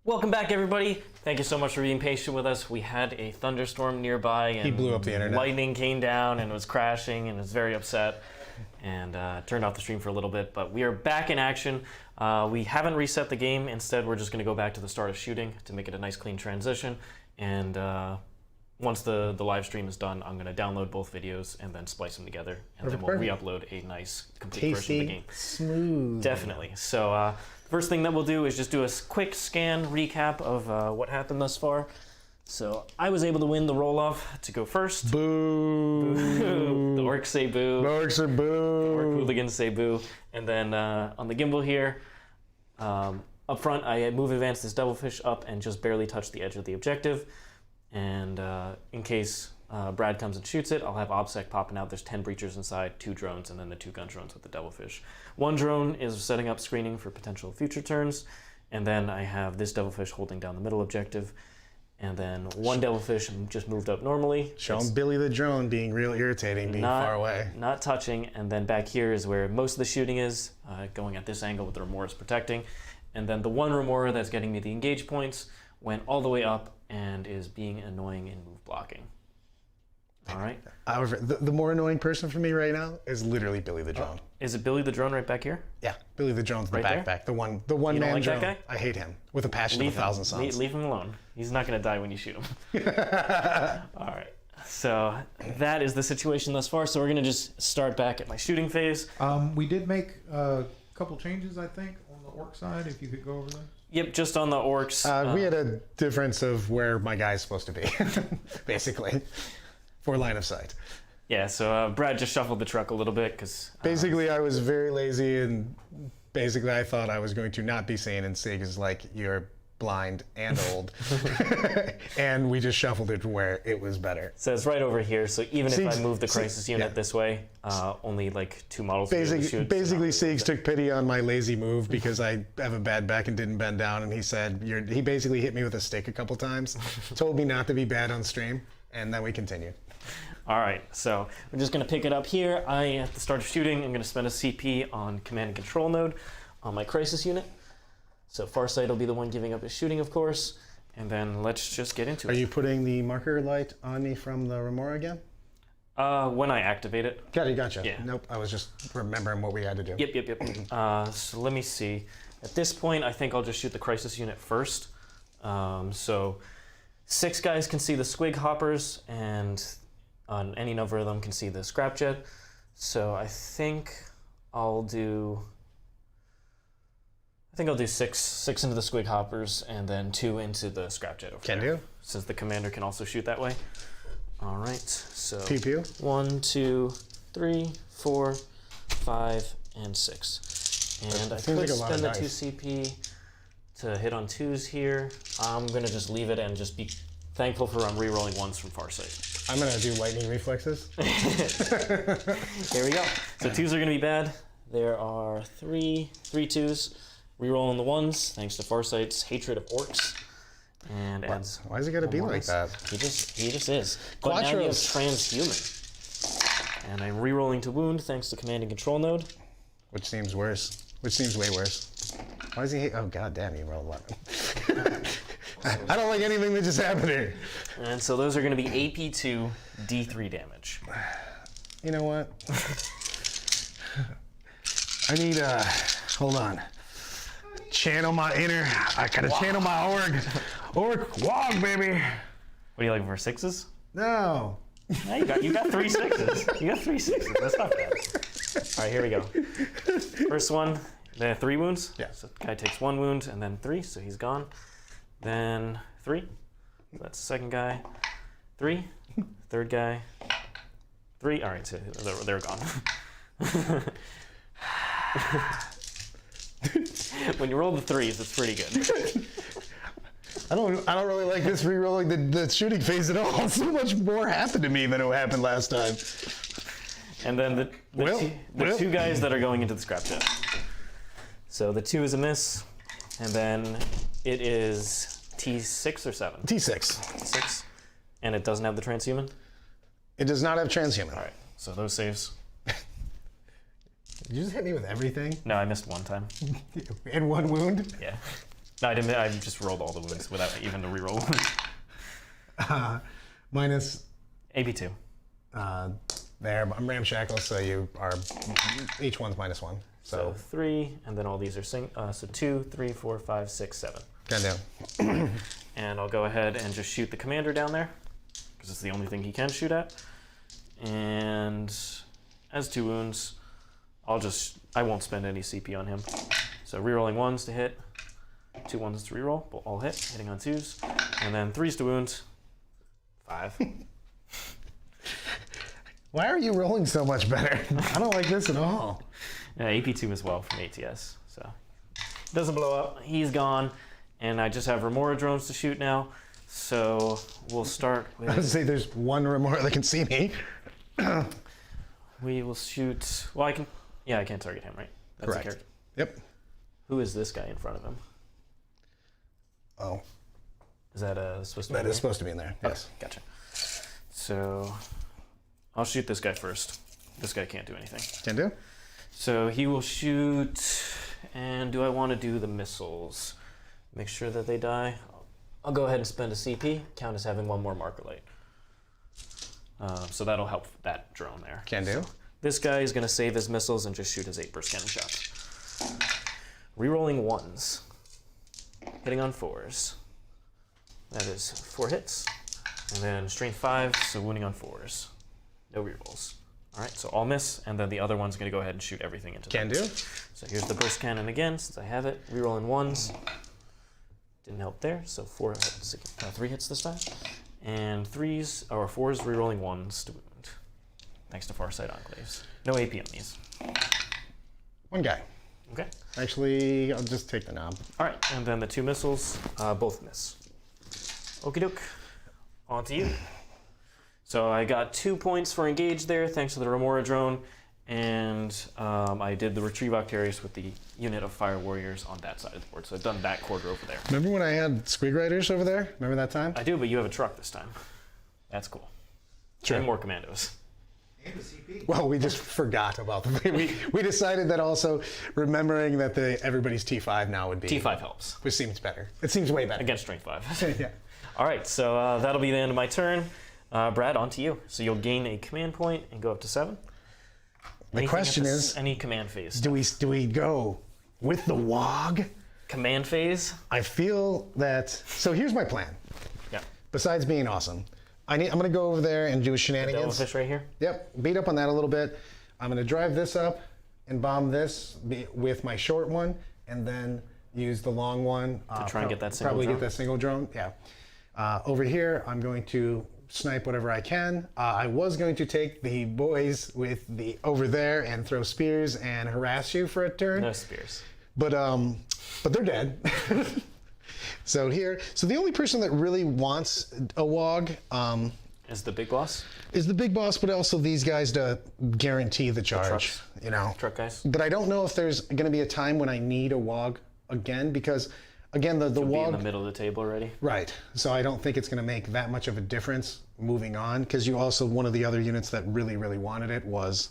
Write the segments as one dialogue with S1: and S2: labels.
S1: Welcome back, everybody. Thank you so much for being patient with us. We had a thunderstorm nearby, and
S2: he blew up the internet.
S1: Lightning came down and was crashing and was very upset, and turned off the stream for a little bit. But we are back in action. We haven't reset the game. Instead, we're just going to go back to the start of shooting to make it a nice, clean transition. And once the live stream is done, I'm going to download both videos and then splice them together, and then we'll re-upload a nice, complete version of the game.
S2: Smooth.
S1: Definitely. So. First thing that we'll do is just do a quick scan recap of what happened thus far. So I was able to win the roll-off to go first.
S2: Boo!
S1: The orcs say boo.
S2: The orcs are boo.
S1: The orc hooligans say boo. And then on the gimbal here, up front, I move advance this devilfish up and just barely touch the edge of the objective. And in case Brad comes and shoots it, I'll have OBSEC popping out. There's 10 breachers inside, 2 drones, and then the 2 gun drones with the devilfish. 1 drone is setting up screening for potential future turns, and then I have this devilfish holding down the middle objective, and then 1 devilfish just moved up normally.
S2: Showing Billy the drone being real irritating, being far away.
S1: Not touching, and then back here is where most of the shooting is, going at this angle with the Remorse protecting. And then the 1 Remora that's getting me the engage points went all the way up and is being annoying in move blocking. All right.
S2: However, the more annoying person for me right now is literally Billy the drone.
S1: Is it Billy the drone right back here?
S2: Yeah, Billy the drone's the
S1: Right
S2: backpack. The one
S1: You
S2: man
S1: don't like
S2: drone.
S1: that guy?
S2: I hate him with a passion of 1,000 suns.
S1: Leave him alone. He's not going to die when you shoot him. All right. So that is the situation thus far. So we're going to just start back at my shooting phase.
S3: We did make a couple changes, I think, on the orc side. If you could go over them.
S1: Yep, just on the orcs.
S2: We had a difference of where my guy's supposed to be, basically, for line of sight.
S1: Yeah, so Brad just shuffled the truck a little bit because...
S2: Basically, I was very lazy, and basically I thought I was going to not be seen, and Sig is like, you're blind and old. And we just shuffled it to where it was better.
S1: So it's right over here, so even if I move the crisis unit
S2: yeah.
S1: this way, only like 2 models will be able to shoot.
S2: Basically, Siegs took pity on my lazy move because I have a bad back and didn't bend down, and he said, he basically hit me with a stick a couple times, told me not to be bad on stream, and then we continued.
S1: All right, so we're just going to pick it up here. At the start of shooting, I'm going to spend a CP on command and control node on my crisis unit. So Farsight will be the one giving up his shooting, of course, and then let's just get into it.
S2: Are you putting the marker light on me from the Remora again?
S1: When I activate it.
S2: Gotcha.
S1: Yeah.
S2: Nope, I was just remembering what we had to do.
S1: Yep. So let me see. At this point, I think I'll just shoot the crisis unit first. So 6 guys can see the squig hoppers, and on any number of them can see the scrapjet. So I think I'll do 6 into the squig hoppers and then 2 into the scrapjet over
S2: Can
S1: there.
S2: do.
S1: Since the commander can also shoot that way. All right, so
S2: Pew pew.
S1: 1, 2, 3, 4, 5, and 6. And I could spend the 2 CP to hit on 2s here. I'm gonna just leave it and just be thankful for I'm re-rolling 1s from Farsight.
S2: I'm gonna do lightning reflexes.
S1: Here we go. So 2s are gonna be bad. There are 3 2s. Re-rolling the 1s, thanks to Farsight's hatred of orcs. And adds.
S2: Why is it gotta be like that?
S1: He just is. But now he has transhuman. And I'm re-rolling to wound thanks to command and control node.
S2: Which seems worse. Which seems way worse. Why does he hate? Oh god damn, he rolled 11. I don't like anything that just happened here.
S1: And so those are going to be AP2 D3 damage.
S2: You know what? I need hold on. Channel my inner. I gotta channel my orc wog, baby.
S1: What are you looking for, 6s?
S2: No.
S1: No, you got 3 6s. You got 3 6s. That's not bad. All right, here we go. First one, they have 3 wounds.
S2: Yeah.
S1: So the guy takes 1 wound and then 3, so he's gone. Then 3. So that's the second guy. 3. Third guy. 3. All right, so they're gone. When you roll the 3s, it's pretty good.
S2: I don't really like this re-rolling the shooting phase at all. So much more happened to me than it happened last time.
S1: And then the 2 guys that are going into the scrapjet. So the 2 is a miss, and then it is T6 or 7?
S2: T6.
S1: 6. And it doesn't have the transhuman?
S2: It does not have transhuman.
S1: All right, so those saves.
S2: Did you just hit me with everything?
S1: No, I missed one time.
S2: In one wound?
S1: Yeah. No, I didn't. I just rolled all the wounds without even a reroll one.
S2: Minus.
S1: AP2.
S2: There, I'm ramshackle, so you are. Each one's -1.
S1: So 3, and then all these are so 2, 3, 4, 5, 6, 7.
S2: Can do.
S1: And I'll go ahead and just shoot the commander down there, because it's the only thing he can shoot at. And as 2 wounds, I won't spend any CP on him. So rerolling 1s to hit, 2 1s to reroll, but all hit, hitting on 2s, and then 3s to wound, 5.
S2: Why are you rolling so much better? I don't like this at all.
S1: Yeah, AP2 as well from ATS. So doesn't blow up. He's gone, and I just have Remora drones to shoot now. So we'll start with.
S2: I would say there's one Remora that can see me.
S1: We will shoot. Well, I can. Yeah, I can't target him, right? That's
S2: Correct.
S1: the character.
S2: Yep.
S1: Who is this guy in front of him?
S2: Oh.
S1: Is that supposed to be?
S2: That is supposed to be in there. Yes.
S1: Okay, gotcha. So I'll shoot this guy first. This guy can't do anything.
S2: Can do.
S1: So he will shoot, and do I want to do the missiles? Make sure that they die. I'll go ahead and spend a CP, count as having 1 more marker light. So that'll help that drone there.
S2: Can do.
S1: So this guy is going to save his missiles and just shoot his 8 burst cannon shots. Rerolling 1s, hitting on 4s. That is 4 hits, and then strength 5, so wounding on 4s. No rerolls. All right, so all miss, and then the other one's going to go ahead and shoot everything into them.
S2: Can do.
S1: So here's the burst cannon again, since I have it. Rerolling 1s. Didn't help there, so 3 hits this time. And 3s, or 4s, rerolling 1s to wound. Thanks to Farsight Enclaves. No AP on these.
S2: One guy.
S1: Okay.
S2: Actually, I'll just take the knob.
S1: All right, and then the 2 missiles, both miss. Okie doke. On to you. So I got 2 points for engage there, thanks to the Remora drone, and I did the retrieve Octarius with the unit of fire warriors on that side of the board. So I've done that quarter over there.
S2: Remember when I had squig riders over there? Remember that time?
S1: I do, but you have a truck this time. That's cool.
S2: Sure.
S1: And more commandos.
S3: And a CP.
S2: Well, we just forgot about the we decided that also remembering that everybody's T5 now would be
S1: T5 helps.
S2: Which seems better. It seems way better.
S1: Against strength 5.
S2: Yeah.
S1: All right, so that'll be the end of my turn. Brad, on to you. So you'll gain a command point and go up to 7.
S2: The question is,
S1: any command phase?
S2: do we go with the WOG?
S1: Command phase?
S2: I feel that. So here's my plan.
S1: Yeah.
S2: Besides being awesome, I'm gonna go over there and do a shenanigans.
S1: Devilfish right here.
S2: Yep. Beat up on that a little bit. I'm gonna drive this up and bomb this with my short one, and then use the long one
S1: to try and get that single
S2: probably
S1: drone.
S2: Get that single drone. Yeah. Over here, I'm going to snipe whatever I can. I was going to take the boys with the over there and throw spears and harass you for a turn.
S1: No spears.
S2: But they're dead. So the only person that really wants a WOG
S1: Is the big boss?
S2: is the big boss, but also these guys to guarantee the charge.
S1: trucks.
S2: You know.
S1: Truck guys?
S2: But I don't know if there's going to be a time when I need a WOG again, because again the
S1: Be in
S2: WOG
S1: the middle of the table already.
S2: right. So I don't think it's going to make that much of a difference moving on, because you also, one of the other units that really wanted it was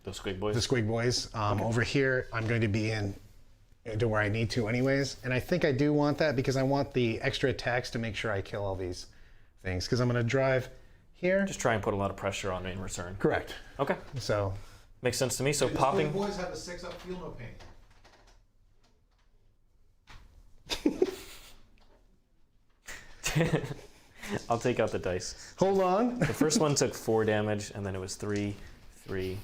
S1: The Squighogboyz.
S2: the Squighogboyz. Over here, I'm going to be into where I need to anyways. And I think I do want that because I want the extra attacks to make sure I kill all these things. Because I'm going to drive here.
S1: Just try and put a lot of pressure on in return.
S2: Correct.
S1: Okay.
S2: So
S1: Makes sense to me. So
S3: The
S1: popping.
S3: boys have a 6-up feel no pain.
S1: I'll take out the dice.
S2: hold on.
S1: The first one took 4 damage, and then it was 3, 3,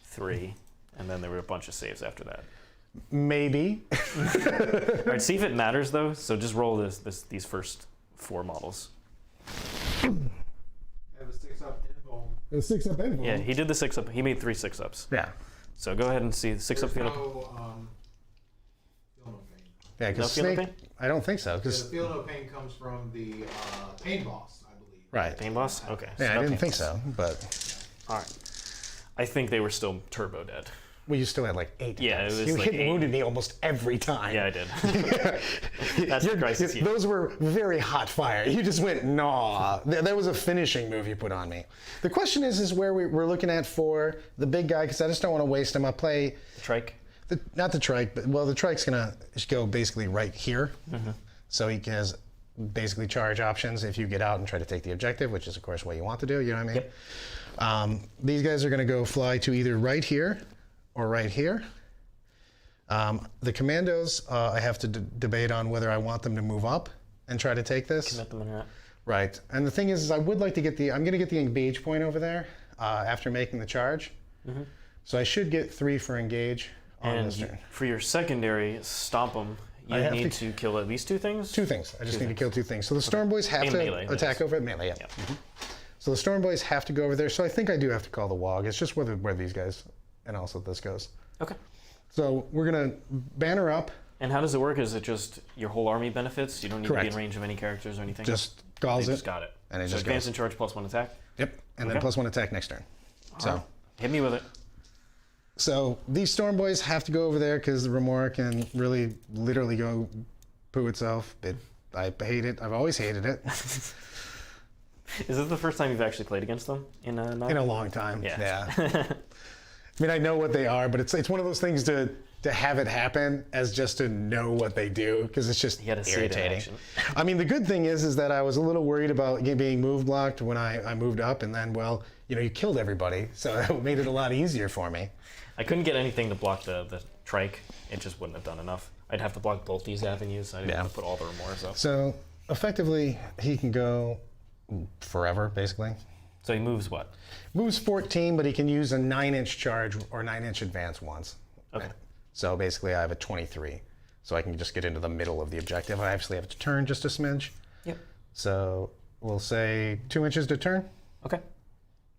S1: 3, and then there were a bunch of saves after that.
S2: Maybe.
S1: All right, see if it matters though. So just roll these first 4 models.
S3: I have a 6-up invuln.
S2: It was 6-up invuln.
S1: Yeah, he did the 6-up. He made 3 6-ups.
S2: Yeah.
S1: So go ahead and see the 6-up
S3: There's
S1: feel.
S3: no feel no pain.
S2: Yeah, because
S1: No feel no
S2: Snake.
S1: pain?
S2: I don't think so.
S3: The
S2: Because
S3: feel no pain comes from the pain boss, I believe.
S2: right.
S1: Pain boss? Okay.
S2: Yeah, I
S1: no
S2: didn't
S1: pain
S2: think
S1: boss.
S2: so. But
S1: All right. I think they were still turbo dead.
S2: well, you still had like 8.
S1: Yeah, it
S2: attacks.
S1: was
S2: you
S1: like
S2: hit
S1: 8.
S2: and wounded me almost every time.
S1: Yeah, I did. That's the crisis.
S2: Those were very hot fire. You just went, nah. That was a finishing move you put on me. The question is where we're looking at for the big guy, because I just don't want to waste him. I'll play
S1: Trike.
S2: Not the trike, but well, the trike's gonna go basically right here. So he has basically charge options if you get out and try to take the objective, which is of course what you want to do. You know what I mean?
S1: Yep.
S2: These guys are gonna go fly to either right here or right here. The Kommandos, I have to debate on whether I want them to move up and try to take this.
S1: Commit them in that.
S2: Right. And the thing is I would like to get I'm going to get the engage point over there after making the charge. So I should get 3 for engage on this turn.
S1: For your secondary, stomp them. You need to kill at least 2 things?
S2: 2 things. I just need to kill 2 things. So the Stormboyz have to
S1: melee,
S2: attack over it. Melee, yeah. So the Stormboyz have to go over there. So I think I do have to call the WOG. It's just where these guys and also this goes.
S1: Okay.
S2: So we're going to banner up.
S1: And how does it work? Is it just your whole army benefits? You don't need to be in range of any characters or anything?
S2: Just galls it.
S1: Just got it.
S2: And it
S1: so
S2: just
S1: advance
S2: goes.
S1: and charge plus 1 attack?
S2: Yep. And then plus 1 attack next turn. So
S1: hit me with it.
S2: So these Stormboyz have to go over there because the Remora can really literally go poo itself. I hate it. I've always hated it.
S1: Is this the first time you've actually played against them in a
S2: long time?
S1: Yeah.
S2: I mean, I know what they are, but it's one of those things to have it happen as just to know what they do, because it's just irritating. I mean, the good thing is that I was a little worried about being move blocked when I moved up, and then, well, you killed everybody, so it made it a lot easier for me.
S1: I couldn't get anything to block the trike. It just wouldn't have done enough. I'd have to block both these avenues. I didn't want to put all the remorse up.
S2: So effectively, he can go forever, basically.
S1: So he moves what?
S2: Moves 14, but he can use a 9-inch charge or 9-inch advance once.
S1: Okay.
S2: So basically, I have a 23. So I can just get into the middle of the objective. I actually have to turn just a smidge.
S1: Yep.
S2: So we'll say 2 inches to turn.
S1: Okay.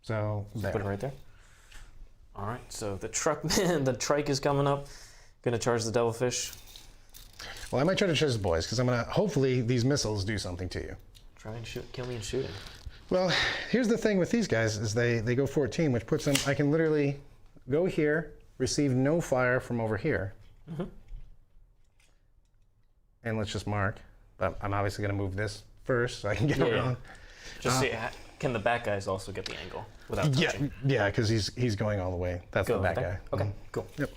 S2: So there.
S1: Put it right there. All right. So the the trike is coming up. Gonna charge the devilfish.
S2: Well, I might try to charge the boys because I'm gonna. Hopefully, these missiles do something to you.
S1: Try and kill me and shoot him.
S2: Well, here's the thing with these guys is they go 14, which puts them. I can literally go here, receive no fire from over here, and let's just mark. But I'm obviously gonna move this first so I can get around.
S1: Just see, can the back guys also get the angle without touching?
S2: Yeah, because he's going all the way. That's the back guy.
S1: Okay, cool.
S2: Yep.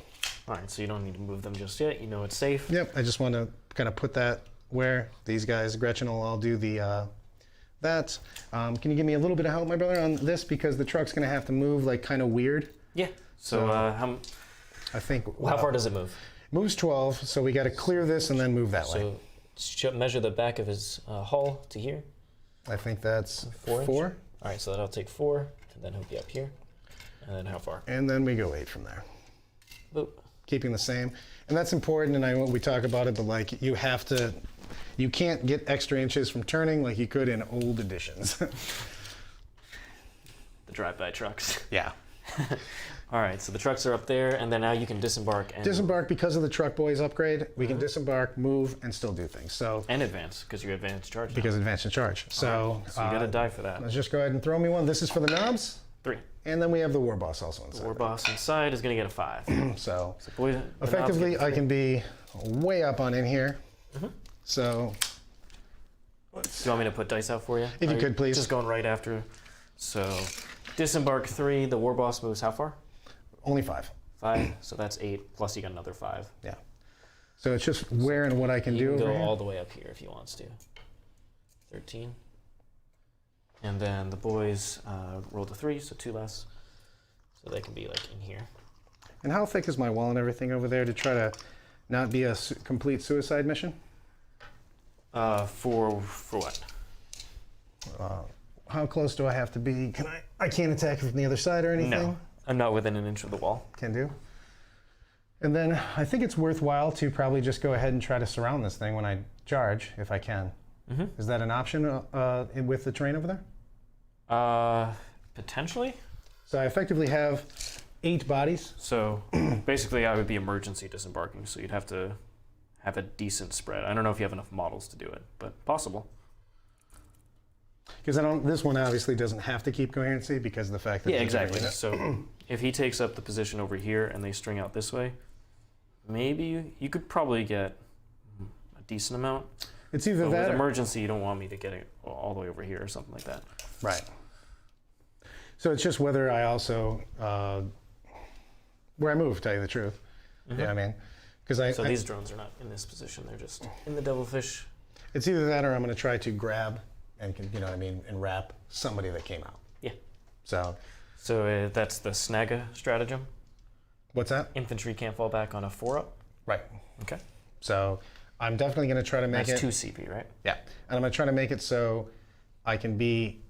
S1: All right, so you don't need to move them just yet. You know it's safe.
S2: Yep. I just want to kind of put that where these guys, Gretchin will all do the that. Can you give me a little bit of help, my brother, on this because the truck's gonna have to move like kind of weird.
S1: Yeah. So
S2: I think.
S1: How far does it move?
S2: Moves 12, so we got to clear this and then move that way.
S1: So measure the back of his hull to here.
S2: I think that's 4.
S1: All right, so that'll take 4, and then he'll be up here. And then how far?
S2: And then we go 8 from there.
S1: Boop.
S2: Keeping the same. And that's important, and I know we talk about it, but like you can't get extra inches from turning like you could in old editions.
S1: The drive-by trucks.
S2: Yeah.
S1: All right, so the trucks are up there, and then now you can disembark. And
S2: disembark because of the Trukboyz upgrade. We can disembark, move, and still do things. So
S1: and advance because you're advanced charge.
S2: Because advanced and charge. So,
S1: right. So you gotta die for that.
S2: Let's just go ahead and throw me one. This is for the Nobs.
S1: 3.
S2: And then we have the Warboss also inside.
S1: The Warboss inside is gonna get a 5.
S2: So
S1: boy,
S2: effectively, I can be way up on in here. So
S1: do you want me to put dice out for you?
S2: If you could, please.
S1: Just going right after. So disembark 3. The Warboss moves how far?
S2: Only 5.
S1: 5. So that's 8. Plus you got another 5.
S2: Yeah. So it's just where and what I can do.
S1: You can
S2: over
S1: go
S2: here.
S1: all the way up here if he wants to. 13. And then the boys rolled a 3, so 2 less. So they can be like in here.
S2: And how thick is my wall and everything over there to try to not be a complete suicide mission?
S1: For what?
S2: How close do I have to be? I can't attack from the other side or anything?
S1: No, I'm not within an inch of the wall.
S2: Can do. And then I think it's worthwhile to probably just go ahead and try to surround this thing when I charge, if I can. Is that an option with the terrain over there?
S1: Potentially.
S2: So I effectively have 8 bodies.
S1: So basically I would be emergency disembarking, so you'd have to have a decent spread. I don't know if you have enough models to do it, but possible.
S2: Because this one obviously doesn't have to keep coherency because of the fact that...
S1: Yeah, exactly. So if he takes up the position over here and they string out this way, maybe you could probably get a decent amount.
S2: It's either that
S1: with emergency, you don't want me to get it all the way over here or something like that.
S2: Right. So it's just whether I also... where I move, to tell you the truth. You know what I mean? Because
S1: So these drones are not in this position. They're just in the devilfish.
S2: it's either that or I'm going to try to grab and, you know what I mean, and wrap somebody that came out.
S1: Yeah.
S2: So
S1: That's the snagga stratagem.
S2: what's that?
S1: Infantry can't fall back on a 4-up.
S2: Right.
S1: Okay.
S2: So I'm definitely going to try to make
S1: That's
S2: it.
S1: 2 CP, right?
S2: Yeah. And I'm going to try to make it so I can be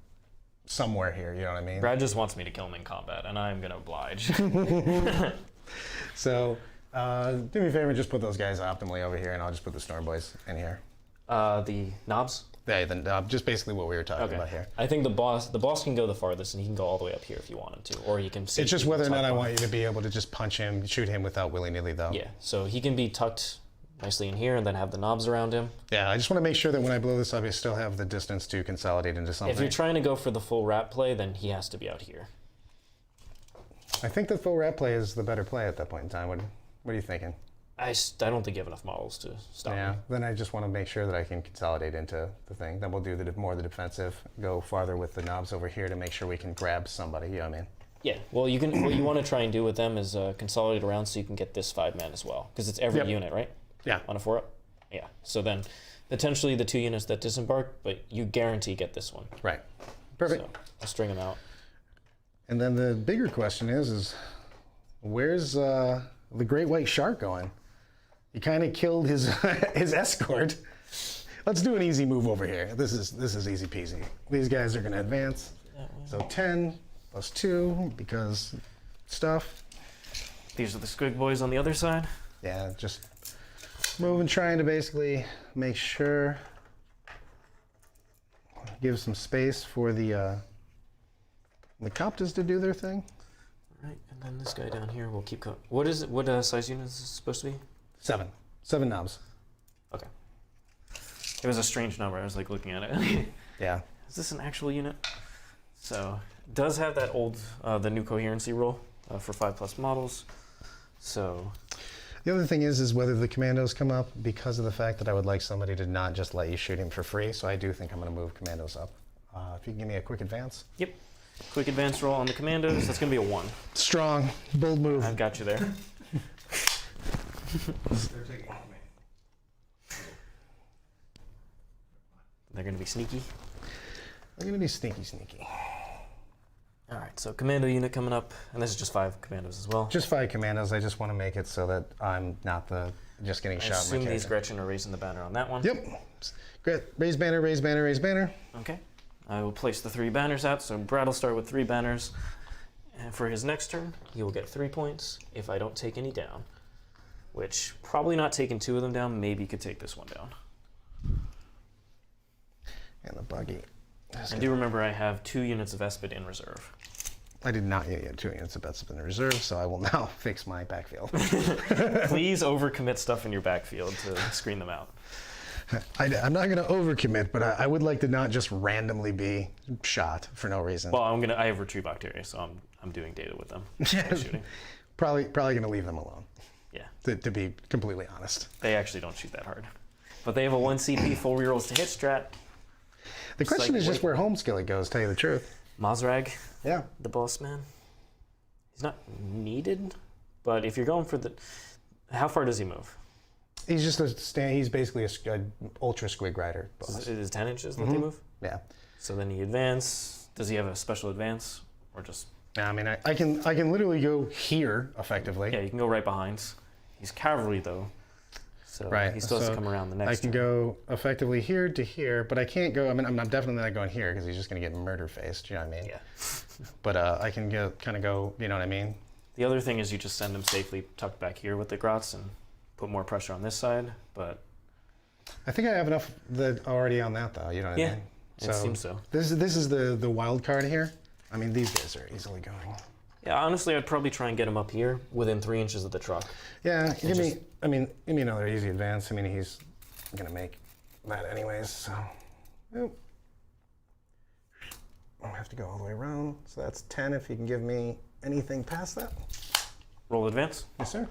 S2: somewhere here. You know what I mean?
S1: Brad just wants me to kill him in combat, and I'm going to oblige.
S2: So do me a favor and just put those guys optimally over here, and I'll just put the Stormboyz in here.
S1: The Nobs?
S2: Yeah, just basically what we were talking about here.
S1: I think the boss can go the farthest, and he can go all the way up here if you want him to, or he can.
S2: It's just whether or not I want you to be able to just punch him, shoot him without willy-nilly, though.
S1: Yeah, so he can be tucked nicely in here, and then have the Nobs around him.
S2: Yeah, I just want to make sure that when I blow this up, I still have the distance to consolidate into something.
S1: If you're trying to go for the full wrap play, then he has to be out here.
S2: I think the full wrap play is the better play at that point in time. What are you thinking?
S1: I don't think you have enough models to stop
S2: Yeah,
S1: him.
S2: then I just want to make sure that I can consolidate into the thing. Then we'll do more of the defensive, go farther with the Nobs over here to make sure we can grab somebody, you know what I mean?
S1: Yeah, well, you can. What you want to try and do with them is consolidate around so you can get this 5-man as well, because it's every unit, right?
S2: Yeah.
S1: On a 4-up? Yeah, so then potentially the 2 units that disembark, but you guarantee get this one.
S2: Right. Perfect.
S1: So I'll string them out.
S2: And then the bigger question is where's the great white shark going? He kind of killed his his escort. Let's do an easy move over here. This is easy peasy. These guys are going to advance. So 10 plus 2 because stuff.
S1: These are the Squighogboyz on the other side.
S2: Yeah, just moving, trying to basically make sure, give some space for the koptas to do their thing.
S1: Right, and then this guy down here will keep going. What is it? What size unit is this supposed to be?
S2: 7 Nobs.
S1: Okay. It was a strange number. I was like looking at it.
S2: Yeah.
S1: Is this an actual unit? So it does have that old, the new coherency rule for 5+ models. So
S2: The other thing is whether the Kommandos come up because of the fact that I would like somebody to not just let you shoot him for free. So I do think I'm going to move Kommandos up. If you can give me a quick advance.
S1: Yep. Quick advance roll on the Kommandos. That's going to be a 1.
S2: Strong, bold move.
S1: I've got you there.
S3: They're taking command.
S1: They're going to be sneaky.
S2: They're going to be sneaky.
S1: All right, so commando unit coming up, and this is just 5 commandos as well.
S2: Just 5 Kommandos. I just want to make it so that I'm not just getting
S1: I
S2: shot.
S1: assume
S2: in my
S1: these
S2: character.
S1: Gretchin are raising the banner on that one.
S2: Yep. Great. Raise banner, raise banner, raise banner.
S1: Okay. I will place the 3 banners out, so Brad will start with 3 banners. And for his next turn, he will get 3 points if I don't take any down. Which, probably not taking 2 of them down, maybe could take this one down.
S2: And the buggy.
S1: And do remember I have 2 units of Espid in reserve.
S2: I did not yet get 2 units of bets in reserve, so I will now fix my backfield.
S1: Please overcommit stuff in your backfield to screen them out.
S2: I'm not going to overcommit, but I would like to not just randomly be shot for no reason.
S1: Well, I have retrieve bacteria, so I'm doing data with them. Shooting.
S2: Probably going to leave them alone.
S1: Yeah.
S2: To be completely honest.
S1: They actually don't shoot that hard. But they have a 1 CP full rerolls to hit strat.
S2: The question
S1: like,
S2: is just where home skillet goes, tell you the truth.
S1: Mozzrag,
S2: Yeah.
S1: the boss man. He's not needed, but if you're going for the... How far does he move?
S2: He's just he's basically a ultra squig rider.
S1: Is it 10 inches that they move?
S2: Yeah.
S1: So then he advance. Does he have a special advance? Or just...
S2: I mean, I can literally go here effectively.
S1: Yeah, you can go right behind. He's cavalry, though. So he still has to come around the next
S2: I can go effectively here to here, but I can't go. I mean, I'm definitely not going here because he's just going to get murder faced. You know what I mean?
S1: Yeah.
S2: But I can kind of go. You know what I mean?
S1: The other thing is you just send him safely tucked back here with the grots and put more pressure on this side. But
S2: I think I have enough already on that though. You know what I mean?
S1: It seems so.
S2: This is the wild card here. I mean, these guys are easily going.
S1: Yeah, honestly, I'd probably try and get him up here within 3 inches of the truck.
S2: Yeah, give me another easy advance. I mean, he's gonna make that anyways. So, yep. I have to go all the way around. So that's 10. If you can give me anything past that.
S1: Roll advance.
S2: Yes, sir.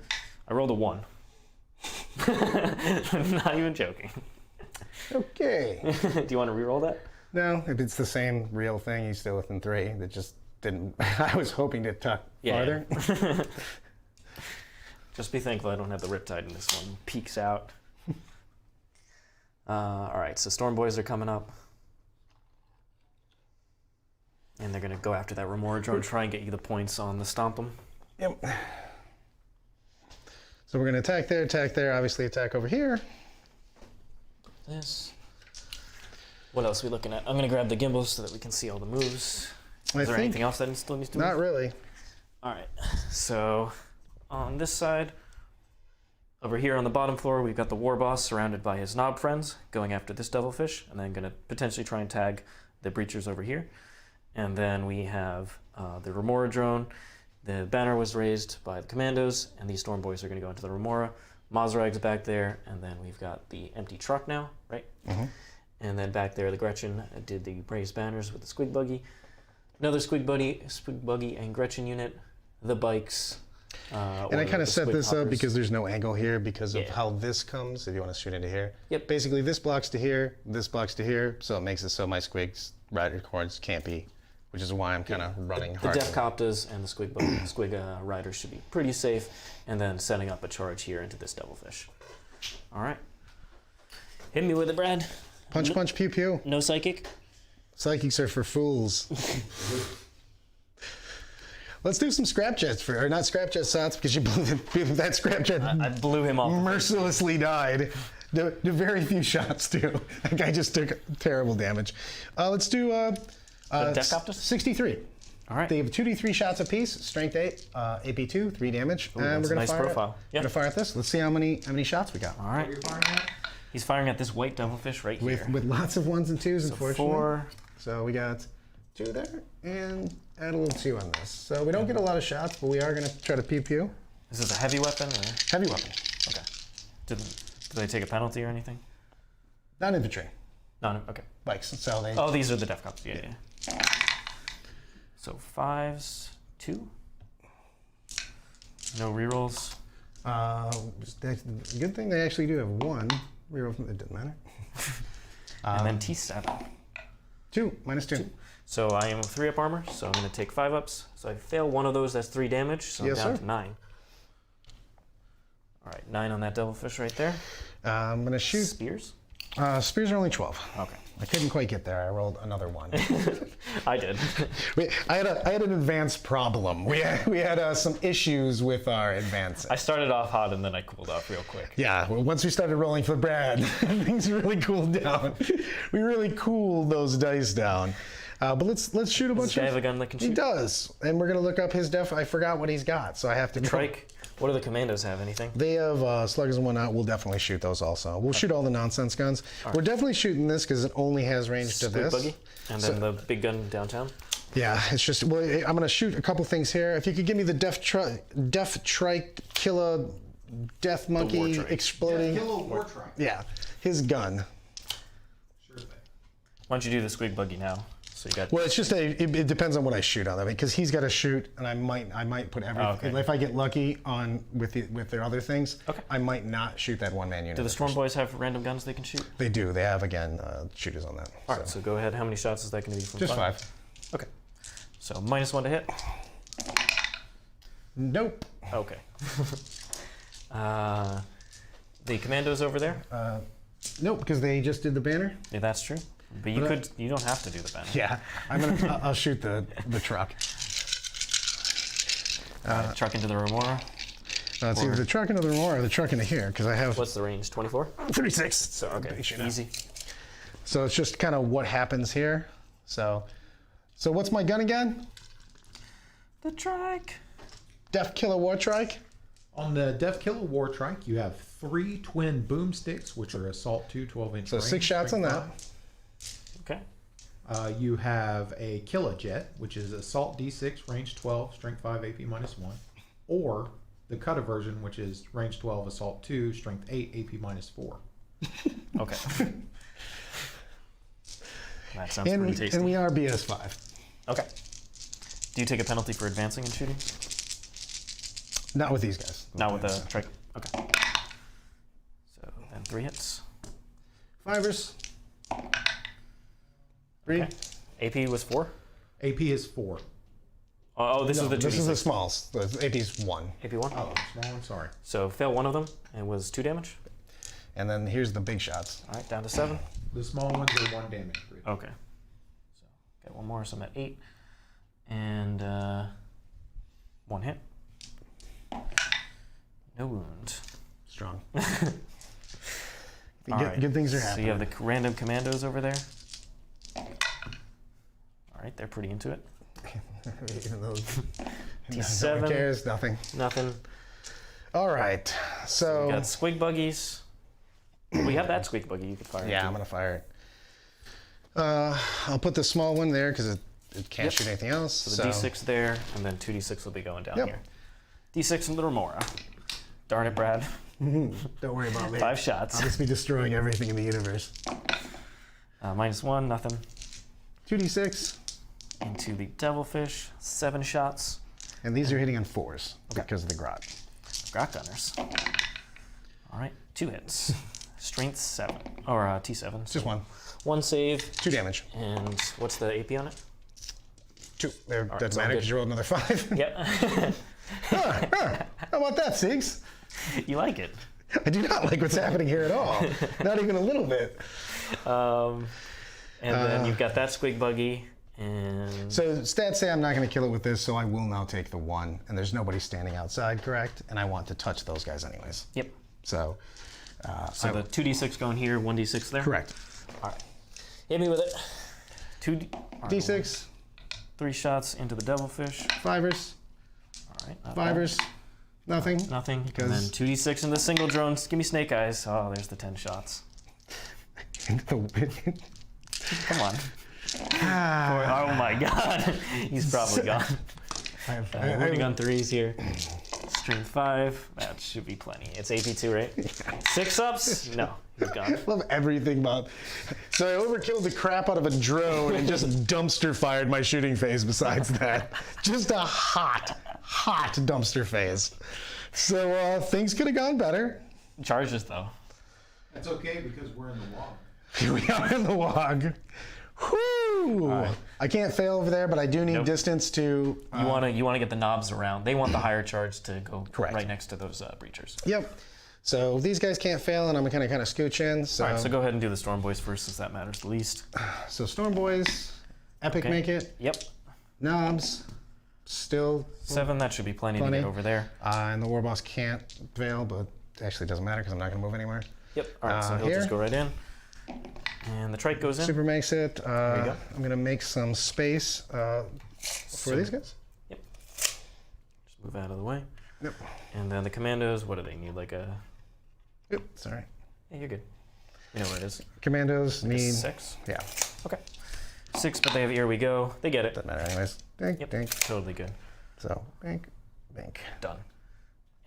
S1: I rolled a 1. I'm not even joking.
S2: Okay.
S1: Do you want to re-roll that?
S2: No, if it's the same real thing, he's still within 3. That just didn't. I was hoping to tuck farther.
S1: Just be thankful I don't have the Riptide in this one. Peeks out. All right, so Stormboyz are coming up. And they're going to go after that Remora drone, try and get you the points on the stomp them.
S2: Yep. So we're going to attack there, obviously attack over here.
S1: This. What else are we looking at? I'm going to grab the gimbal so that we can see all the moves. Is there anything else that still needs to move?
S2: Not really.
S1: All right, so on this side, over here on the bottom floor, we've got the Warboss surrounded by his Nob friends going after this devilfish, and then going to potentially try and tag the breachers over here. And then we have the Remora drone. The banner was raised by the Kommandos, and these Stormboyz are going to go into the Remora. Mozzrag's back there, and then we've got the empty Trukk now, right? Mm-hmm. And then back there, the Gretchin did the raised banners with the squigbuggy. Another squigbuggy and Gretchin unit. The bikes.
S2: And I kind of set this up because there's no angle here because of how this comes, if you want to shoot into here.
S1: Yep.
S2: Basically, this blocks to here, this blocks to here, so it makes it so my squigs, rider cords can't be, which is why I'm kind of running hard.
S1: The deff koptas and the squig riders should be pretty safe, and then setting up a charge here into this devilfish. All right. Hit me with it, Brad.
S2: Punch, punch, pew, pew.
S1: No psychic?
S2: Psychics are for fools. Let's do some scrapjets or not scrapjet shots because you blew that scrapjet.
S1: I blew him off.
S2: Mercilessly died. The very few shots too. That guy just took terrible damage. Let's do
S1: deff koptas?
S2: 63.
S1: All right.
S2: They have 2d3 shots apiece. Strength 8, AP 2, 3 damage.
S1: Ooh,
S2: and we're gonna
S1: nice
S2: fire
S1: profile.
S2: We're gonna fire at this. Let's see how many shots we got.
S1: All right.
S3: What are you firing at?
S1: He's firing at this white devilfish right here.
S2: With lots of 1s and 2s, unfortunately.
S1: 4.
S2: So we got 2 there, and add a little 2 on this. So we don't get a lot of shots, but we are going to try to pew pew.
S1: Is this a heavy weapon? Or?
S2: Heavy weapon.
S1: Okay. Do they take a penalty or anything?
S2: Not infantry.
S1: No, okay.
S2: Bikes. So they.
S1: Oh, these are the deff koptas. Yeah. So 5s, 2. No rerolls.
S2: Good thing they actually do have 1 reroll. It doesn't matter.
S1: And then T7.
S2: 2 minus 2.
S1: So I am 3-up armor, so I'm going to take 5-ups. So I fail one of those, that's 3 damage, so I'm down to 9. All right, 9 on that devilfish right there.
S2: I'm going to shoot.
S1: Spears?
S2: Spears are only 12.
S1: Okay.
S2: I couldn't quite get there. I rolled another 1.
S1: I did.
S2: I had an advanced problem. We had some issues with our advances.
S1: I started off hot and then I cooled off real quick.
S2: Yeah, well, once we started rolling for Brad, things really cooled down. We really cooled those dice down. But let's shoot a bunch of.
S1: Does this guy have a gun that can shoot?
S2: He does, and we're gonna look up his def. I forgot what he's got, so I have to.
S1: Trike. What do the Kommandos have? Anything?
S2: They have sluggers and whatnot. We'll definitely shoot those also. We'll shoot all the nonsense guns. Right. We're definitely shooting this because it only has range to this.
S1: Buggy, and then the big gun downtown.
S2: Yeah, it's just. Well, I'm gonna shoot a couple things here. If you could give me the deff trike killer death monkey exploding.
S3: Killer wartrike.
S2: Yeah, his gun.
S3: Sure thing.
S1: Why don't you do the squigbugggy now? So you got.
S2: Well, it's just it depends on what I shoot on. I mean, because he's got to shoot, and I might put everything.
S1: Oh, okay.
S2: If I get lucky on with their other things,
S1: okay.
S2: I might not shoot that 1-man unit.
S1: Do the Stormboyz have random guns they can shoot?
S2: They do. They have again shooters on that.
S1: All right, so go ahead. How many shots is that going to be from?
S2: Just 5.
S1: Okay. So -1 to hit.
S2: Nope.
S1: Okay. The Kommandos over there?
S2: Nope, because they just did the banner.
S1: Yeah, that's true. But you don't have to do the banner.
S2: Yeah, I'll shoot the Trukk.
S1: Truck into the Remora.
S2: It's either the Trukk into the Remora or the Trukk into here, because I have.
S1: What's the range? 24?
S2: 36.
S1: So okay, easy.
S2: So it's just kind of what happens here. So what's my gun again?
S1: The Trike.
S2: Defkill wartrike.
S3: On the Defkill wartrike, you have 3 twin boomsticks, which are assault 2 12-inch.
S2: So 6 shots on that.
S1: Okay.
S3: You have a kilojet, which is assault D6, range 12, strength 5, AP -1, or the cutter version, which is range 12, assault 2, strength 8, AP -4.
S1: Okay. That sounds pretty tasty.
S2: And we are BS5.
S1: Okay. Do you take a penalty for advancing and shooting?
S2: Not with these guys.
S1: Not with the Trike. Okay. So then 3 hits.
S2: 5ers. 3.
S1: Okay. AP was 4.
S3: AP is 4.
S1: Oh, this is the 2d6.
S2: This is the smalls. The AP's 1.
S1: AP 1?
S3: Oh, small one, sorry.
S1: So fail one of them, and it was 2 damage.
S2: And then here's the big shots.
S1: All right, down to 7.
S3: The small ones are 1 damage.
S1: Okay. So get one more, so I'm at 8. And 1 hit. No wound.
S2: Strong.
S1: All right.
S2: Good things are
S1: So
S2: happening.
S1: you have the random commandos over there. All right, they're pretty into it.
S2: Even though
S1: T7.
S2: no one cares, nothing.
S1: Nothing.
S2: All right, so
S1: We got squigbuggies. We have that squigbuggy you could fire.
S2: yeah,
S1: into.
S2: I'm gonna fire it. I'll put the small one there because it can't
S1: Yep.
S2: shoot anything else.
S1: So the D6 there, and then 2d6 will be going down
S2: Yep.
S1: here. D6 and the remora. Darn it, Brad.
S2: Don't worry about me.
S1: 5 shots.
S2: I'll just be destroying everything in the universe.
S1: -1, nothing.
S2: 2d6,
S1: Into the devilfish, 7 shots.
S2: and these are hitting on 4s because of the grot.
S1: Grot gunners. All right, 2 hits. Strength 7, or T7.
S2: Just one.
S1: 1 save,
S2: 2 damage.
S1: and what's the AP on it?
S2: 2. There
S1: right,
S2: doesn't
S1: so I'm
S2: matter
S1: good.
S2: because you rolled another 5.
S1: Yep.
S2: How about that, Sigs?
S1: You like it.
S2: I do not like what's happening here at all. Not even a little bit.
S1: And then you've got that squigbuggy, and
S2: So stats say I'm not going to kill it with this, so I will now take the 1. And there's nobody standing outside, correct? And I want to touch those guys anyways.
S1: yep.
S2: So,
S1: So the 2d6 going here, 1d6 there.
S2: correct.
S1: All right. Hit me with it.
S2: D6,
S1: 3 shots into the devilfish.
S2: 5ers,
S1: All right. not bad.
S2: 5ers, nothing.
S1: Nothing. And
S2: Because-
S1: then 2d6 into the single drones. Give me snake eyes. Oh, there's the 10 shots. Come on. Oh my god. He's probably gone. Moving on 3s here. Strength 5. That should be plenty. It's AP2, right? 6 ups? No. He's gone.
S2: love everything about. So I overkilled the crap out of a drone and just dumpster fired my shooting phase. Besides that, just a hot dumpster phase. So things could have gone better.
S1: Charges though.
S3: That's okay because we're in the wall.
S2: Here we are in the WOG. Whoo!
S1: right.
S2: I can't fail over there, but I do need
S1: Nope.
S2: distance to.
S1: You wanna get the knobs around. They want the higher charge to go
S2: Correct.
S1: right next to those breachers.
S2: Yep. So these guys can't fail, and I'm gonna kind of scooch in. So,
S1: All right, so go ahead and do the Stormboyz first, since that matters the least.
S2: so Stormboyz, Epic
S1: Okay.
S2: make it.
S1: Yep.
S2: Knobs, still,
S1: 7. That should be plenty to
S2: Plenty.
S1: get over there.
S2: and the Warboss can't fail, but actually it doesn't matter because I'm not gonna move anywhere.
S1: Yep. All right, so he'll
S2: here.
S1: just go right in. And the trike goes in.
S2: Super makes it.
S1: you go.
S2: I'm gonna make some space for these guys.
S1: Yep. Just move out of the way.
S2: Yep.
S1: And then the commandos, what do they need? Like a...
S2: Yep. Sorry.
S1: Yeah, you're good. You know where it is.
S2: Commandos
S1: Like a
S2: need.
S1: 6?
S2: Yeah.
S1: Okay. 6, but they have Here We Go. They get it.
S2: Doesn't matter anyways. Dink,
S1: Yep.
S2: dink.
S1: Totally good.
S2: So, bink, bink.
S1: Done.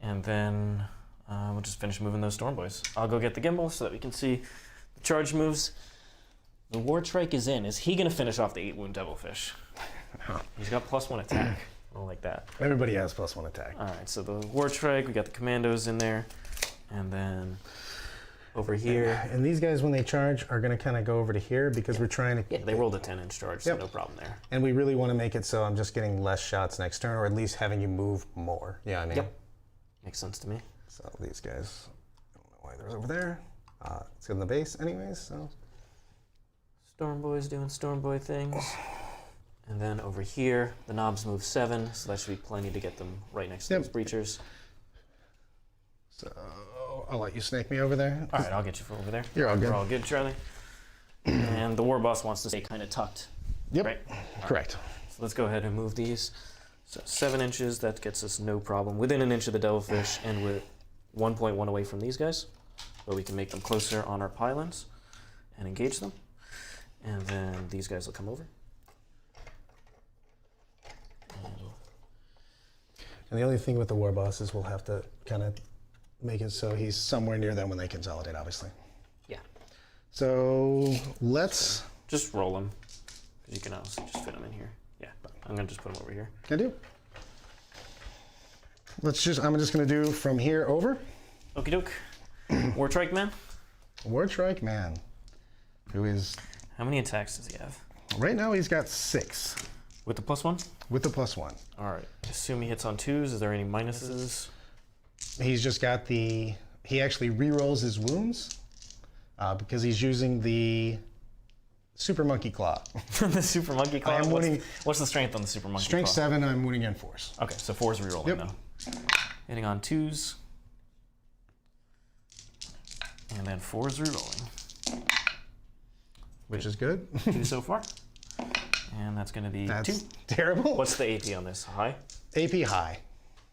S1: And then we'll just finish moving those Stormboyz. I'll go get the gimbal so that we can see the charge moves. The wartrike is in. Is he going to finish off the 8 wound devilfish? He's got +1 attack. I don't like that.
S2: Everybody has +1 attack.
S1: All right, so the wartrike, we got the commandos in there. And then over here.
S2: And these guys, when they charge, are going to kind of go over to here because we're trying to.
S1: Yeah, they rolled a 10-inch charge, so
S2: Yep.
S1: no problem there.
S2: And we really want to make it so I'm just getting less shots next turn, or at least having you move more. Yeah, I mean.
S1: Yep. Makes sense to me.
S2: So these guys, I don't know why they're over there. It's in the base, anyways. So.
S1: Stormboyz doing Stormboy things. And then over here, the knobs move 7, so that should be plenty to get them right next to
S2: Yep.
S1: those breachers.
S2: So I'll let you snake me over there.
S1: All right, I'll get you from over there.
S2: You're all good.
S1: We're all good, Charlie. And the Warboss wants to stay kind of tucked.
S2: Yep.
S1: Right?
S2: Correct.
S1: So let's go ahead and move these. So 7 inches, that gets us no problem. Within an inch of the devilfish, and with 1.1 away from these guys. But we can make them closer on our pylons and engage them. And then these guys will come over.
S2: And the only thing with the Warboss is we'll have to kind of make it so he's somewhere near them when they consolidate, obviously.
S1: Yeah.
S2: So let's.
S1: Just roll them. Because you can also just fit them in here. Yeah, I'm going to just put them over here.
S2: Can I do? I'm just going to do from here over.
S1: Okie doke. Wartrike man.
S2: Wartrike man, who is
S1: How many attacks does he have?
S2: right now he's got 6.
S1: With the +1?
S2: With the +1.
S1: All right. Assume he hits on 2s. Is there any minuses?
S2: He's just got the... He actually re-rolls his wounds because he's using the Super Monkey Claw.
S1: The Super Monkey Claw? What's the strength on the Super Monkey Claw?
S2: Strength 7, I'm wounding in force.
S1: Okay, so 4's re-rolling now. Hitting on 2s. And then 4's re-rolling.
S2: Which is good.
S1: 2 so far. And that's going to be 2.
S2: That's terrible.
S1: What's the AP on this? High?
S2: AP high.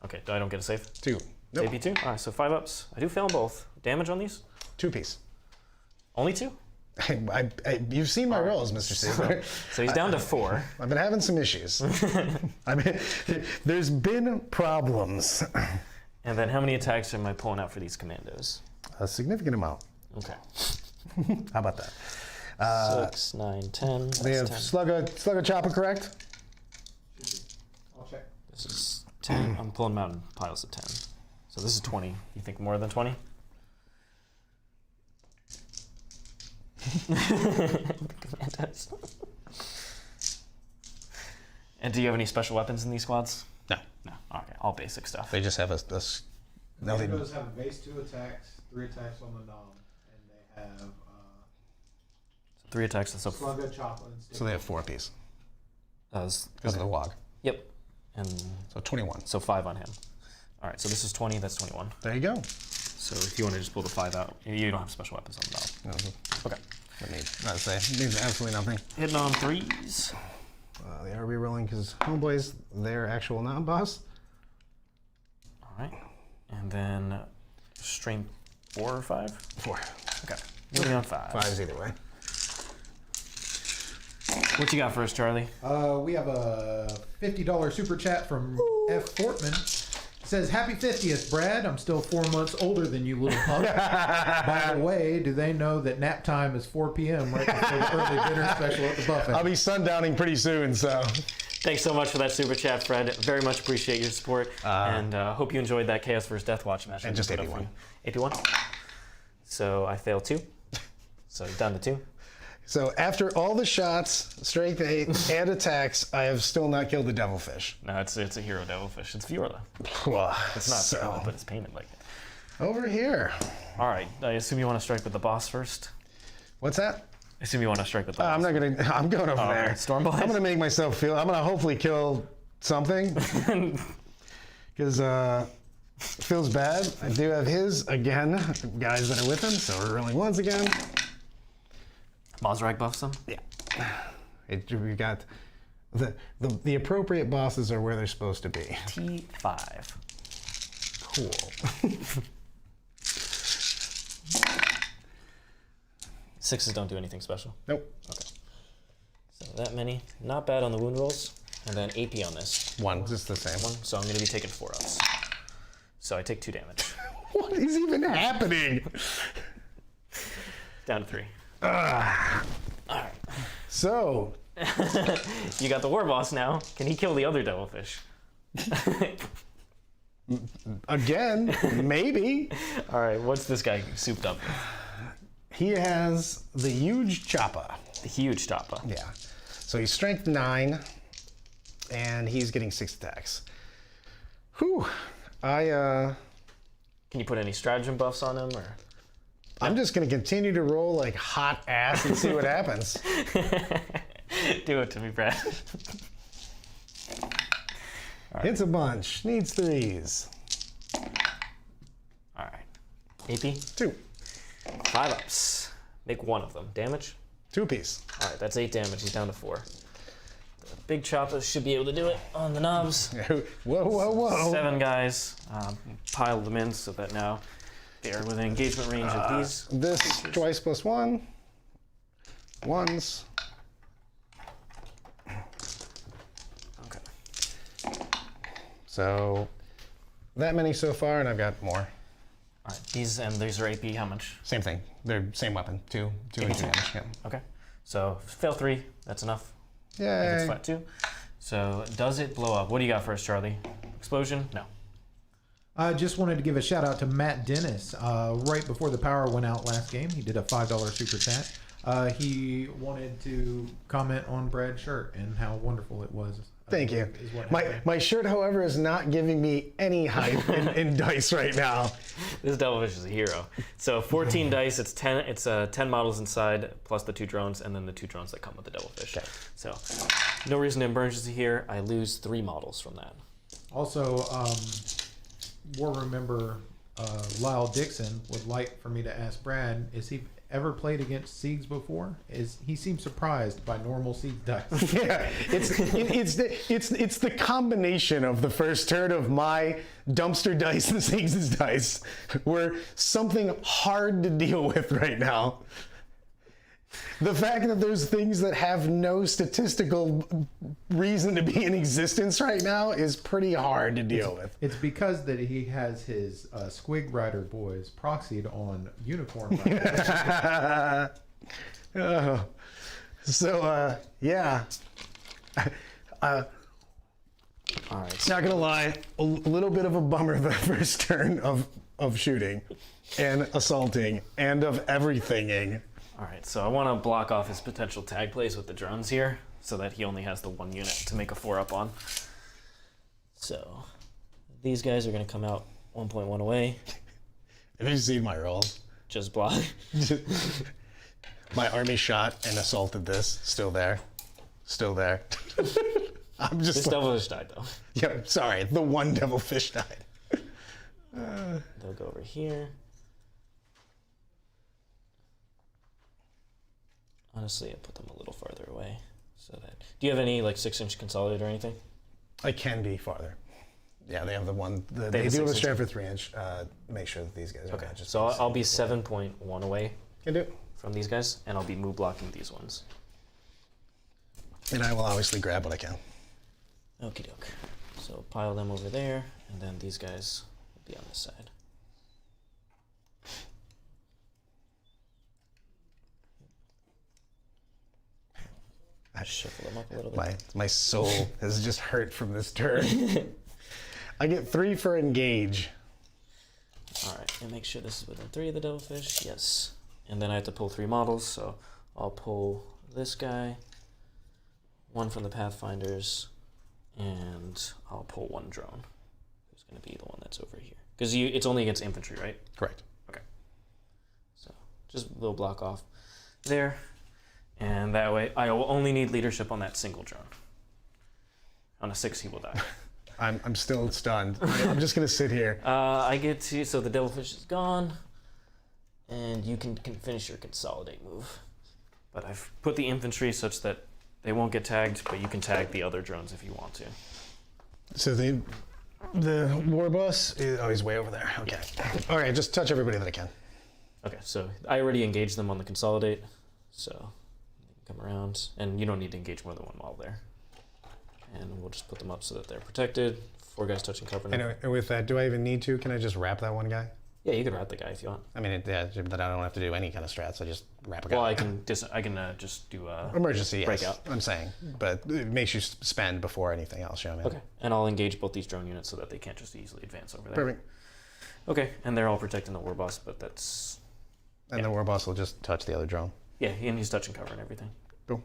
S1: Okay, I don't get a save?
S2: 2. Nope.
S1: AP 2? All right, so 5 ups. I do fail them both. Damage on these?
S2: 2-piece.
S1: Only 2?
S2: You've seen my rolls, Mr. Caesar.
S1: So he's down to 4.
S2: I've been having some issues. There's been problems.
S1: And then how many attacks am I pulling out for these commandos?
S2: A significant amount.
S1: Okay.
S2: How about that?
S1: 6, 9, 10.
S2: They have
S1: 10.
S2: slugga chopper, correct?
S3: I'll check.
S1: This is 10. I'm pulling them out in piles of 10. So this is 20. You think more than 20? Commandos. And do you have any special weapons in these squads?
S2: No.
S1: No. Okay, all basic stuff.
S2: They just have a
S3: No, they have a base 2 attacks, 3 attacks on the knob, and they have
S1: 3 attacks. So
S3: slugga, choppa, and stick.
S2: So they have 4-piece
S1: because
S2: of the wog.
S1: Yep. And
S2: So 21.
S1: so 5 on him. All right, so this is 20. That's 21.
S2: There you go.
S1: So if you want to just pull the 5 out, you don't have special weapons on the knob.
S2: No,
S1: Okay.
S2: it means absolutely nothing.
S1: Hitting on 3s.
S2: They are re-rolling because Homeboyz, their actual non-boss.
S1: All right. And then strength 4 or 5?
S2: 4.
S1: Okay. Moving on 5.
S2: 5s either way.
S1: What you got for us, Charlie?
S3: We have a $50 super chat from F. Fortman. It says, "Happy 50th, Brad. I'm still 4 months older than you, little punk. By the way, do they know that nap time is 4 p.m. right before the early dinner special at the buffet?"
S2: I'll be sundowning pretty soon, so.
S1: Thanks so much for that super chat, Fred. Very much appreciate your support. And hope you enjoyed that Chaos vs. Death Watch match.
S2: And just AP1.
S1: AP1. So I failed 2. So down to 2.
S2: So after all the shots, strength 8, and attacks, I have still not killed the devilfish.
S1: No, it's a hero devilfish. It's Fiorla.
S2: Well,
S1: It's not
S2: so
S1: Fiorla, but it's painted like it.
S2: over here.
S1: All right. I assume you want to strike with the boss first?
S2: What's that?
S1: I assume you want to strike with the boss.
S2: I'm going over there.
S1: right. Stormboyz?
S2: I'm gonna make myself feel. I'm gonna hopefully kill something because feels bad. I do have his again, guys that are with him, so we're rolling ones again.
S1: Mozzrag buffs them?
S2: Yeah. We got the appropriate bosses are where they're supposed to be.
S1: T5.
S2: Cool.
S1: 6s don't do anything special.
S2: Nope.
S1: Okay. So that many. Not bad on the wound rolls. And then AP on this.
S2: 1, just the same.
S1: 1. So I'm going to be taking 4 ups. So I take 2 damage.
S2: What is even happening?
S1: Down to 3.
S2: All
S1: right.
S2: So.
S1: You got the war boss now. Can he kill the other devilfish?
S2: Again, maybe.
S1: All right, what's this guy souped up with?
S2: He has the huge choppa.
S1: The huge choppa.
S2: Yeah. So he's strength 9, and he's getting 6 attacks. Whew.
S1: Can you put any stratagem buffs on him, or?
S2: I'm just gonna continue to roll like hot ass and see what happens.
S1: Do it to me, Brad.
S2: Right. Hits a bunch. Needs 3s.
S1: All right. AP?
S2: 2.
S1: 5 ups. Make 1 of them. Damage?
S2: 2-piece.
S1: All right, that's 8 damage. He's down to 4. The big choppas should be able to do it on the knobs.
S2: Whoa, whoa, whoa.
S1: 7 guys. Pile them in so that now they are within engagement range of these.
S2: This twice plus 1. 1s.
S1: Okay.
S2: So that many so far, and I've got more.
S1: All right, these are AP. How much?
S2: Same thing. They're same weapon. 2 and 2 damage. Yeah.
S1: Okay. So fail 3. That's enough. If
S2: Yay.
S1: it's flat 2. So does it blow up? What do you got first, Charlie? Explosion? No.
S3: I just wanted to give a shout out to Matt Dennis. Right before the power went out last game, he did a $5 super chat. He wanted to comment on Brad's shirt and how wonderful it was.
S2: Thank you.
S3: Is what
S2: My
S3: happened.
S2: my shirt, however, is not giving me any hype in dice right now.
S1: This devilfish is a hero. So 14 dice. It's 10. It's 10 models inside plus the 2 drones, and then the 2 drones that come with the devilfish.
S2: Okay.
S1: So no reason to emergency here. I lose 3 models from that.
S3: Also, War Room member Lyle Dixon would like for me to ask Brad: is he ever played against Siegs before? He seems surprised by normal Siege dice.
S2: Yeah, it's the combination of the first turn of my dumpster dice and Siegs' dice. We're something hard to deal with right now. The fact that there's things that have no statistical reason to be in existence right now is pretty hard to deal with.
S3: It's because that he has his Squig Rider boys proxied on Unicorn Rider.
S2: Yeah.
S1: All right.
S2: Not gonna lie, a little bit of a bummer the first turn of shooting and assaulting and of everythinging.
S1: All right. So I want to block off his potential tag plays with the drones here, so that he only has the 1 unit to make a 4-up on. So these guys are going to come out 1.1 away.
S2: Have you seen my rolls?
S1: Just block.
S2: My army shot and assaulted this. Still there. Still there. I'm just.
S1: This devilfish died though.
S2: Yeah, sorry. The one devilfish died.
S1: They'll go over here. Honestly, I put them a little farther away, so that. Do you have any like 6-inch consolidator or anything?
S2: I can be farther. Yeah, they have the one. They
S1: have
S2: do
S1: a
S2: have a
S1: 6-inch.
S2: strap for 3-inch. Make sure that these guys are
S1: Okay.
S2: not just.
S1: So I'll be 7.1 away
S2: Can do.
S1: from these guys, and I'll be move blocking these ones.
S2: And I will obviously grab what I can.
S1: Okie doke. So pile them over there, and then these guys will be on this side. Shuffle them up a little bit.
S2: My soul has just hurt from this turn. I get 3 for engage.
S1: All right, and make sure this is within 3 of the devilfish. Yes. And then I have to pull 3 models, so I'll pull this guy, 1 from the Pathfinders, and I'll pull 1 drone, who's going to be the one that's over here. Because it's only against infantry, right?
S2: Correct.
S1: Okay. So just a little block off there. And that way, I will only need leadership on that single drone. On a 6, he will die.
S2: I'm still stunned. I'm just gonna sit here.
S1: I get to, so the devilfish is gone, and you can finish your consolidate move. But I've put the infantry such that they won't get tagged, but you can tag the other drones if you want to.
S2: So the Warboss is he's way over there. Okay. All right, just touch everybody that I can.
S1: Okay, so I already engaged them on the consolidate, so they can come around, and you don't need to engage more than 1 while there. And we'll just put them up so that they're protected. 4 guys touching cover now.
S2: And with that, do I even need to? Can I just wrap that one guy?
S1: Yeah, you can wrap the guy if you want.
S2: I mean, yeah, but I don't have to do any kind of strats. I just wrap a guy.
S1: Well, I can just do
S2: Emergency, yes.
S1: breakout.
S2: I'm saying, but it makes you spend before anything else. You know what I mean?
S1: Okay, and I'll engage both these drone units so that they can't just easily advance over there.
S2: Perfect.
S1: Okay, and they're all protecting the Warboss, but that's...
S2: And the Warboss will just touch the other drone.
S1: Yeah, and he's touching cover and everything.
S2: Cool.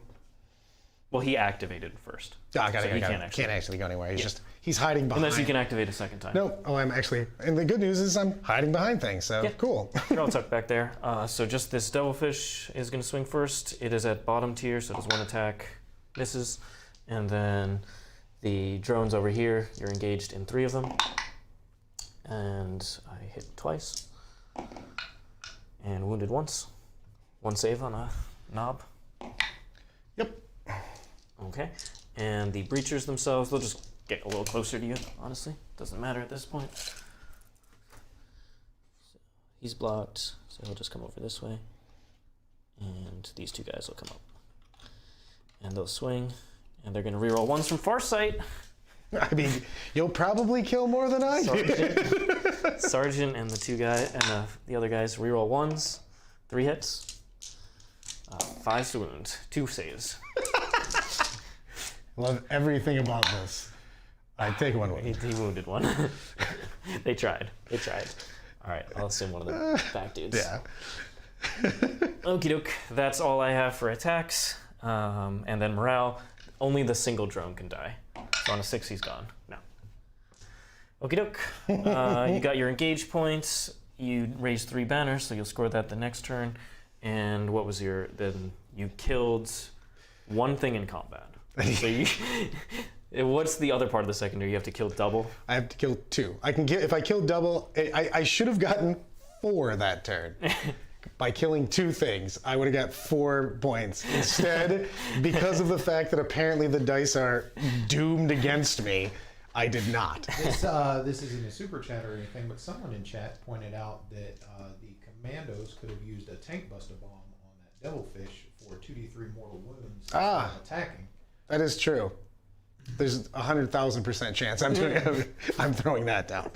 S1: Well, he activated first.
S2: I got
S1: So
S2: it.
S1: he
S2: Got
S1: can't
S2: it.
S1: actually-
S2: Can't actually go anywhere. He's hiding behind.
S1: Unless you can activate a second time.
S2: No. Oh, I'm actually. And the good news is I'm hiding behind things. So
S1: Yeah.
S2: cool.
S1: You're all tucked back there. So just this devilfish is going to swing first. It is at bottom tier, so it does 1 attack, misses. And then the drones over here, you're engaged in 3 of them. And I hit twice. And wounded once. 1 save on a knob.
S2: Yep.
S1: Okay. And the breachers themselves, they'll just get a little closer to you, honestly. Doesn't matter at this point. So he's blocked, so he'll just come over this way. And these 2 guys will come up. And they'll swing, and they're going to reroll 1s from Farsight.
S2: I mean, you'll probably kill more than I did.
S1: Sergeant and the 2 guys, and the other guys reroll 1s, 3 hits, 5 to wound, 2 saves.
S2: Love everything about this. I take 1
S1: He
S2: wound.
S1: wounded 1. They tried. All right, I'll assume one of the back dudes.
S2: Yeah.
S1: Okie doke. That's all I have for attacks. And then morale, only the single drone can die. So on a 6, he's gone. No. Okie doke. You got your engage points. You raised 3 banners, so you'll score that the next turn. And what was your... Then you killed 1 thing in combat. So you... What's the other part of the secondary? You have to kill double?
S2: I have to kill 2. I can get... If I kill double... I should have gotten 4 that turn. By killing 2 things, I would have got 4 points. Instead, because of the fact that apparently the dice are doomed against me, I did not.
S3: This isn't a super chat or anything, but someone in chat pointed out that the Kommandos could have used a tank buster bomb on that devilfish for 2d3 mortal wounds while attacking.
S2: That is true. There's 100,000% chance I'm throwing that down.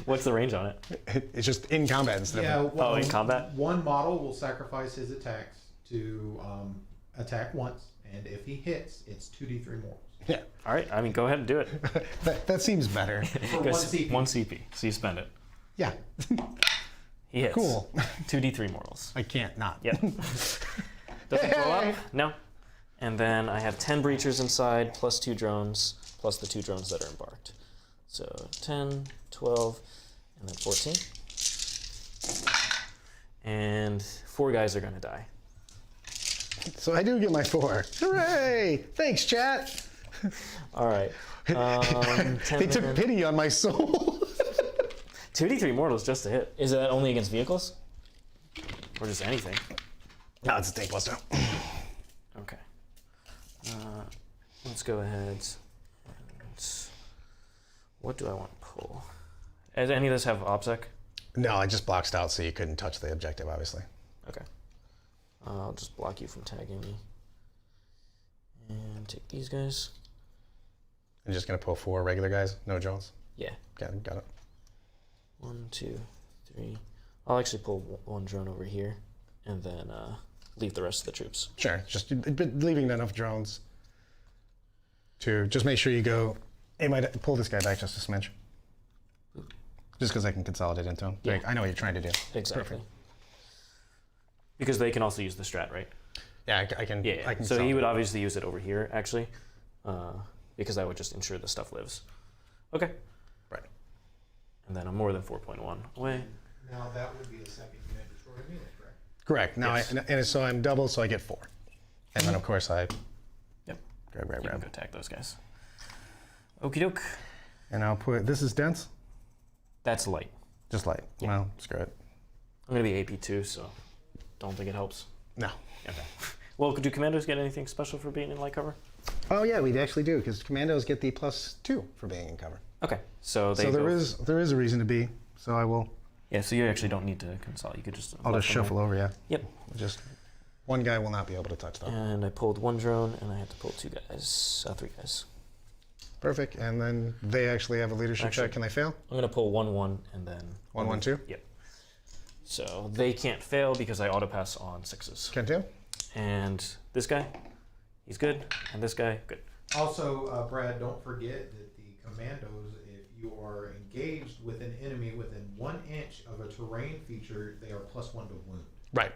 S1: What's the range on it?
S2: It's just in combat instead of...
S3: Well,
S1: in combat?
S3: One model will sacrifice his attacks to attack once, and if he hits, it's 2d3 mortals.
S2: Yeah.
S1: All right. I mean, go ahead and do it.
S2: that seems better.
S3: For 1 CP.
S1: 1 CP. So you spend it.
S2: Yeah.
S1: He hits.
S2: Cool.
S1: 2d3 mortals.
S2: I can't not.
S1: Yep. Doesn't blow up? No. And then I have 10 breachers inside, plus 2 drones, plus the 2 drones that are embarked. So 10, 12, and then 14. And 4 guys are gonna die.
S2: So I do get my 4. Hooray! Thanks, chat.
S1: All right. 10
S2: They took pity on my soul.
S1: 2d3 mortals just a hit. Is that only against vehicles? Or just anything?
S2: No, it's a tank buster.
S1: Okay. Let's go ahead. And what do I want to pull? Does any of this have OBSEC?
S2: No, I just boxed out so you couldn't touch the objective, obviously.
S1: Okay. I'll just block you from tagging me. And take these guys.
S2: I'm just going to pull 4 regular guys, no drones.
S1: Yeah.
S2: Got it.
S1: 1, 2, 3. I'll actually pull 1 drone over here, and then leave the rest of the troops.
S2: Sure, just leaving enough drones to just make sure you go. Hey, might pull this guy back just a smidge. Just because I can consolidate into him.
S1: Yeah.
S2: Like, I know what you're trying to do.
S1: Exactly.
S2: Perfect.
S1: Because they can also use the strat, right?
S2: Yeah, I can.
S1: Yeah.
S2: I can
S1: So he would obviously use it over here, actually, because that would just ensure the stuff lives. Okay.
S2: Right.
S1: And then I'm more than 4.1 away.
S3: Now that would be the second unit destroyed immediately, correct?
S2: Correct. Now,
S1: Yes.
S2: and so I'm double, so I get 4. And then, of course, I
S1: Yep.
S2: grab.
S1: You can go tag those guys. Okie doke.
S2: And I'll put, this is dense?
S1: That's light.
S2: Just light.
S1: Yeah.
S2: Well, screw it.
S1: I'm going to be AP too, so don't think it helps.
S2: No.
S1: Okay. Well, do Kommandos get anything special for being in light cover?
S2: Oh, yeah, we actually do, because Kommandos get the +2 for being in cover.
S1: Okay. So they
S2: So
S1: go
S2: there is a reason to be, so I will.
S1: Yeah, so you actually don't need to consult. You could just...
S2: I'll just shuffle over, yeah.
S1: Yep.
S2: Just one guy will not be able to touch them.
S1: And I pulled 1 drone, and I had to pull 2 guys, 3 guys.
S2: Perfect. And then they actually have a leadership
S1: Actually-
S2: check. Can they fail?
S1: I'm going to pull 1-1, and then...
S2: 1-1-2?
S1: Yep. So they can't fail because I auto pass on 6s.
S2: Can do.
S1: And this guy, he's good, and this guy, good.
S3: Also, Brad, don't forget that the Kommandos, if you are engaged with an enemy within 1 inch of a terrain feature, they are +1 to wound.
S2: Right.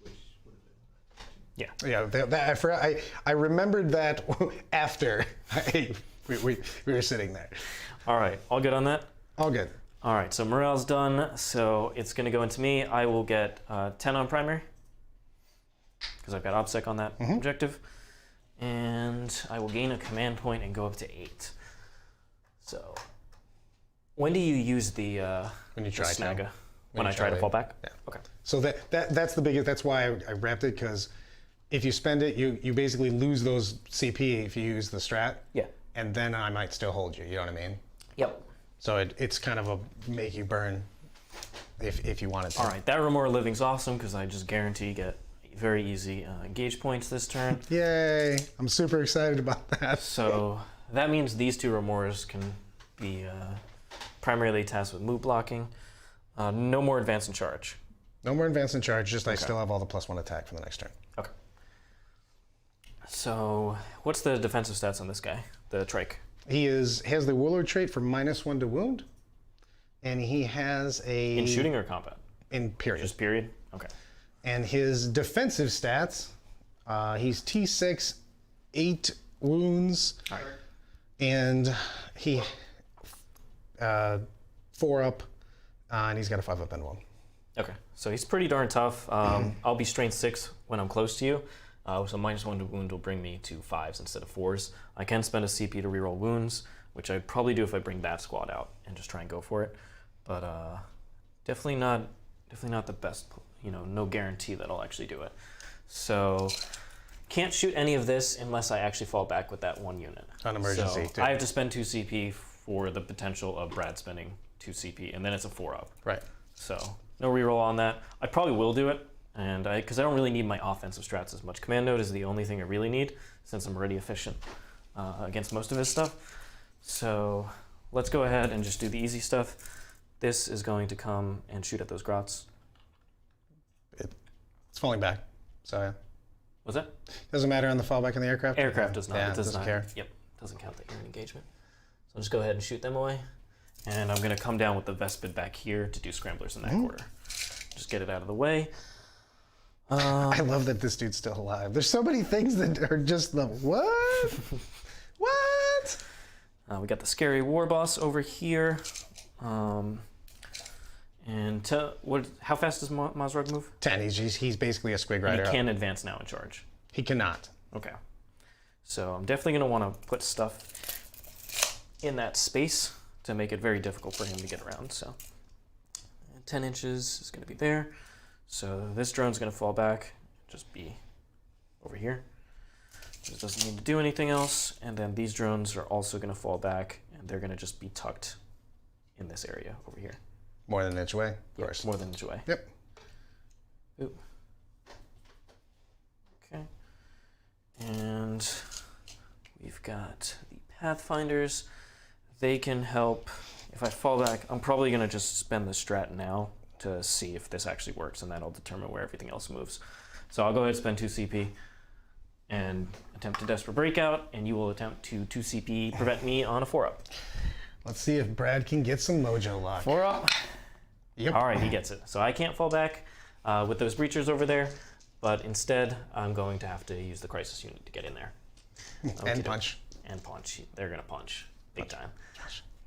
S3: Which would have been...
S2: Yeah. That I forgot. I remembered that after we were sitting there.
S1: All right, all good on that?
S2: All good.
S1: All right, so morale's done, so it's going to go into me. I will get 10 on primary, because I've got OBSEC on that objective. And I will gain a command point and go up to 8. So, when do you use the
S2: When you try to.
S1: snagga? When
S2: you
S1: I try to
S2: to.
S1: fall back?
S2: Yeah.
S1: Okay.
S2: So that's the biggest. That's why I wrapped it, because if you spend it, you basically lose those CP if you use the strat.
S1: Yeah.
S2: And then I might still hold you. You know what I mean?
S1: Yep.
S2: So it's kind of a make you burn if you wanted to.
S1: All right, that Remora Living's awesome because I just guarantee get very easy engage points this turn.
S2: Yay! I'm super excited about that.
S1: So that means these 2 Remoras can be primarily tasked with move blocking. No more advance and charge.
S2: No more advance and charge. Just I still have all the +1 attack for the next turn.
S1: Okay. So what's the defensive stats on this guy, the trike?
S2: He has the warlord trait for -1 to wound, and he has a...
S1: In shooting or combat?
S2: In period.
S1: Just period? Okay.
S2: And his defensive stats, he's T6, 8 wounds, and he 4 up, and he's got a 5 up and 1.
S1: Okay, so he's pretty darn tough. I'll be strength 6 when I'm close to you, so -1 to wound will bring me to 5s instead of 4s. I can spend a CP to reroll wounds, which I'd probably do if I bring that squad out and just try and go for it. But definitely not the best. You know, no guarantee that I'll actually do it. So can't shoot any of this unless I actually fall back with that 1 unit.
S2: On emergency,
S1: So
S2: too.
S1: I have to spend 2 CP for the potential of Brad spending 2 CP, and then it's a 4 up.
S2: Right.
S1: So no reroll on that. I probably will do it, and because I don't really need my offensive strats as much. Commando is the only thing I really need since I'm already efficient against most of his stuff. So let's go ahead and just do the easy stuff. This is going to come and shoot at those grots.
S2: It's falling back, so yeah.
S1: Was that?
S2: Doesn't matter on the fallback in the aircraft?
S1: Aircraft does not.
S2: Yeah,
S1: it does
S2: doesn't
S1: not
S2: care.
S1: Yep, doesn't count the air engagement. So I'll just go ahead and shoot them away. And I'm going to come down with the Vespid back here to do scramblers in that quarter. Just get it out of the way.
S2: I love that this dude's still alive. There's so many things that are just the, what? What?
S1: We got the scary Warboss over here. How fast does Mozzrag move?
S2: 10. He's basically a squig rider.
S1: He can advance now in charge.
S2: He cannot.
S1: Okay. So I'm definitely going to want to put stuff in that space to make it very difficult for him to get around. So 10 inches is going to be there. So this drone's going to fall back, just be over here. Just doesn't need to do anything else. And then these drones are also going to fall back, and they're going to just be tucked in this area over here.
S2: More than an inch away, of course.
S1: More than an inch away.
S2: Yep.
S1: Oop. Okay. And we've got the Pathfinders. They can help. If I fall back, I'm probably going to just spend the strat now to see if this actually works, and that'll determine where everything else moves. So I'll go ahead and spend 2 CP and attempt a desperate breakout, and you will attempt to 2 CP prevent me on a 4 up.
S2: Let's see if Brad can get some mojo luck.
S1: 4 up.
S2: Yep.
S1: All right, he gets it. So I can't fall back with those breachers over there, but instead I'm going to have to use the crisis unit to get in there.
S2: And punch.
S1: And punch. They're going to punch big time.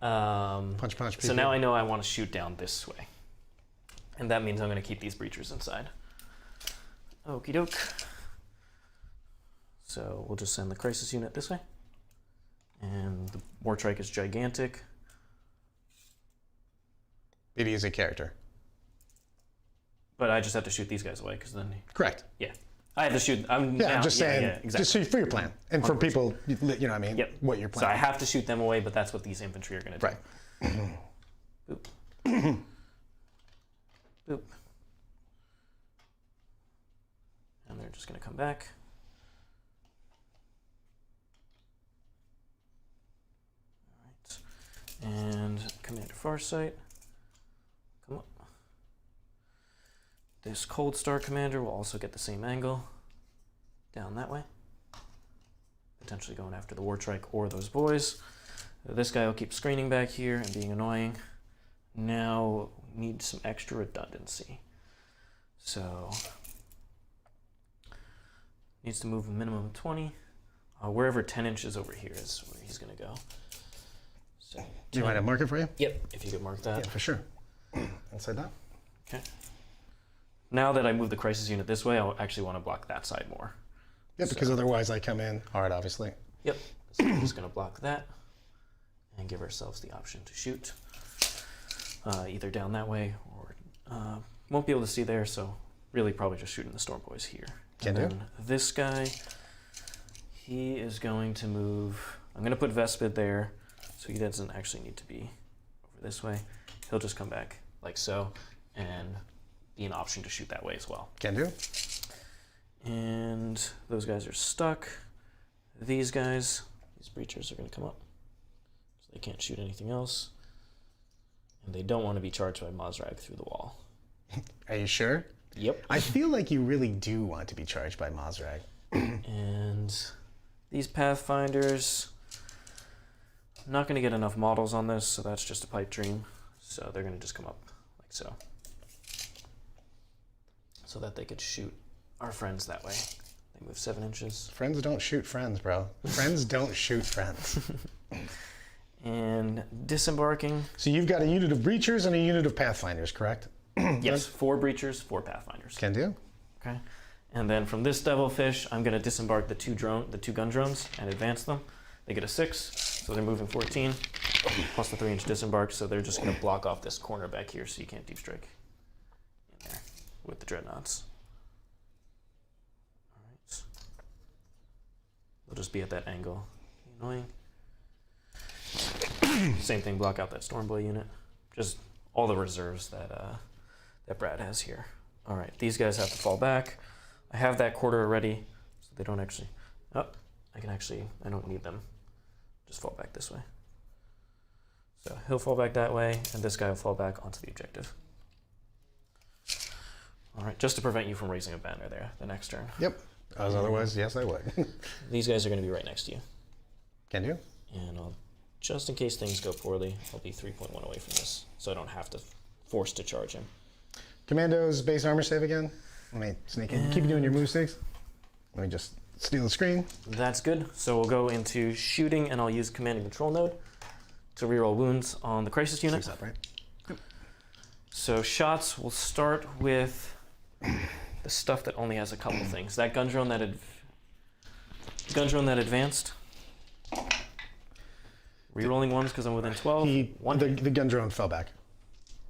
S2: Punch, punch.
S1: So now I know I want to shoot down this way. And that means I'm going to keep these breachers inside. Okie doke. So we'll just send the crisis unit this way. And the wartrike is gigantic.
S2: BD is a character.
S1: But I just have to shoot these guys away, because then...
S2: Correct.
S1: Yeah. I have to shoot...
S2: I'm just saying,
S1: exactly.
S2: just so for your plan. And for people, you know what I mean?
S1: Yep.
S2: What you're
S1: So
S2: planning.
S1: I have to shoot them away, but that's what these infantry are going to do.
S2: Right.
S1: Boop. Boop. And they're just going to come back. All right. And Commander Farsight. Come up. This Cold Star Commander will also get the same angle. Down that way. Potentially going after the Wartrike or those boys. This guy will keep screening back here and being annoying. Now need some extra redundancy. So needs to move a minimum of 20. Wherever 10 inches over here is where he's going to go. So
S2: Do you mind I mark it for you?
S1: Yep, if you could mark that.
S2: Yeah, for sure. Inside that.
S1: Okay. Now that I move the crisis unit this way, I'll actually want to block that side more.
S2: Yep, because otherwise I come in hard, obviously.
S1: Yep. So I'm just going to block that and give ourselves the option to shoot either down that way or won't be able to see there, so really probably just shooting the Stormboyz here.
S2: Can
S1: and
S2: do.
S1: then this guy, he is going to move. I'm going to put Vespid there, so he doesn't actually need to be over this way. He'll just come back like so and be an option to shoot that way as well.
S2: Can do.
S1: And those guys are stuck. These guys, these breachers are going to come up. So they can't shoot anything else. And they don't want to be charged by Mozzrag through the wall.
S2: Are you sure?
S1: Yep.
S2: I feel like you really do want to be charged by Mozzrag.
S1: And these Pathfinders, I'm not going to get enough models on this, so that's just a pipe dream. So they're gonna just come up like so. So that they could shoot our friends that way. They move 7 inches.
S2: Friends don't shoot friends, bro. Friends don't shoot friends.
S1: And disembarking.
S2: So you've got a unit of breachers and a unit of pathfinders, correct?
S1: Yes, 4 breachers, 4 pathfinders.
S2: Can do.
S1: Okay. And then from this devilfish, I'm gonna disembark the 2 gun drones and advance them. They get a 6, so they're moving 14, plus the 3-inch disembark, so they're just gonna block off this corner back here so you can't deep strike in there with the dreadnoughts. All right. They'll just be at that angle. Annoying. Same thing, block out that Stormboy unit. Just all the reserves that that Brad has here. All right, these guys have to fall back. I have that quarter already, so they don't actually. Oh, I don't need them. Just fall back this way. So he'll fall back that way, and this guy will fall back onto the objective. All right, just to prevent you from raising a banner there the next turn.
S2: Yep. As otherwise, yes, I would.
S1: These guys are going to be right next to you.
S2: Can do.
S1: And just in case things go poorly, I'll be 3.1 away from this, so I don't have to force to charge him.
S2: Kommandos base armor save again. Let me sneak in. Keep doing your move sticks. Let me just steal the screen.
S1: That's good. So we'll go into shooting, and I'll use command and control node to reroll wounds on the crisis unit.
S2: Up, right?
S1: So shots, we'll start with the stuff that only has a couple things. That gun drone that advanced. Rerolling ones because I'm within 12.
S2: The gun drone fell back.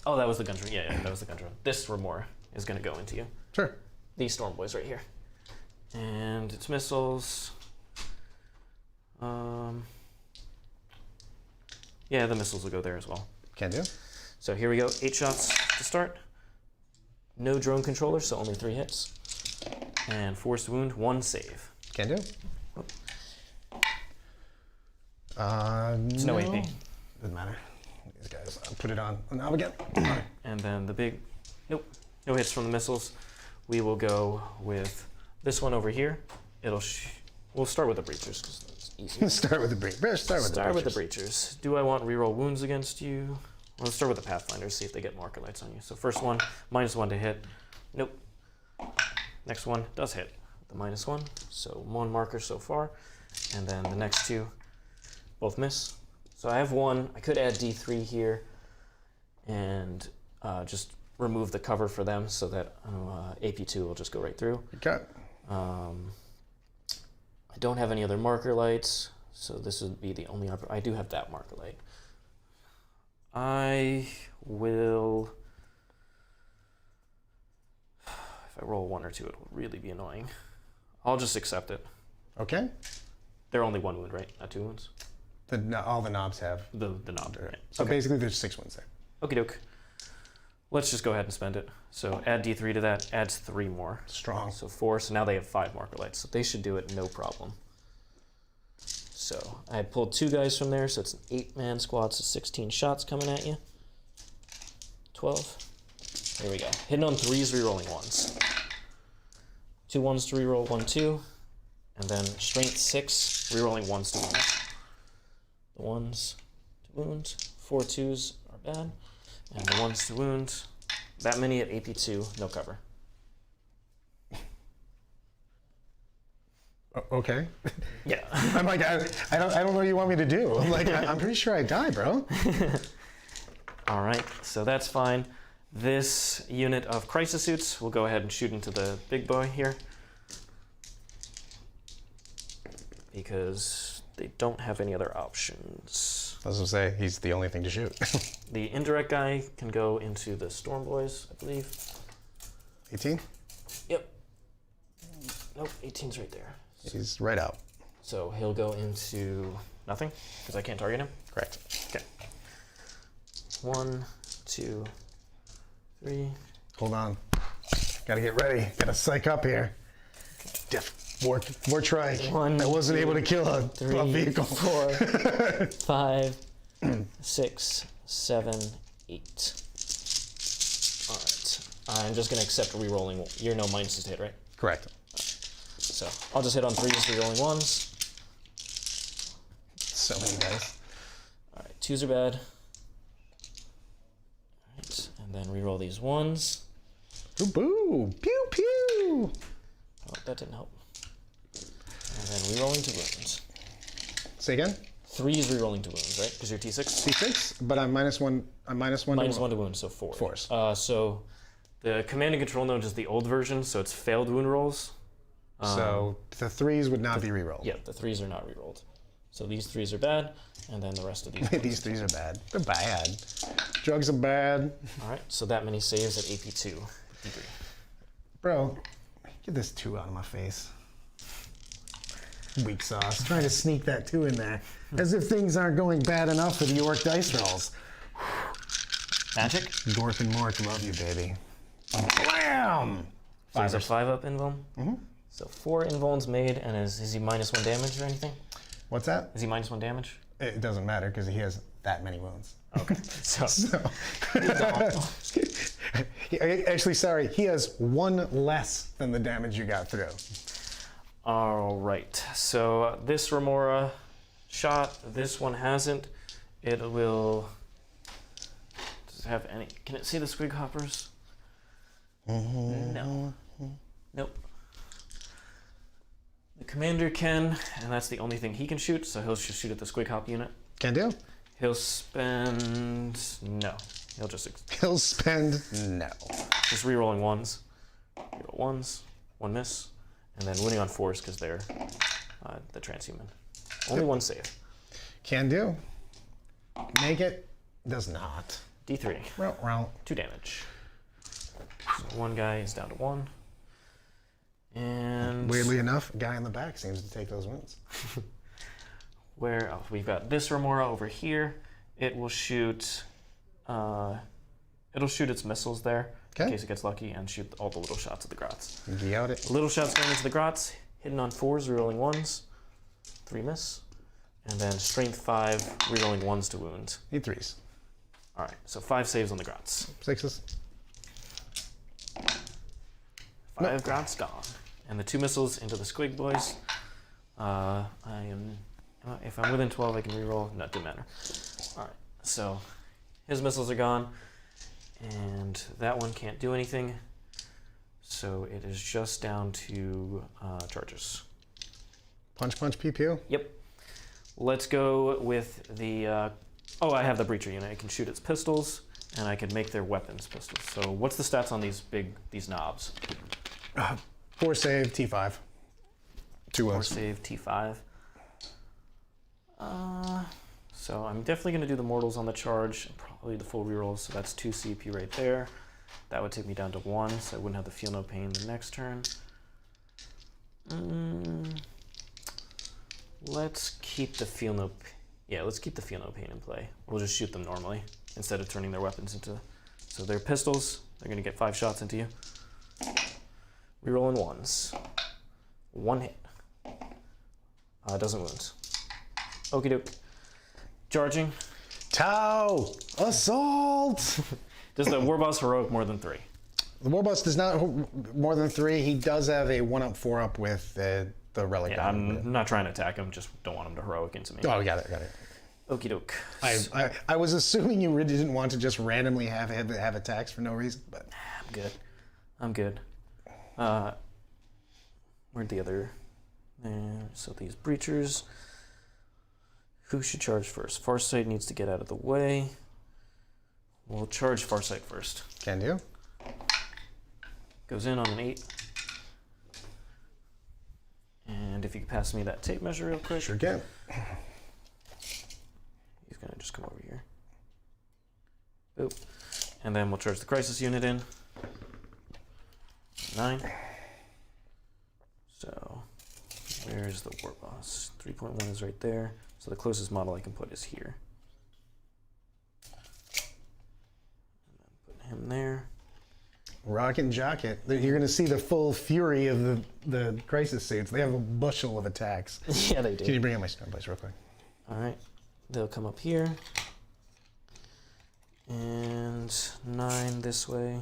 S1: Oh, that was the gun drone. Yeah, that was the gun drone. This remore is going to go into you.
S2: Sure.
S1: These Stormboyz right here. And its missiles. Yeah, the missiles will go there as well.
S2: Can do.
S1: So here we go, 8 shots to start. No drone controller, so only 3 hits. And forced wound, 1 save.
S2: Can do.
S1: It's no AP.
S2: Doesn't matter. These guys, I'll put it on a knob again.
S1: And then the big, nope, no hits from the missiles. We will go with this one over here. We'll start with the breachers because that's easy.
S2: Start with the breachers.
S1: Start with the breachers. Do I want reroll wounds against you? Well, let's start with the pathfinders, see if they get marker lights on you. So first one, -1 to hit. Nope. Next one does hit. The -1, so 1 marker so far. And then the next 2 both miss. So I have 1. I could add D3 here and just remove the cover for them so that AP2 will just go right through.
S2: Okay.
S1: I don't have any other marker lights, so this would be the only I do have that marker light. I will, if I roll 1 or 2, it will really be annoying. I'll just accept it.
S2: Okay.
S1: They're only 1 wound, right? Not 2 wounds?
S2: All the knobs have.
S1: The knob. Right.
S2: So basically there's 6 ones there.
S1: Okie doke. Let's just go ahead and spend it. So add D3 to that, adds 3 more.
S2: Strong.
S1: So 4, so now they have 5 marker lights. So they should do it no problem. So I had pulled 2 guys from there, so it's an 8-man squad, so 16 shots coming at you. 12. There we go. Hitting on 3s, rerolling 1s. 2 1s to reroll, 1 2. And then strength 6, rerolling 1s to wounds. The 1s to wounds. 4 2s are bad. And the 1s to wounds. That many at AP2, no cover.
S2: Okay.
S1: Yeah.
S2: I'm like, I don't know what you want me to do. I'm like, I'm pretty sure I die, bro.
S1: All right, so that's fine. This unit of crisis suits will go ahead and shoot into the big boy here because they don't have any other options.
S2: I was gonna say, he's the only thing to shoot.
S1: The indirect guy can go into the Stormboyz, I believe.
S2: 18?
S1: Yep. Nope, 18's right there.
S2: He's right out.
S1: So he'll go into nothing because I can't target him.
S2: Correct.
S1: Okay. 1, 2, 3.
S2: Hold on. Gotta get ready. Gotta psych up here. Wartrike.
S1: 1,
S2: I wasn't
S1: 2,
S2: able to kill a
S1: 3,
S2: vehicle.
S1: 4, 5, 6, 7, 8. All right. I'm just gonna accept re-rolling. You're no minuses to hit, right?
S2: Correct.
S1: So I'll just hit on 3s, re-rolling 1s.
S2: So many dice.
S1: All right, 2s are bad. And then reroll these ones.
S2: Boo boo! Pew pew!
S1: Oh, that didn't help. And then rerolling to wounds.
S2: Say again?
S1: 3 is rerolling to wounds, right? Because you're T6?
S2: T6, but I'm -1. I'm -1.
S1: -1 to wounds, so 4.
S2: 4s.
S1: So the command and control node is the old version, so it's failed wound rolls.
S2: So the 3s would not be rerolled.
S1: Yeah, the 3s are not rerolled. So these 3s are bad, and then the rest of these.
S2: These 3s are bad. They're bad. Drugs are bad.
S1: All right, so that many saves at AP2. D3.
S2: Bro, get this 2 out of my face. Weak sauce. Trying to sneak that 2 in there. As if things aren't going bad enough for the Orc dice rolls.
S1: Magic?
S2: Gorp and Mork love you, baby. Blam!
S1: So is a 5 up invuln?
S2: Mm-hmm.
S1: So 4 invulns made, and is he -1 damage or anything?
S2: What's that?
S1: Is he -1 damage?
S2: It doesn't matter because he has that many wounds.
S1: Okay. So
S2: Actually, sorry, he has 1 less than the damage you got through.
S1: all right. So this Remora shot. This one hasn't. It will. Does it have any? Can it see the squig hoppers? No. Nope. The commander can, and that's the only thing he can shoot. So he'll just shoot at the squig hop unit.
S2: Can do.
S1: He'll spend no. He'll just
S2: He'll spend no.
S1: just re-rolling 1s. Reroll 1s, 1 miss, and then winning on 4s because they're the transhuman. Only 1 save.
S2: Can do. Make it. Does not.
S1: D3.
S2: Row.
S1: 2 damage. So 1 guy is down to 1. And
S2: Weirdly enough, a guy in the back seems to take those wounds.
S1: where else? We've got this Remora over here. It will shoot. It'll shoot its missiles there in case it gets lucky, and shoot all the little shots at the grots.
S2: Got it.
S1: Little shots going into the grots, hitting on 4s, rerolling 1s, 3 miss, and then strength 5, rerolling 1s to wound.
S2: Need 3s.
S1: All right, so 5 saves on the grots.
S2: 6s.
S1: 5 grots gone, and the 2 missiles into the Squighogboyz. If I'm within 12, I can reroll. No, it didn't matter. All right, so his missiles are gone, and that one can't do anything. So it is just down to charges.
S2: Punch, pew, pew.
S1: Yep. Let's go with the. I have the breacher unit. I can shoot its pistols, and I can make their weapons pistols. So what's the stats on these knobs?
S2: 4 save, T5. 2
S1: 4
S2: wounds.
S1: save, T5. So I'm definitely going to do the mortals on the charge, probably the full rerolls, so that's 2 CP right there. That would take me down to 1, so I wouldn't have to feel no pain the next turn. Let's keep the feel no pain in play. We'll just shoot them normally instead of turning their weapons into. So they're pistols. They're going to get 5 shots into you. Rerolling 1s. 1 hit. Doesn't wound. Okie doke. Charging.
S2: Tau! Assault!
S1: Does the Warboss heroic more than 3?
S2: The Warboss does not more than 3. He does have a 1-up, 4-up with the relic.
S1: Yeah, I'm not trying to attack him. Just don't want him to heroic into me.
S2: Oh, got it.
S1: Okie doke.
S2: I was assuming you really didn't want to just randomly have attacks for no reason, but
S1: I'm good. Where'd the other? So these breachers. Who should charge first? Farsight needs to get out of the way. We'll charge Farsight first.
S2: Can do.
S1: Goes in on an 8. And if you could pass me that tape measure real quick.
S2: Sure can.
S1: He's gonna just come over here. Boop. And then we'll charge the crisis unit in. 9. So where's the Warboss? 3.1 is right there. So the closest model I can put is here. And then put him there.
S2: Rocket and Jocket. You're going to see the full fury of the crisis suits. They have a bushel of attacks.
S1: Yeah, they do.
S2: Can you bring up my Stormboyz real quick?
S1: All right. They'll come up here. And 9 this way.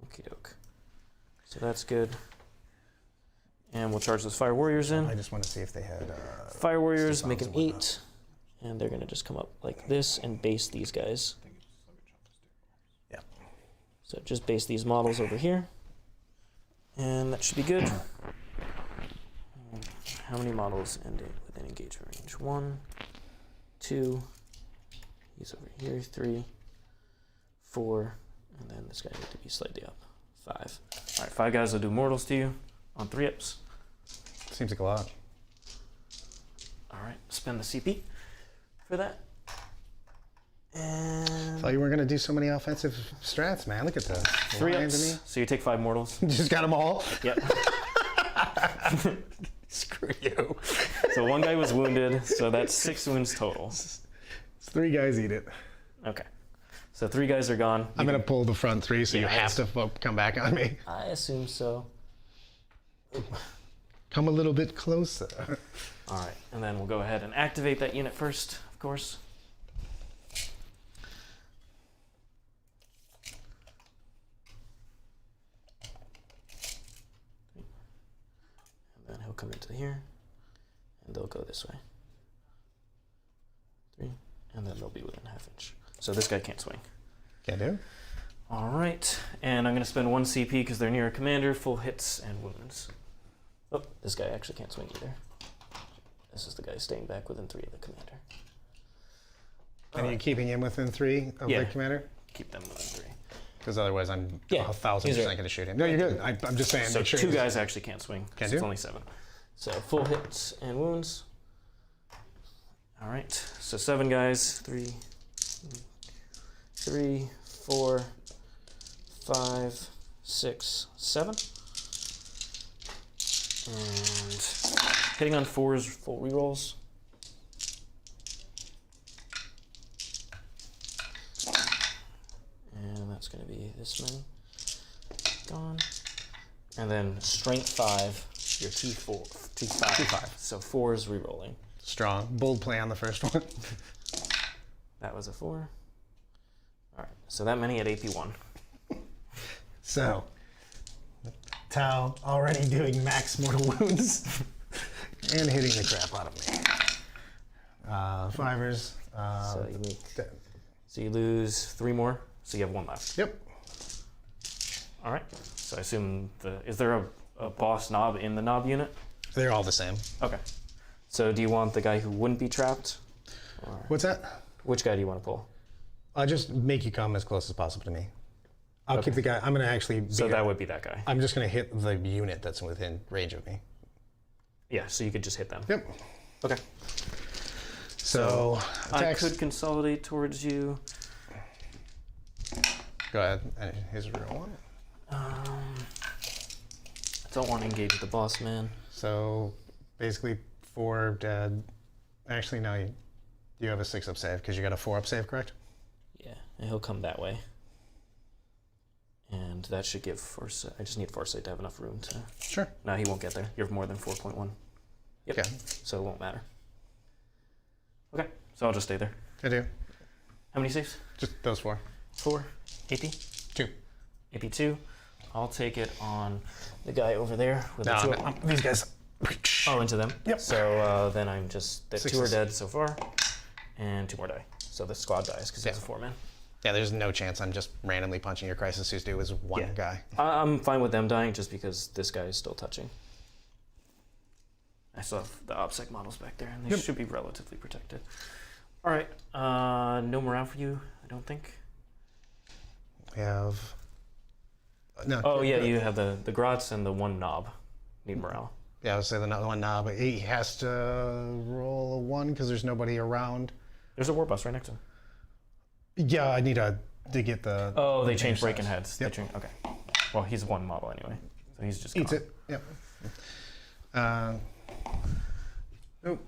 S1: Okie doke. So that's good. And we'll charge those Fire Warriors in.
S2: I just want to see if they had...
S1: Fire Warriors make an 8. And they're going to just come up like this and base these guys. So just base these models over here, and that should be good. How many models end within engagement range? 1, 2, he's over here, 3, 4, and then this guy needs to be slightly up, 5. All right, 5 guys will do mortals to you on 3 ups.
S2: Seems like a lot.
S1: All right, spend the CP for that. And
S2: Thought you weren't gonna do so many offensive strats, man. Look at that.
S1: 3 ups. So you take 5 mortals.
S2: You just got them all.
S1: Yep.
S2: Screw you.
S1: So 1 guy was wounded, so that's 6 wounds total.
S2: It's 3 guys eat it.
S1: Okay. So 3 guys are gone.
S2: I'm gonna pull the front 3, so
S1: Yeah,
S2: you have to come back on me.
S1: I assume so.
S2: Come a little bit closer.
S1: All right, and then we'll go ahead and activate that unit first, of course. And then he'll come into here, and they'll go this way. 3, and then they'll be within ½ inch. So this guy can't swing.
S2: Can do.
S1: All right, and I'm gonna spend 1 CP because they're near a commander, full hits and wounds. Oh, this guy actually can't swing either. This is the guy staying back within 3 of the commander.
S2: And are you keeping him within 3 of the commander?
S1: Keep them within 3.
S2: Because otherwise I'm
S1: Yeah,
S2: 1,000% going to shoot him. No, you're good. I'm just saying.
S1: So
S2: make sure
S1: 2 guys actually can't swing.
S2: Can
S1: It's
S2: do?
S1: only 7. So full hits and wounds. All right, so 7 guys. 3, 4, 5, 6, 7. And hitting on 4s, full rerolls. And that's going to be this many. Gone. And then strength 5, your T4, T5. So 4s rerolling.
S2: Strong. Bold play on the first one.
S1: That was a 4. All right, so that many at AP1.
S2: So, Tau already doing max mortal wounds and hitting the crap out of me. 5ers.
S1: So you lose 3 more, so you have 1 left.
S2: Yep.
S1: All right, so I assume is there a boss knob in the knob unit?
S2: They're all the same.
S1: Okay. So do you want the guy who wouldn't be trapped? Or
S2: What's that?
S1: which guy do you want to pull?
S2: I'll just make you come as close as possible to me. I'll keep the guy. I'm going to actually.
S1: So that would be that guy.
S2: I'm just going to hit the unit that's within range of me.
S1: Yeah, so you could just hit them.
S2: Yep.
S1: Okay.
S2: So
S1: I could consolidate towards you.
S2: Go ahead. Here's a real one.
S1: I don't want to engage the boss man.
S2: So basically 4 dead. Actually, no. You have a 6-up save because you got a 4-up save, correct?
S1: Yeah, and he'll come that way. And that should give Farsight. I just need Farsight to have enough room to.
S2: Sure.
S1: No, he won't get there. You have more than 4.1. Yep.
S2: Okay.
S1: So it won't matter. Okay, so I'll just stay there.
S2: I do.
S1: How many saves?
S2: Just those 4.
S1: 4. AP?
S2: 2.
S1: AP 2. I'll take it on the guy over there with the 2 up.
S2: These guys.
S1: Oh, into them?
S2: Yep.
S1: So then I'm just. The 2 are
S2: Sixes.
S1: dead so far. And 2 more die. So the squad dies because it's a 4-man.
S2: Yeah, there's no chance I'm just randomly punching your Crisis Who's Due as one guy.
S1: I'm fine with them dying just because this guy is still touching. I still have the OPSEC models back there, and they should be relatively protected. All right, no morale for you, I don't think.
S2: We have... No.
S1: Oh, yeah, you have the Grots and the 1 knob. Need morale.
S2: Yeah, I would say the one knob, but he has to roll a 1 because there's nobody around.
S1: There's a Warboss right next to him.
S2: Yeah, I need to get the...
S1: Oh, they changed breaking heads.
S2: Yep.
S1: Okay. Well, he's 1 model anyway, so he's just gone.
S2: Eats it, yep. Nope.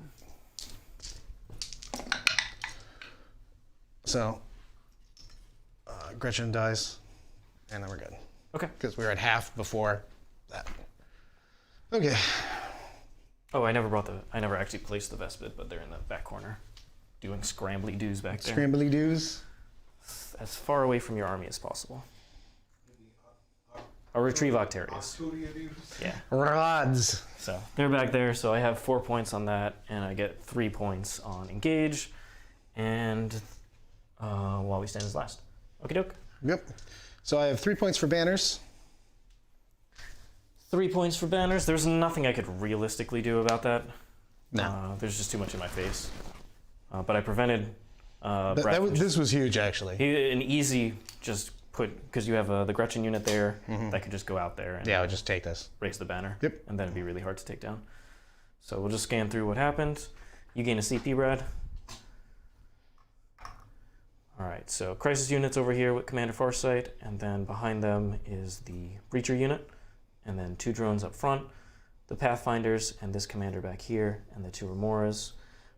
S2: So, Gretchin dies, and then we're good.
S1: Okay.
S2: Because we were at half before that. Okay.
S1: Oh, I never actually placed the Vespid, but they're in the back corner, doing scrambly doos back there.
S2: Scrambly doos.
S1: As far away from your army as possible. Or retrieve Octarius. Yeah.
S2: Rods.
S1: So they're back there, so I have 4 points on that, and I get 3 points on engage, and while we stand as last. Okie doke.
S2: Yep. So I have 3 points for banners.
S1: 3 points for banners. There's nothing I could realistically do about that.
S2: No.
S1: There's just too much in my face. But I prevented.
S2: This was huge, actually.
S1: An easy just put, because you have the Gretchin unit there that could just go out there and
S2: Yeah, I'll just take this.
S1: raise the banner.
S2: Yep.
S1: And then it'd be really hard to take down. So we'll just scan through what happened. You gain a CP, Brad. All right, so crisis units over here with Commander Farsight, and then behind them is the Breacher unit, and then 2 drones up front, the Pathfinders, and this commander back here, and the 2 Remoras,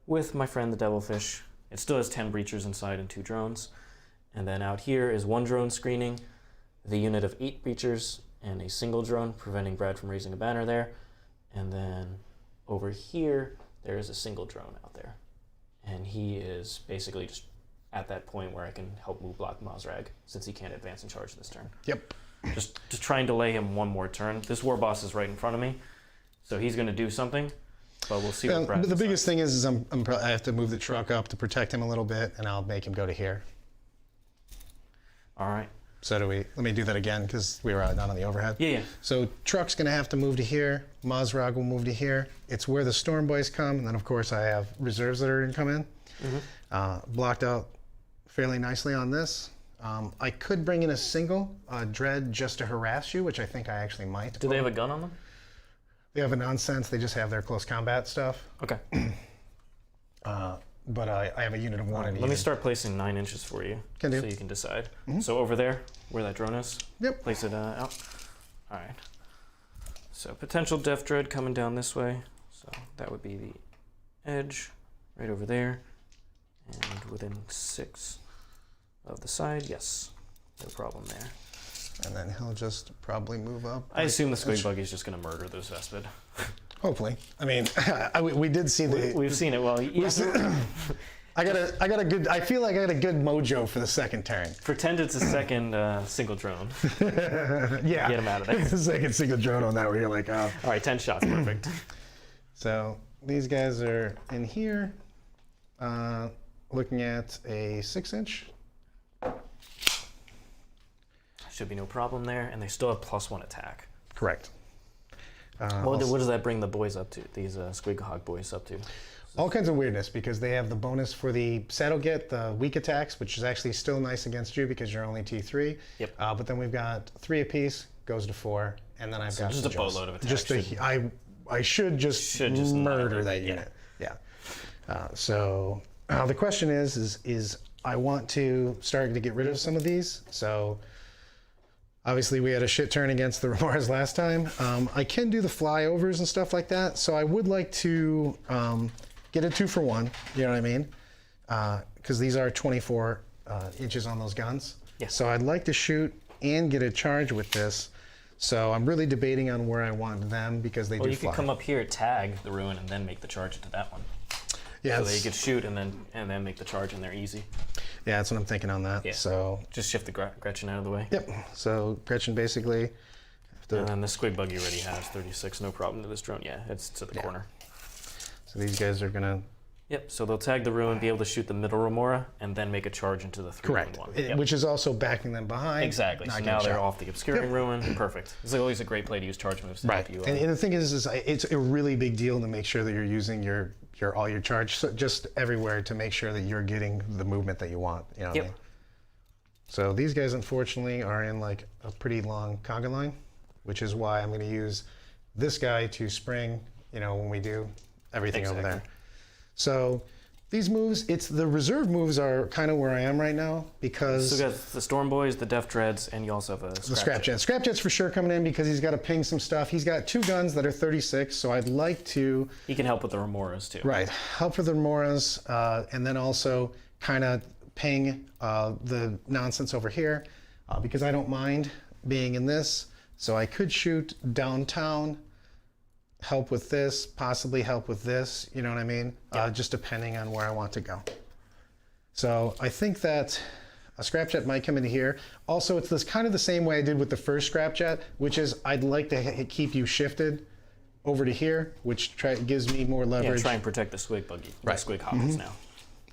S1: with my friend the Devilfish. It still has 10 Breachers inside and 2 drones. And then out here is 1 drone screening, the unit of 8 Breachers, and a single drone, preventing Brad from raising a banner there. And then over here, there is a single drone out there. And he is basically just at that point where I can help move block Mozzrag, since he can't advance and charge this turn.
S2: Yep.
S1: Just to try and delay him one more turn. This Warboss is right in front of me, so he's going to do something, but we'll see what Brad
S2: But the biggest
S1: decides.
S2: thing is I have to move the truck up to protect him a little bit, and I'll make him go to here.
S1: All right.
S2: So let me do that again, because we were not on the overhead.
S1: Yeah.
S2: So Truck's going to have to move to here. Mozzrag will move to here. It's where the Stormboyz come, and then of course I have reserves that are going to come in. Blocked out fairly nicely on this. I could bring in a single dread just to harass you, which I think I actually might.
S1: Do they have a gun on them?
S2: They have a nonsense. They just have their close combat stuff.
S1: Okay.
S2: But I have a unit of 1 in
S1: Let me start placing 9 inches for you,
S2: Can do.
S1: so you can decide. So over there, where that drone is,
S2: Yep.
S1: place it out. All right. So potential Death Dread coming down this way. So that would be the edge right over there, and within 6 of the side. Yes, no problem there.
S2: And then he'll just probably move up.
S1: I assume the squigbuggy is just going to murder this Vespid.
S2: Hopefully. I mean, we did see the.
S1: We've seen it. Well,
S2: I got a good. I feel like I got a good mojo for the second turn.
S1: pretend it's a second single drone.
S2: Yeah.
S1: Get him out of there.
S2: The second single drone on that, where you're like, oh.
S1: All right, 10 shots, perfect.
S2: So these guys are in here, looking at a 6-inch.
S1: Should be no problem there, and they still have +1 attack.
S2: Correct.
S1: What does that bring the boys up to? These Squighogboyz up to?
S2: All kinds of weirdness, because they have the bonus for the saddle get, the weak attacks, which is actually still nice against you because you're only T3.
S1: Yep.
S2: But then we've got 3 apiece, goes to 4, and then I've got
S1: just
S2: the
S1: a boatload of attack.
S2: Just I should just murder that unit. Yeah. So the question is I want to start to get rid of some of these. So obviously we had a shit turn against the Remoras last time. I can do the flyovers and stuff like that. So I would like to get a 2-for-1. You know what I mean? Because these are 24 inches on those guns.
S1: Yeah.
S2: So I'd like to shoot and get a charge with this. So I'm really debating on where I want them, because they do
S1: you
S2: fly.
S1: could come up here, tag the ruin, and then make the charge into that one.
S2: Yeah,
S1: So that you could shoot and then make the charge in there easy.
S2: yeah, that's what I'm thinking on that.
S1: Yeah.
S2: So
S1: Just shift the Gretchin out of the way.
S2: yep. So Gretchin basically.
S1: And then the squigbuggy already has 36, no problem to this drone. Yeah, it's to the corner.
S2: So these guys are gonna.
S1: Yep, so they'll tag the ruin, be able to shoot the middle Remora, and then make a charge into the 3-1-1.
S2: Correct.
S1: Yep.
S2: Which is also backing them behind.
S1: Exactly.
S2: not
S1: So
S2: getting
S1: now they're
S2: shot.
S1: off the obscuring ruin. Perfect. It's always a great play to use charge moves to
S2: Right.
S1: help you.
S2: And the thing is it's a really big deal to make sure that you're using your all your charge just everywhere to make sure that you're getting the movement that you want. You know what I
S1: Yep.
S2: mean? So these guys unfortunately are in like a pretty long conga line, which is why I'm going to use this guy to spring. You know, when we do everything over there. So these moves, the reserve moves are kind of where I am right now, because
S1: So we got the Stormboyz, the Death Dreads, and you also have a
S2: the
S1: Scrapjet.
S2: Scrapjet. Scrapjet's for sure coming in because he's got to ping some stuff. He's got 2 guns that are 36, so I'd like to
S1: He can help with the Remoras too.
S2: help with the Remoras, and then also kind of ping the nonsense over here, because I don't mind being in this. So I could shoot downtown, help with this, possibly help with this, you know what I mean? Just depending on where I want to go. So I think that a Scrapjet might come into here. Also, it's this kind of the same way I did with the first Scrapjet, which is I'd like to keep you shifted over to here, which gives me more
S1: Yeah,
S2: leverage.
S1: try and protect the Squigbuggy,
S2: Right.
S1: the Squighogboyz now.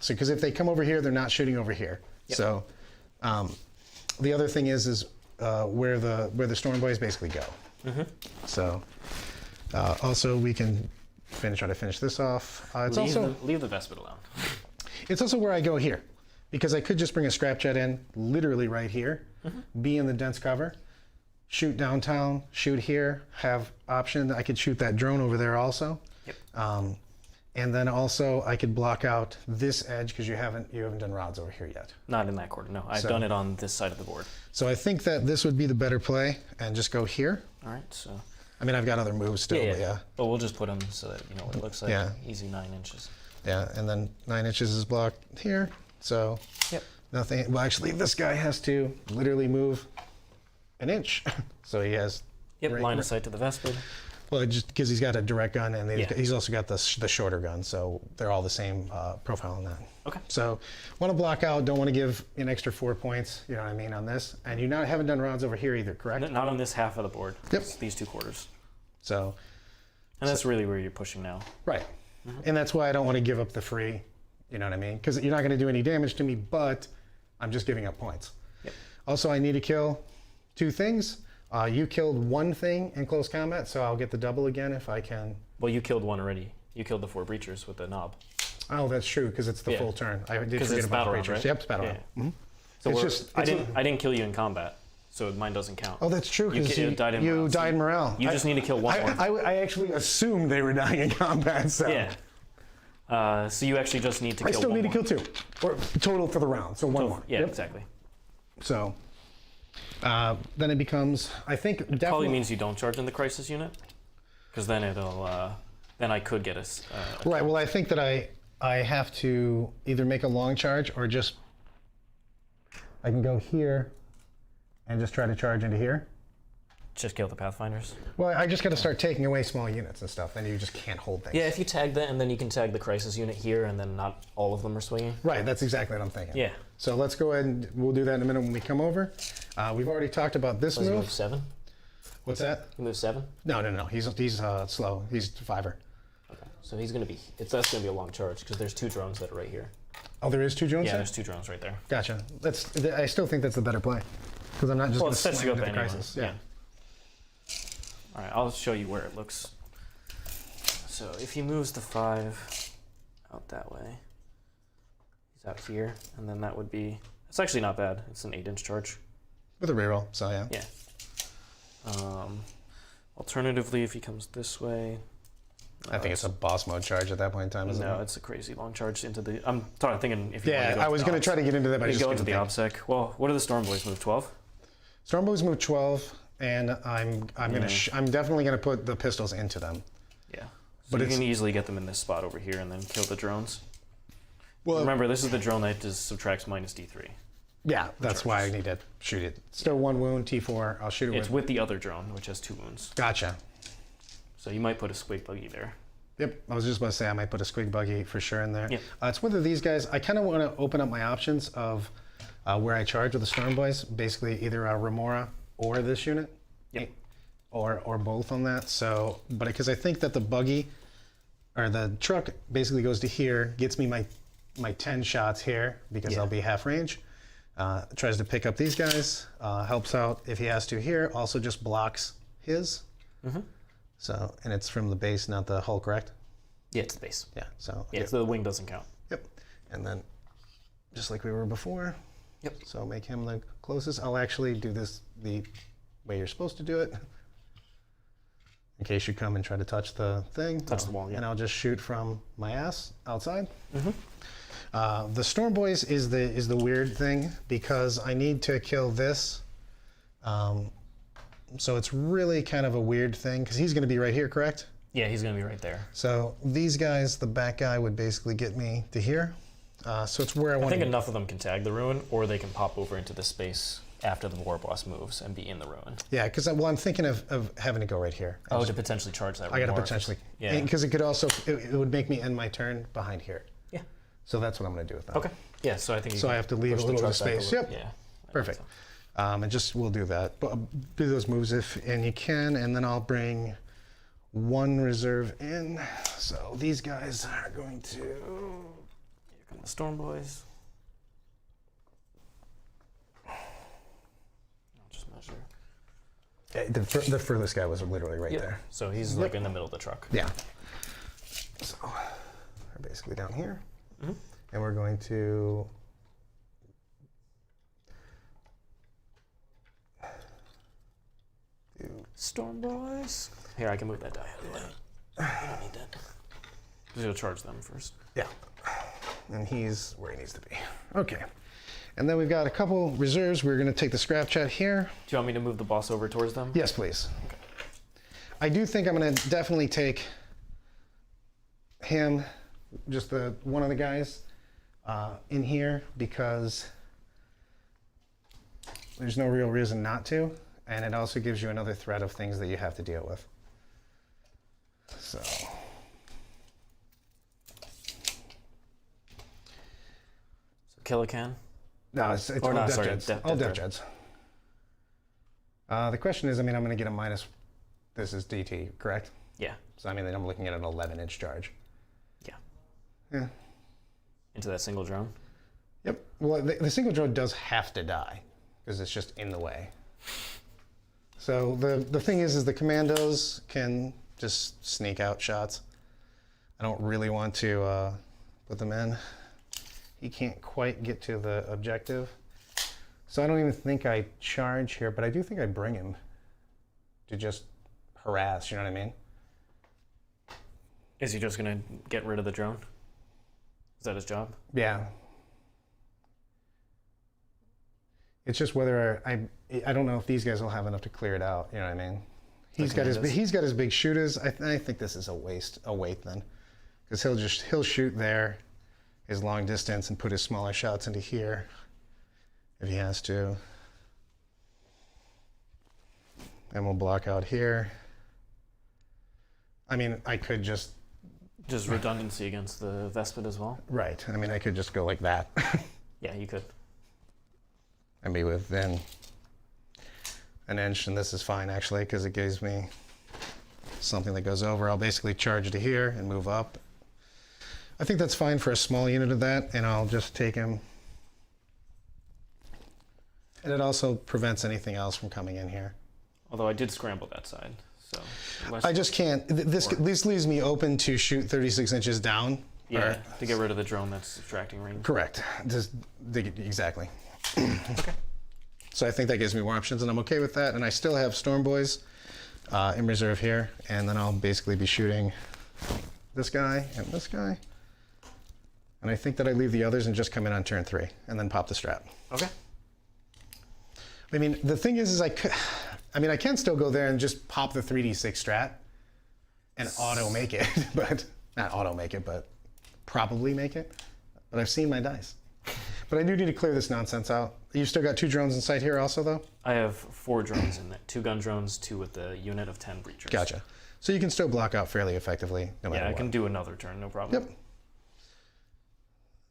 S2: So, because if they come over here, they're not shooting over here.
S1: Yep.
S2: So, the other thing is where the Stormboyz basically go. So also we can try to finish this off. It's
S1: leave the Vespid alone.
S2: It's also where I go here, because I could just bring a scrapjet in literally right here, be in the dense cover, shoot downtown, shoot here, have option. I could shoot that drone over there also.
S1: Yep.
S2: And then also I could block out this edge because you haven't done rods over here yet.
S1: Not in that corner, no. I've done it on this side of the board.
S2: So I think that this would be the better play, and just go here.
S1: All right, so.
S2: I mean, I've got other moves still, but yeah.
S1: But we'll just put them so that you know what it looks like.
S2: Yeah.
S1: Easy 9 inches.
S2: Yeah, and then 9 inches is blocked here, so nothing. Well, actually, this guy has to literally move an inch, so he has.
S1: Yep, line of sight to the Vespid.
S2: Well, just because he's got a direct gun, and he's also got the shorter gun, so they're all the same profile on that.
S1: Okay.
S2: So, want to block out, don't want to give an extra 4 points, you know what I mean, on this. And you haven't done rods over here either, correct?
S1: Not on this half of the board.
S2: Yep.
S1: It's these 2 quarters.
S2: So.
S1: And that's really where you're pushing now.
S2: Right. And that's why I don't want to give up the free, you know what I mean? Because you're not going to do any damage to me, but I'm just giving up points.
S1: Yep.
S2: Also, I need to kill 2 things. You killed 1 thing in close combat, so I'll get the double again if I can.
S1: Well, you killed 1 already. You killed the 4 breachers with the knob.
S2: Oh, that's true, because it's the full turn. I did forget about the breachers.
S1: Right?
S2: Yep, it's battle round.
S1: So I didn't kill you in combat, so mine doesn't count.
S2: Oh, that's true, because you died in morale.
S1: You just need to kill 1 more.
S2: I actually assumed they were dying in combat, so.
S1: Yeah. So you actually just need to kill 1
S2: I still need
S1: more.
S2: to kill 2, or total for the round, so 1 more.
S1: Yeah, exactly.
S2: So. Then it becomes, I think, definitely
S1: Probably means you don't charge in the crisis unit, because then it'll, then I could get a
S2: right. Well, I think that I have to either make a long charge or just I can go here and just try to charge into here.
S1: Just kill the Pathfinders.
S2: Well, I just got to start taking away small units and stuff, and you just can't hold things.
S1: Yeah, if you tag that, and then you can tag the crisis unit here, and then not all of them are swinging.
S2: Right, that's exactly what I'm thinking.
S1: Yeah.
S2: So let's go ahead and we'll do that in a minute when we come over. We've already talked about this
S1: Does he
S2: move.
S1: move 7?
S2: What's that?
S1: He moves 7?
S2: No. He's slow. He's 5er.
S1: Okay. So he's gonna be. That's gonna be a long charge because there's 2 drones that are right here.
S2: Oh, there is 2 drones.
S1: Yeah,
S2: there?
S1: there's 2 drones right there.
S2: Gotcha. I still think that's the better play because I'm not just going to slam into the crisis. Yeah.
S1: All right, I'll show you where it looks. So if he moves the 5 out that way, he's out here, and then that would be. It's actually not bad. It's an 8-inch charge.
S2: With a reroll, so yeah.
S1: Yeah. Alternatively, if he comes this way.
S2: I think it's a boss mode charge at that point in time, isn't it?
S1: No, it's a crazy long charge into the. I'm thinking if you.
S2: Yeah, I was going to try to get into that, but I just
S1: go into the OBSEC. Well, what do the Stormboyz move? 12.
S2: Stormboyz move 12, and I'm definitely going to put the pistols into them.
S1: Yeah. So but you can easily get them in this spot over here and then kill the drones. Well, remember, this is the drone that just subtracts minus D3.
S2: Yeah, that's why I need to shoot it. Still 1 wound, T4. I'll shoot it
S1: It's with the other drone, which has 2 wounds.
S2: Gotcha.
S1: So you might put a squigbuggy there.
S2: Yep, I was just about to say I might put a squigbuggy for sure in there.
S1: Yeah.
S2: It's whether these guys, I kind of want to open up my options of where I charge with the Stormboyz, basically either a Remora or this unit.
S1: Yep.
S2: Or both on that. So, but because I think that the buggy, or the truck basically goes to here, gets me my 10 shots here because I'll be half range. Tries to pick up these guys, helps out if he has to here, also just blocks his. Mm-hmm. So, and it's from the base, not the hull, correct?
S1: Yeah, it's the base.
S2: Yeah, so.
S1: Yeah, so the wing doesn't count.
S2: Yep. And then, just like we were before.
S1: Yep.
S2: So make him the closest. I'll actually do this the way you're supposed to do it. In case you come and try to touch the thing.
S1: Touch the wall, yeah.
S2: And I'll just shoot from my ass outside. Mm-hmm. The Stormboyz is the weird thing because I need to kill this. So it's really kind of a weird thing because he's going to be right here, correct?
S1: Yeah, he's going to be right there.
S2: So these guys, the back guy would basically get me to here. So it's where I want to.
S1: I think enough of them can tag the ruin, or they can pop over into the space after the Warboss moves and be in the ruin.
S2: Yeah, because I'm thinking of having to go right here.
S1: Oh, to potentially charge that.
S2: I got to potentially. Yeah. Because it could also it would make me end my turn behind here.
S1: Yeah.
S2: So that's what I'm going to do with that.
S1: Okay. Yeah. So I think.
S2: So I have to leave a little bit of space. Yep.
S1: Yeah.
S2: Perfect. And just we'll do that. But do those moves and you can, and then I'll bring 1 reserve in. So these guys are going to.
S1: Here come the Stormboyz. I'll just measure.
S2: The furthest guy was literally right there.
S1: So he's like in the middle of the truck.
S2: Yeah. So we're basically down here. And we're going to do
S1: Stormboyz. Here, I can move that die out of the way. I don't need that. Just gonna charge them first.
S2: Yeah. And he's where he needs to be. Okay. And then we've got a couple reserves. We're going to take the scrapjet here.
S1: Do you want me to move the boss over towards them?
S2: Yes, please.
S1: Okay.
S2: I do think I'm going to definitely take him, just the one of the guys, in here because there's no real reason not to, and it also gives you another threat of things that you have to deal with. So.
S1: Kill a can?
S2: No, it's all
S1: no,
S2: death
S1: sorry,
S2: jets.
S1: death
S2: All death
S1: jets.
S2: jets. The question is, I mean, I'm going to get a minus. This is DT, correct?
S1: Yeah.
S2: So I mean, I'm looking at an 11-inch charge.
S1: Yeah.
S2: Yeah.
S1: Into that single drone?
S2: Yep. Well, the single drone does have to die because it's just in the way. So the thing is the Kommandos can just sneak out shots. I don't really want to put them in. He can't quite get to the objective. So I don't even think I charge here, but I do think I bring him to just harass, you know what I mean?
S1: Is he just gonna get rid of the drone? Is that his job?
S2: Yeah. It's just whether I don't know if these guys will have enough to clear it out, you know what I mean? He's got his big shooters. I think this is a wait then. Because he'll shoot there his long distance and put his smaller shots into here if he has to. And we'll block out here. I mean, I could just
S1: redundancy against the Vespid as well?
S2: Right. I mean, I could just go like that.
S1: Yeah, you could.
S2: And be within an inch, and this is fine actually, because it gives me something that goes over. I'll basically charge to here and move up. I think that's fine for a small unit of that, and I'll just take him. And it also prevents anything else from coming in here.
S1: Although I did scramble that side, so.
S2: I just can't. This leaves me open to shoot 36 inches down.
S1: Yeah, to get rid of the drone that's subtracting range.
S2: Correct. Exactly. Okay. So I think that gives me more options, and I'm okay with that. And I still have Stormboyz in reserve here, and then I'll basically be shooting this guy and this guy. And I think that I leave the others and just come in on turn 3, and then pop the strap.
S1: Okay.
S2: I mean, the thing is I can still go there and just pop the 3d6 strat and auto make it, but not auto make it, but probably make it. But I've seen my dice. But I do need to clear this nonsense out. You've still got 2 drones in sight here also, though?
S1: I have 4 drones in there. 2 gun drones, 2 with the unit of 10 breachers.
S2: Gotcha. So you can still block out fairly effectively, no matter what.
S1: Yeah, I can do another turn, no problem.
S2: Yep.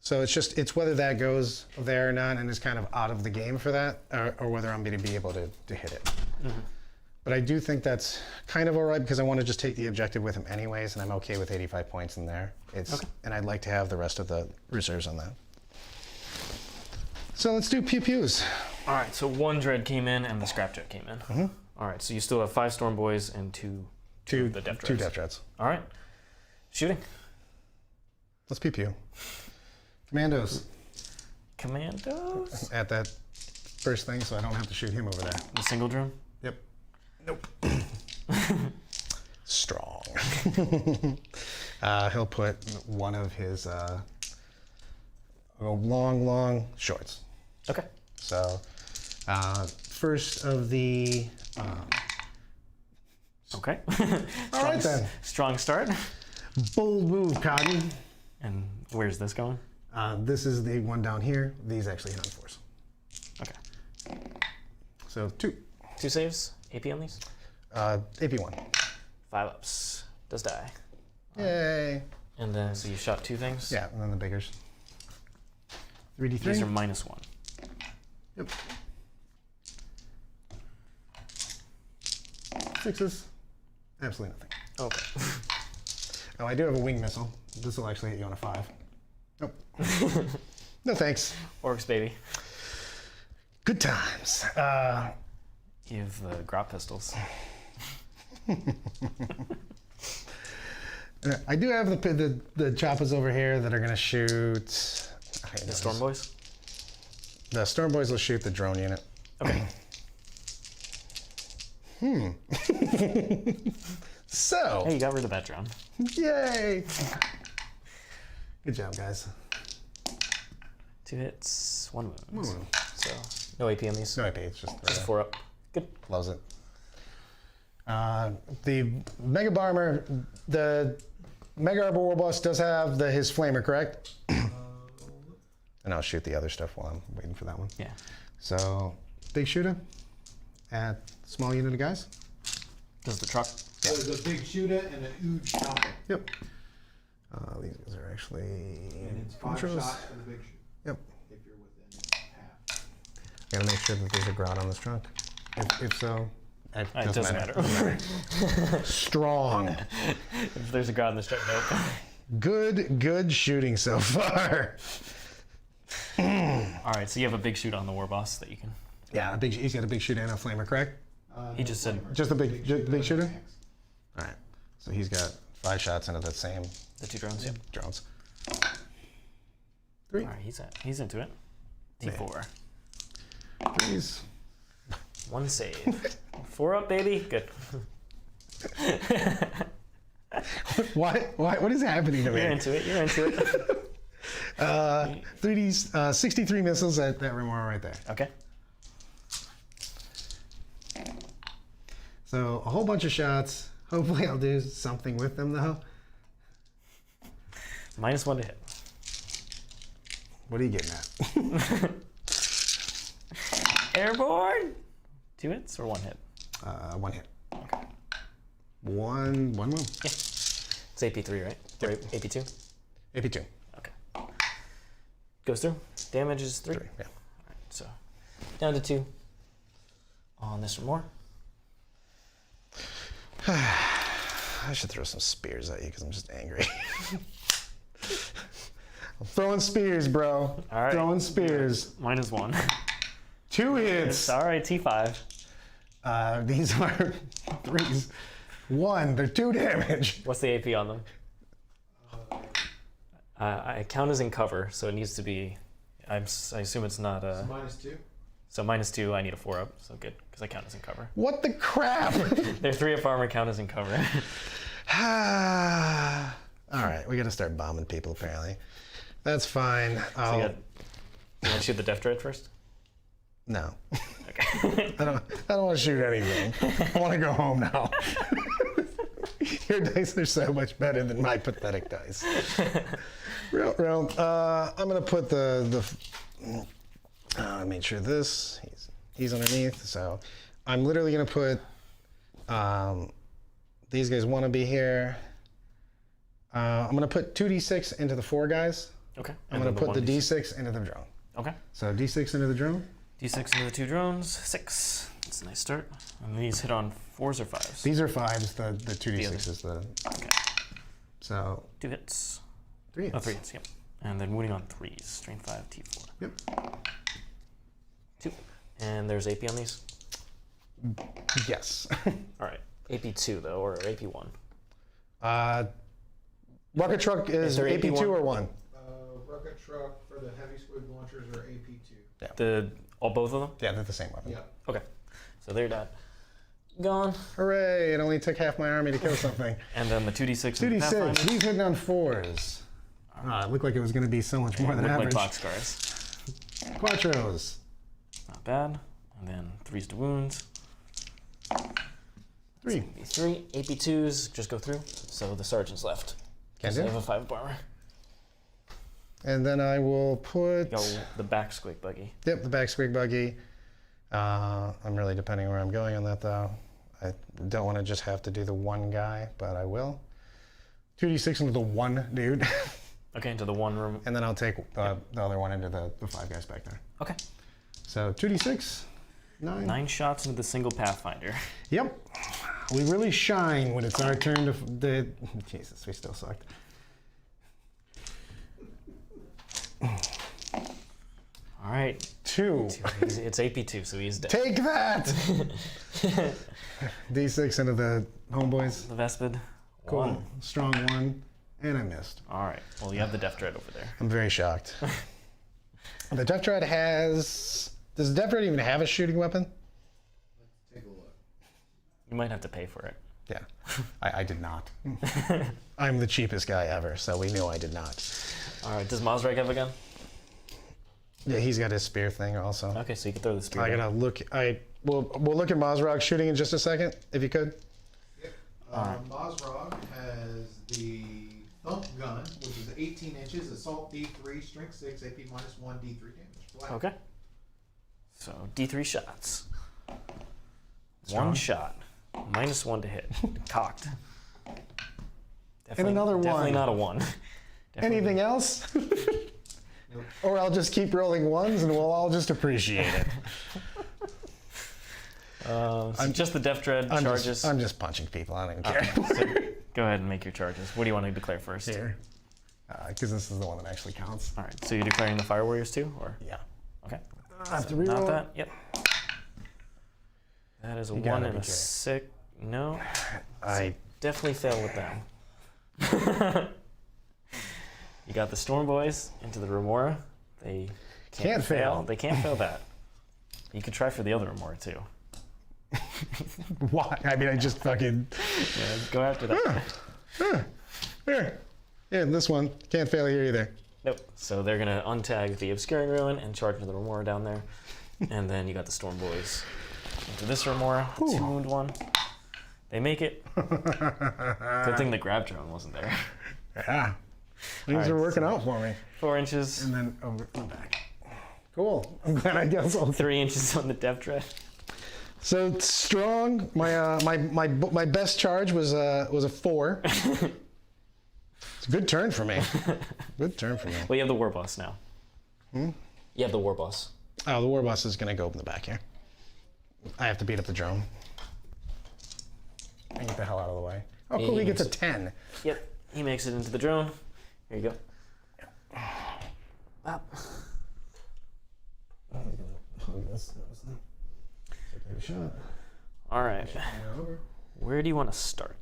S2: So it's whether that goes there or not and is kind of out of the game for that, or whether I'm going to be able to hit it. Mm-hmm. But I do think that's kind of all right because I want to just take the objective with him anyways, and I'm okay with 85 points in there. Okay. And I'd like to have the rest of the reserves on that. So let's do pew-pews.
S1: All right, so 1 dread came in and the scrapjet came in. Mm-hmm. All right, so you still have 5 Stormboyz and 2 the death dreads.
S2: 2 death dreads.
S1: All right, shooting.
S2: Let's pew-pew. Kommandos.
S1: Kommandos?
S2: At that first thing, so I don't have to shoot him over there.
S1: The single drone?
S2: Yep. Nope. Strong. He'll put one of his long shorts.
S1: Okay.
S2: So, first of the.
S1: Okay.
S2: All right then.
S1: Strong start.
S2: Bold move, Cotton.
S1: And where's this going?
S2: This is the one down here. These actually hit on force.
S1: Okay.
S2: So 2.
S1: 2 saves. AP on these?
S2: AP 1.
S1: 5 ups. Does die.
S2: Yay.
S1: And then, so you shot 2 things?
S2: Yeah, and then the biggers. 3d3.
S1: These are -1.
S2: Yep. 6s. Absolutely nothing.
S1: Okay.
S2: Oh, I do have a wing missile. This will actually hit you on a 5. Nope. No thanks.
S1: ORKS, baby.
S2: Good times.
S1: give the grot pistols.
S2: I do have the choppas over here that are gonna shoot.
S1: The Stormboyz?
S2: The Stormboyz will shoot the drone unit.
S1: Okay.
S2: So.
S1: Hey, you got rid of that drone.
S2: Yay! Good job, guys.
S1: 2 hits, 1 wound.
S2: Wound.
S1: So no AP on these.
S2: No AP, it's just
S1: 4 up. Good.
S2: Loves it. The Mega Armor, the Mega Armor Warboss does have his flamer, correct? And I'll shoot the other stuff while I'm waiting for that one.
S1: Yeah.
S2: So, big shooter at small unit of guys.
S1: Does the truck?
S3: So there's a big shooter and a huge chopper.
S2: Yep. These guys are actually
S3: And it's 5
S2: intros.
S3: shots for the big shooter.
S2: Yep.
S3: If you're within half.
S2: Gotta make sure that there's a grot on this truck. If so, it
S1: doesn't matter.
S2: Strong.
S1: If there's a grot in this truck, nope.
S2: Good shooting so far.
S1: All right, so you have a big shoot on the Warboss that you can.
S2: Yeah, he's got a big shooter and a flamer, correct?
S1: He just said
S2: Just the big shooter? All right. So he's got 5 shots into that same
S1: the 2 drones. Yep.
S2: drones. 3.
S1: All right, he's into it. D4.
S2: 3s.
S1: 1 save. 4 up, baby. Good.
S2: What is happening to me?
S1: You're into it.
S2: 3Ds, 63 missiles at that Remora right there.
S1: Okay.
S2: So a whole bunch of shots. Hopefully I'll do something with them though.
S1: -1 to hit.
S2: What are you getting at?
S1: Airborne. 2 hits or 1 hit?
S2: 1 hit.
S1: Okay.
S2: One wound.
S1: Yeah. It's AP3, right? Or AP2?
S2: AP2.
S1: Okay. Goes through. Damage is 3.
S2: 3, yeah.
S1: All right, so down to 2 on this or more.
S2: I should throw some spears at you because I'm just angry. I'm throwing spears, bro.
S1: All right.
S2: Throwing spears.
S1: -1.
S2: 2 hits.
S1: Sorry, T5.
S2: These are 3s. 1, they're 2 damage.
S1: What's the AP on them? I count as in cover, so it needs to be. I assume it's not a.
S3: -2.
S1: So -2, I need a 4 up, so good, because I count as in cover.
S2: What the crap?
S1: They're 3 up armor, count as in cover.
S2: All right, we gotta start bombing people apparently. That's fine.
S1: You want to shoot the death droid first?
S2: No.
S1: Okay.
S2: I don't want to shoot anything. I want to go home now. Your dice are so much better than my pathetic dice. Real. I'm gonna put I made sure he's underneath. So I'm literally gonna put these guys want to be here. I'm gonna put 2d6 into the 4 guys.
S1: Okay.
S2: I'm gonna put the d6 into the drone.
S1: Okay.
S2: So d6 into the drone.
S1: D6 into the 2 drones. 6. That's a nice start. And these hit on 4s or 5s?
S2: These are 5s. The 2d6 is the.
S1: Okay.
S2: So
S1: 2 hits.
S2: 3 hits.
S1: Oh, 3 hits, yep. And then wounding on 3s. Strain 5, T4.
S2: Yep.
S1: 2. And there's AP on these?
S2: Yes.
S1: All right. AP2, though, or AP1?
S2: Rukkatrukk is
S1: there
S2: AP2
S1: AP1?
S2: or 1?
S3: Rukkatrukk for the heavy squig launchers are AP2.
S1: Both of them?
S2: Yeah, they're the same weapon.
S3: Yep.
S1: Okay. So they're dead. Gone.
S2: Hooray, it only took half my army to kill something.
S1: And then the 2d6 and the
S2: 2d6,
S1: Pathfinder.
S2: these hitting on 4s. It looked like it was going to be so much more than
S1: Look
S2: average.
S1: like boxcars.
S2: Quattros.
S1: Not bad. And then 3s to wounds.
S2: 3.
S1: AP3. AP2s just go through. So the sergeant's left.
S2: Can
S1: They
S2: do.
S1: have a 5 armor.
S2: And then I will put...
S1: Go the back squigbugggy.
S2: Yep, the back squigbuggy. I'm really depending where I'm going on that, though. I don't want to just have to do the 1 guy, but I will. 2d6 into the 1 dude.
S1: Okay, into the 1 room.
S2: And then I'll take the other one into the 5 guys back there.
S1: Okay.
S2: So 2d6, 9.
S1: 9 shots into the single Pathfinder.
S2: Yep. We really shine when it's our turn to... Jesus, we still sucked.
S1: All right.
S2: 2.
S1: It's AP2, so he's dead.
S2: Take that! D6 into the homeboys.
S1: The Vespid.
S2: Cool.
S1: 1.
S2: Strong 1. And I missed.
S1: All right. Well, you have the Death Dread over there.
S2: I'm very shocked. The Death Dread has... Does the Death Dread even have a shooting weapon?
S3: Let's take a look.
S1: You might have to pay for it.
S2: Yeah. I did not. I'm the cheapest guy ever, so we know I did not.
S1: All right. Does Mozzrag have a gun?
S2: Yeah, he's got his spear thing also.
S1: Okay, so you can throw the spear.
S2: I gotta look. We'll look at Mozzrag shooting in just a second, if you could.
S3: Yep. Mozzrag has the thump gun, which is 18 inches, assault D3, strength 6, AP -1, D3 damage. Flat.
S1: Okay. So D3 shots.
S2: Strong.
S1: 1 shot. -1 to hit. Cocked.
S2: And another 1.
S1: Definitely not a 1. Definitely.
S2: Anything else?
S3: Nope.
S2: Or I'll just keep rolling 1s and we'll all just appreciate it.
S1: Just the Death Dread charges.
S2: I'm just punching people. I don't even care.
S1: So go ahead and make your charges. What do you want to declare first?
S2: Here. Because this is the one that actually counts.
S1: All right. So you're declaring the Fire Warriors too, or?
S2: Yeah.
S1: Okay.
S2: I have to
S1: Not
S2: reroll.
S1: that. Yep. That is a
S2: You
S1: 1
S2: gotta
S1: and
S2: be
S1: a
S2: kidding.
S1: 6. No.
S2: I
S1: Definitely fail with them. You got the Stormboyz into the Remora. They
S2: Can't fail.
S1: They can't fail that. You could try for the other Remora too.
S2: why? I mean, I just fucking.
S1: Yeah, go after that.
S2: Here. Yeah, this one can't fail here either.
S1: Nope. So they're gonna untag the Obscuring Ruin and charge into the Remora down there, and then you got the Stormboyz into this Remora, the 2-wound one. They make it. Good thing the grab drone wasn't there.
S2: Yeah. Things
S1: All
S2: are
S1: right,
S2: working out for me.
S1: 4 inches.
S2: And then over the back. Cool. I'm glad I guess all
S1: 3 inches on the Death Dread.
S2: So strong. My best charge was a 4. It's a good turn for me. Good turn for me.
S1: Well, you have the Warboss now. You have the Warboss.
S2: Oh, the Warboss is gonna go up in the back here. I have to beat up the drone. And get the hell out of the way. Oh, cool. He gets a 10.
S1: Yep. He makes it into the drone. Here you go. Up. All right. Where do you want to start?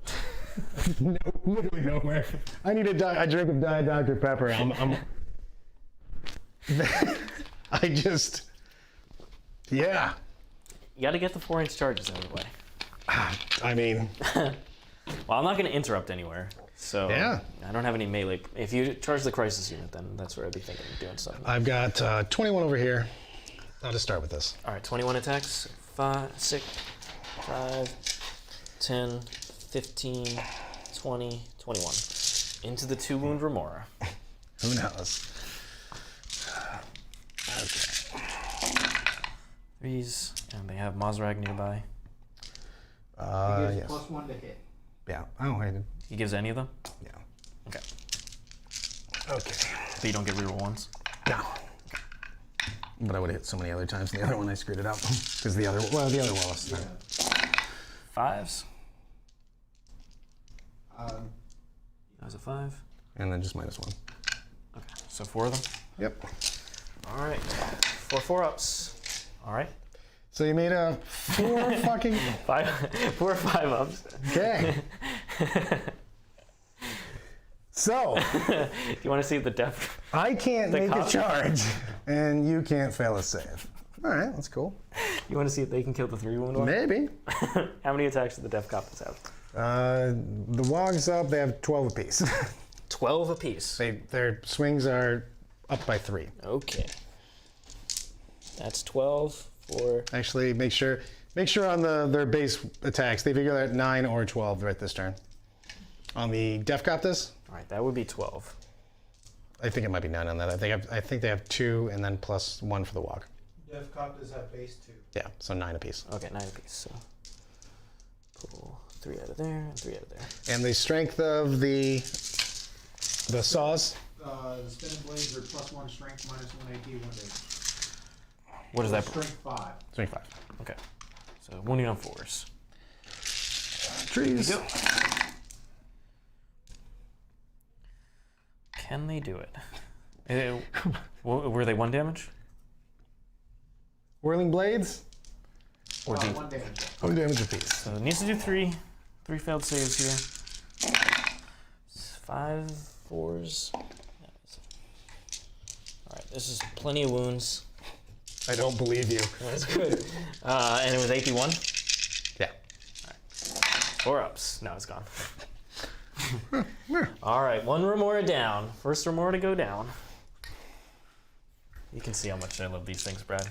S2: No, literally nowhere. I need a drink of Diet Dr. Pepper. Yeah.
S1: You got to get the 4-inch charges out of the way.
S2: I mean,
S1: Well, I'm not going to interrupt anywhere. So
S2: Yeah.
S1: I don't have any melee. If you charge the crisis unit, then that's where I'd be thinking of doing something.
S2: I've got 21 over here. I'll just start with this.
S1: All right, 21 attacks. 5, 6, 5, 10, 15, 20, 21. Into the 2-wound Remora.
S2: Who knows? Okay.
S1: 3s, and they have Mozzrag nearby.
S3: He
S2: Yes.
S3: gives +1 to hit.
S2: Yeah. Oh, I did.
S1: He gives any of them?
S2: Yeah.
S1: Okay.
S2: Okay.
S1: But you don't get reroll ones?
S2: No. But I would have hit so many other times. The other one I screwed it up because the other one was.
S1: 5s?
S3: Um,
S1: That was a 5.
S2: And then just -1.
S1: Okay, so 4 of them?
S2: Yep.
S1: All right. 4 4-ups. All right.
S2: So you made a 4 fucking.
S1: 4 5-ups.
S2: Okay. So
S1: You want to see the depth?
S2: I can't
S1: The
S2: make a
S1: cop-
S2: charge, and you can't fail a save. All right, that's cool.
S1: You want to see if they can kill the 3-wound one?
S2: Maybe.
S1: How many attacks do the Death Koptas have?
S2: The Wogs up. They have 12 apiece.
S1: 12 apiece.
S2: Their swings are up by 3.
S1: Okay. That's 12 for...
S2: Actually, make sure on their base attacks they figure out 9 or 12 right this turn. On the Death Koptas,
S1: All right, that would be 12.
S2: I think it might be 9 on that. I think they have 2 and then +1 for the Wog.
S3: Death Koptas have base 2.
S2: Yeah, so 9 apiece.
S1: Okay, 9 apiece. So pull 3 out of there and 3 out of there.
S2: And the strength of the saws.
S3: The spinning blades are +1 strength, -1 AP, 1 damage.
S1: What is that?
S3: Strength 5.
S2: Strength 5.
S1: Okay. So wounding on 4s.
S2: Trees.
S1: Go. Can they do it? Were they 1 damage?
S2: Whirling blades.
S1: Or do
S3: 1 damage.
S2: 1 damage apiece.
S1: so it needs to do three failed saves here. 5 4s. All right, this is plenty of wounds.
S2: I don't believe you.
S1: That's good. And it was AP1.
S2: Yeah.
S1: 4 ups. Now it's gone. All right, 1 remora down. First remora to go down. You can see how much I love these things, Brad.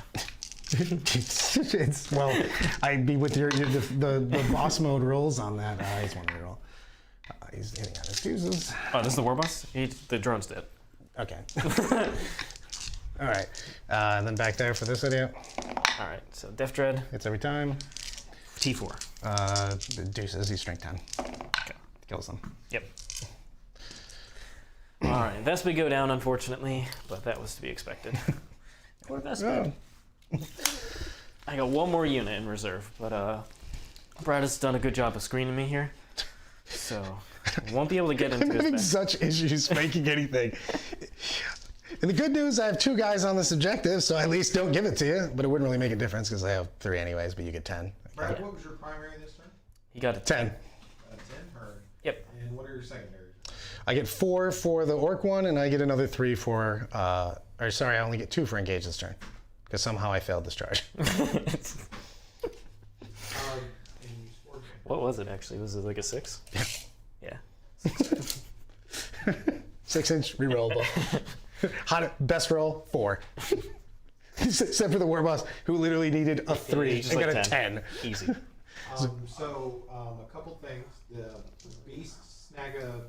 S2: It's well, I'd be with the boss mode rolls on that. He's one reroll. He's hitting on his fuses.
S1: Oh, this is the Warboss? The drone's dead.
S2: Okay. All right. And then back there for this idiot.
S1: All right, so Death Dread.
S2: Hits every time.
S1: T4.
S2: The deuces. He's strength 10.
S1: Okay.
S2: Kills them.
S1: Yep. All right, Vespid go down, unfortunately, but that was to be expected. Poor Vespid. I got 1 more unit in reserve, but Brad has done a good job of screening me here, so I won't be able to get into
S2: I'm having
S1: his back.
S2: such issues making anything. And the good news, I have 2 guys on this objective, so I at least don't give it to you. But it wouldn't really make a difference because I have 3 anyways, but you get 10.
S3: Brad, what was your primary this turn?
S1: He got a
S2: 10.
S3: 10 or?
S1: Yep.
S3: And what are your secondaries?
S2: I get 4 for the orc one, and I get another 3 for, or sorry, I only get 2 for engage this turn. Because somehow I failed this charge.
S3: And you scored.
S1: What was it actually? Was it like a 6? Yeah.
S2: 6-inch, rerollable. Best roll, 4. Except for the Warboss, who literally needed a 3
S1: Just
S2: and
S1: like
S2: got a 10.
S1: Easy.
S3: A couple things. The Beast Snagga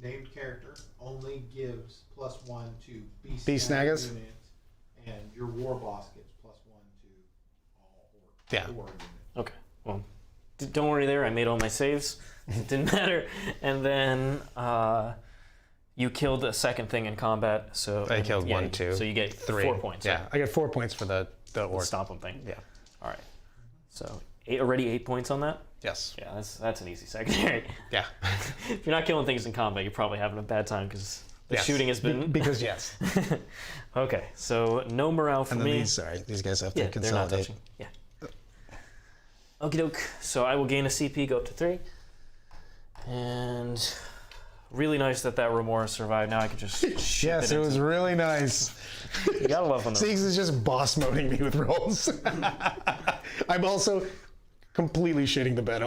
S3: named character only gives +1 to Beast
S2: Snaggas?
S3: units, and your Warboss gets +1 to all orc.
S2: Yeah.
S3: Units.
S1: Okay, well, don't worry there. I made all my saves. It didn't matter. And then you killed a second thing in combat. So
S2: I killed 1, 2.
S1: So you get
S2: 3.
S1: 4 points.
S2: Yeah,
S1: Right?
S2: I get 4 points for the
S1: The
S2: orc.
S1: stomp 'em thing.
S2: Yeah.
S1: All right. So already 8 points on that.
S2: Yes.
S1: Yeah, that's an easy secondary.
S2: Yeah.
S1: If you're not killing things in combat, you're probably having a bad time because the
S2: Yes.
S1: shooting has been.
S2: Because yes.
S1: Okay, so no morale for
S2: And then
S1: me.
S2: these guys have to
S1: Yeah, they're not
S2: consolidate.
S1: touching. Yeah. Okie doke. So I will gain a CP, go up to 3. And really nice that Remora survived. Now I can just ship
S2: Yes, it was really nice.
S1: You gotta love when
S2: Siegs is just boss moding me with rolls. I'm also completely shitting the bed.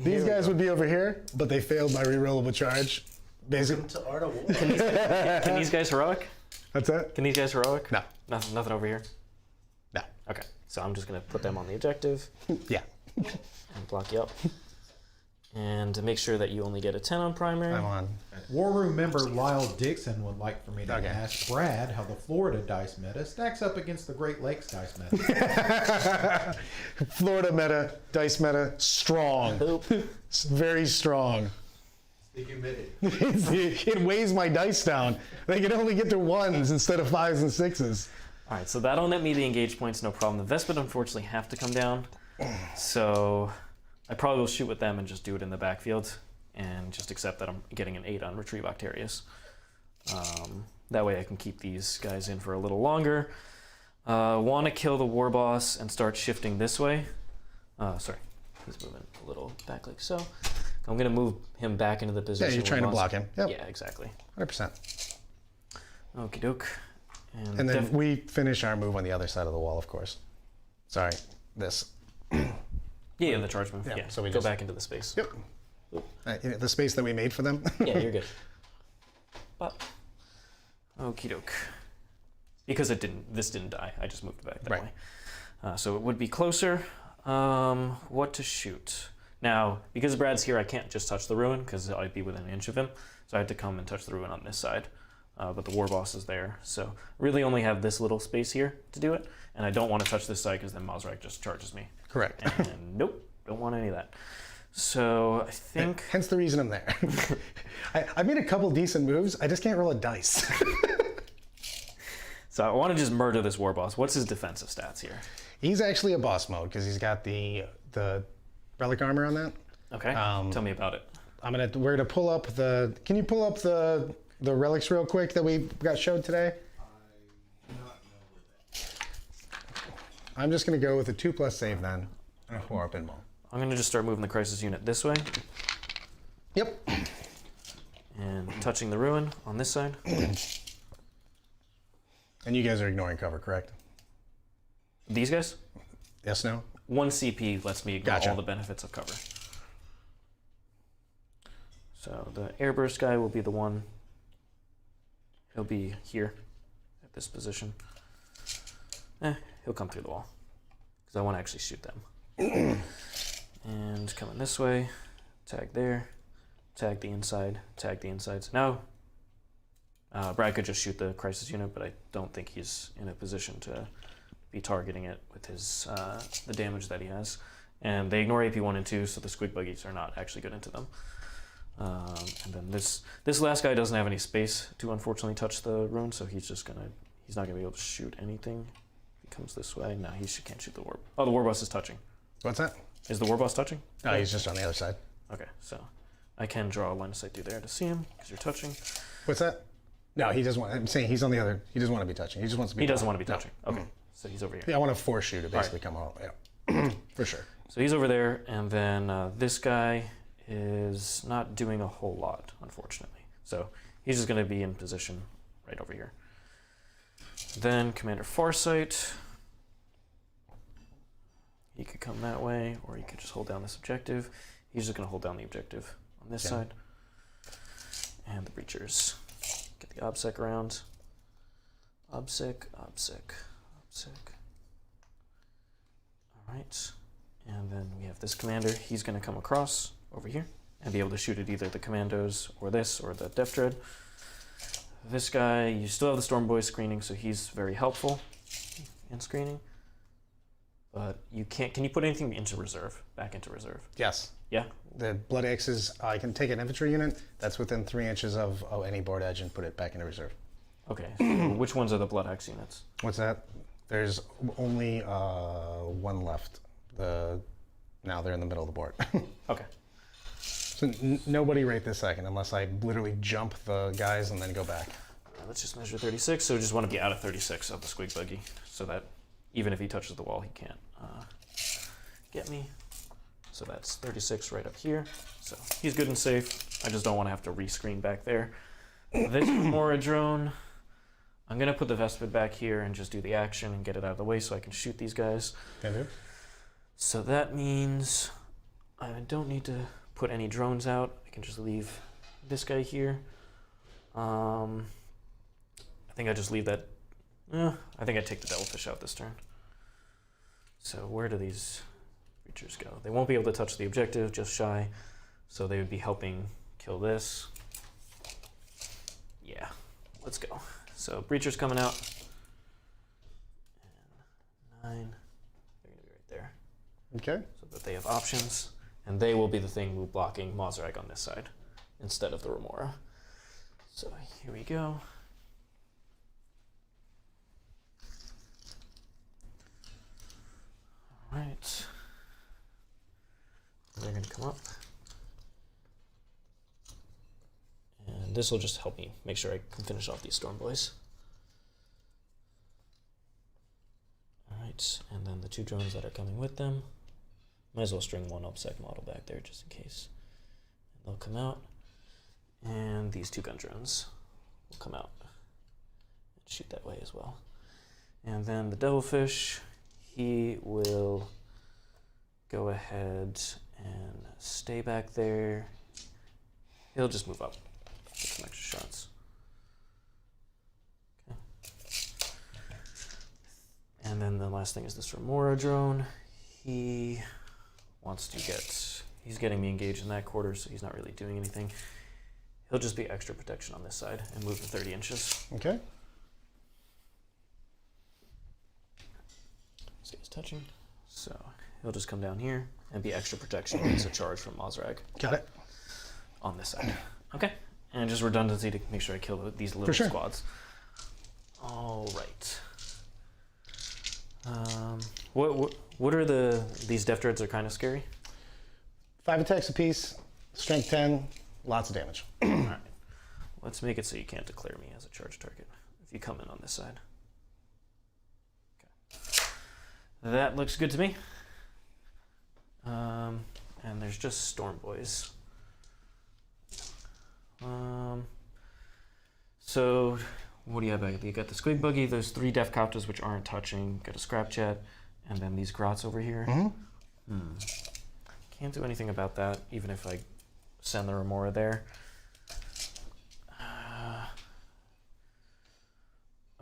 S2: These guys would be over here, but they failed my rerollable charge. Basically,
S4: To Art of War.
S1: Can these guys heroic?
S2: that's it.
S1: Can these guys heroic?
S2: No,
S1: Nothing over here?
S2: no,
S1: Okay, so I'm just gonna put them on the objective
S2: yeah.
S1: and block you up. And to make sure that you only get a 10 on primary.
S2: I'm on.
S3: War Room member Lyle Dixon would like for me to
S2: Okay.
S3: ask Brad how the Florida dice meta stacks up against the Great Lakes dice meta.
S2: Florida meta, dice meta, strong.
S1: Boop.
S2: Very strong.
S3: The humidity.
S2: It weighs my dice down. They can only get to 1s instead of 5s and 6s.
S1: All right, so that'll net me the engage points, no problem. The Vespid unfortunately have to come down, so I probably will shoot with them and just do it in the backfield and just accept that I'm getting an 8 on Retrieve Octarius. That way I can keep these guys in for a little longer. Want to kill the Warboss and start shifting this way. Sorry, he's moving a little back like so. I'm going to move him back into the position.
S2: Yeah, you're trying to
S1: Warboss-
S2: block him. Yep.
S1: Yeah, exactly.
S2: 100%.
S1: Okie doke.
S2: And then we finish our move on the other side of the wall, of course. Sorry, this.
S1: Yeah, the charge move.
S2: Yeah,
S1: Yeah,
S2: so we
S1: go
S2: just-
S1: back into the space.
S2: Yep. The space that we made for them.
S1: Yeah, you're good. But okie doke. Because this didn't die. I just moved it back that
S2: Right.
S1: way. So it would be closer. What to shoot? Now, because Brad's here, I can't just touch the ruin because I'd be within an inch of him. So I had to come and touch the ruin on this side. But the Warboss is there. So really only have this little space here to do it. And I don't want to touch this side because then Mozzrag just charges me.
S2: Correct.
S1: And nope, don't want any of that. So I think...
S2: Hence the reason I'm there. I made a couple decent moves. I just can't roll a dice.
S1: So I want to just murder this Warboss. What's his defensive stats here?
S2: He's actually a boss mode because he's got the relic armor on that.
S1: Okay, tell me about it.
S2: We're gonna pull up the. Can you pull up the relics real quick that we got showed today?
S3: I do not know where
S2: I'm just going to go with a 2+ save then. And a 4 pinball.
S1: I'm going to just start moving the crisis unit this way.
S2: Yep.
S1: And touching the ruin on this side.
S2: And you guys are ignoring cover, correct?
S1: These guys?
S2: Yes, no?
S1: 1 CP lets me ignore
S2: Gotcha.
S1: all the benefits of cover. So the airburst guy will be the one. He'll be here at this position. He'll come through the wall because I want to actually shoot them. And coming this way, tag there, tag the inside, tag the insides. Now, Brad could just shoot the crisis unit, but I don't think he's in a position to be targeting it with his the damage that he has. And they ignore AP 1 and 2, so the squigbuggies are not actually good into them. And then this last guy doesn't have any space to unfortunately touch the rune, so he's not gonna be able to shoot anything. He comes this way. No, can't shoot the warp. Oh, the warboss is touching.
S2: What's that?
S1: Is the warboss touching?
S2: Oh, he's just on the other side.
S1: Okay, so I can draw a line of sight through there to see him because you're touching.
S2: What's that? No, he doesn't want. I'm saying he's on the other. He doesn't want to be touching. He just wants to be.
S1: He doesn't want to be
S2: No.
S1: touching. Okay, so he's over here.
S2: Yeah, I want to force you to basically come out. Yeah, for sure.
S1: So he's over there, and then this guy is not doing a whole lot, unfortunately. So he's just going to be in position right over here. Then Commander Farsight. He could come that way, or he could just hold down this objective. He's just going to hold down the objective on this side. And the breachers. Get the OBSEC around. OBSEC, OBSEC, OBSEC. Alright. And then we have this commander. He's going to come across over here and be able to shoot at either the Kommandos or this or the Death Dread. This guy, you still have the Stormboyz screening, so he's very helpful in screening. But you can't. Can you put anything into reserve? Back into reserve?
S2: Yes.
S1: Yeah?
S2: The BloodAxes, I can take an infantry unit that's within 3 inches of any board edge and put it back into reserve.
S1: Okay. So which ones are the BloodAxe units?
S2: What's that? There's only one left. Now they're in the middle of the board.
S1: Okay.
S2: So nobody right this second, unless I literally jump the guys and then go back.
S1: Let's just measure 36. So we just want to be out of 36 of the squigbuggy, so that even if he touches the wall, he can't get me. So that's 36 right up here. So he's good and safe. I just don't want to have to rescreen back there. This Mora drone, I'm going to put the Vespid back here and just do the action and get it out of the way so I can shoot these guys.
S2: Can do.
S1: So that means I don't need to put any drones out. I can just leave this guy here. I think I just leave that. I think I take the Devilfish out this turn. So where do these creatures go? They won't be able to touch the objective, just shy. So they would be helping kill this. Yeah, let's go. So Breacher's coming out. And 9. They're going to be right there.
S2: Okay.
S1: So that they have options. And they will be the thing blocking Mozzrag on this side instead of the Remora. So here we go. All right. They're going to come up. And this will just help me make sure I can finish off these Stormboyz. All right, and then the 2 drones that are coming with them. Might as well string one OBSEC model back there just in case. And they'll come out. And these 2 gun drones will come out and shoot that way as well. And then the Devilfish, he will go ahead and stay back there. He'll just move up, get some extra shots. Okay. And then the last thing is this Remora drone. He wants to get, he's getting me engaged in that quarter, so he's not really doing anything. He'll just be extra protection on this side and move to 30 inches.
S2: Okay.
S1: This guy's touching. So he'll just come down here and be extra protection against a charge from Mozzrag.
S2: Got it.
S1: On this side. Okay. And just redundancy to make sure I kill these little squads. All right. What are these Death Dreads are kind of scary?
S2: 5 attacks apiece, strength 10, lots of damage.
S1: All right. Let's make it so you can't declare me as a charge target if you come in on this side. Okay. That looks good to me. And there's just Stormboyz. So what do you have back? You got the squigbuggy, those 3 deff koptas which aren't touching, got a scrapjet, and then these grots over here. Can't do anything about that, even if I send the remora there.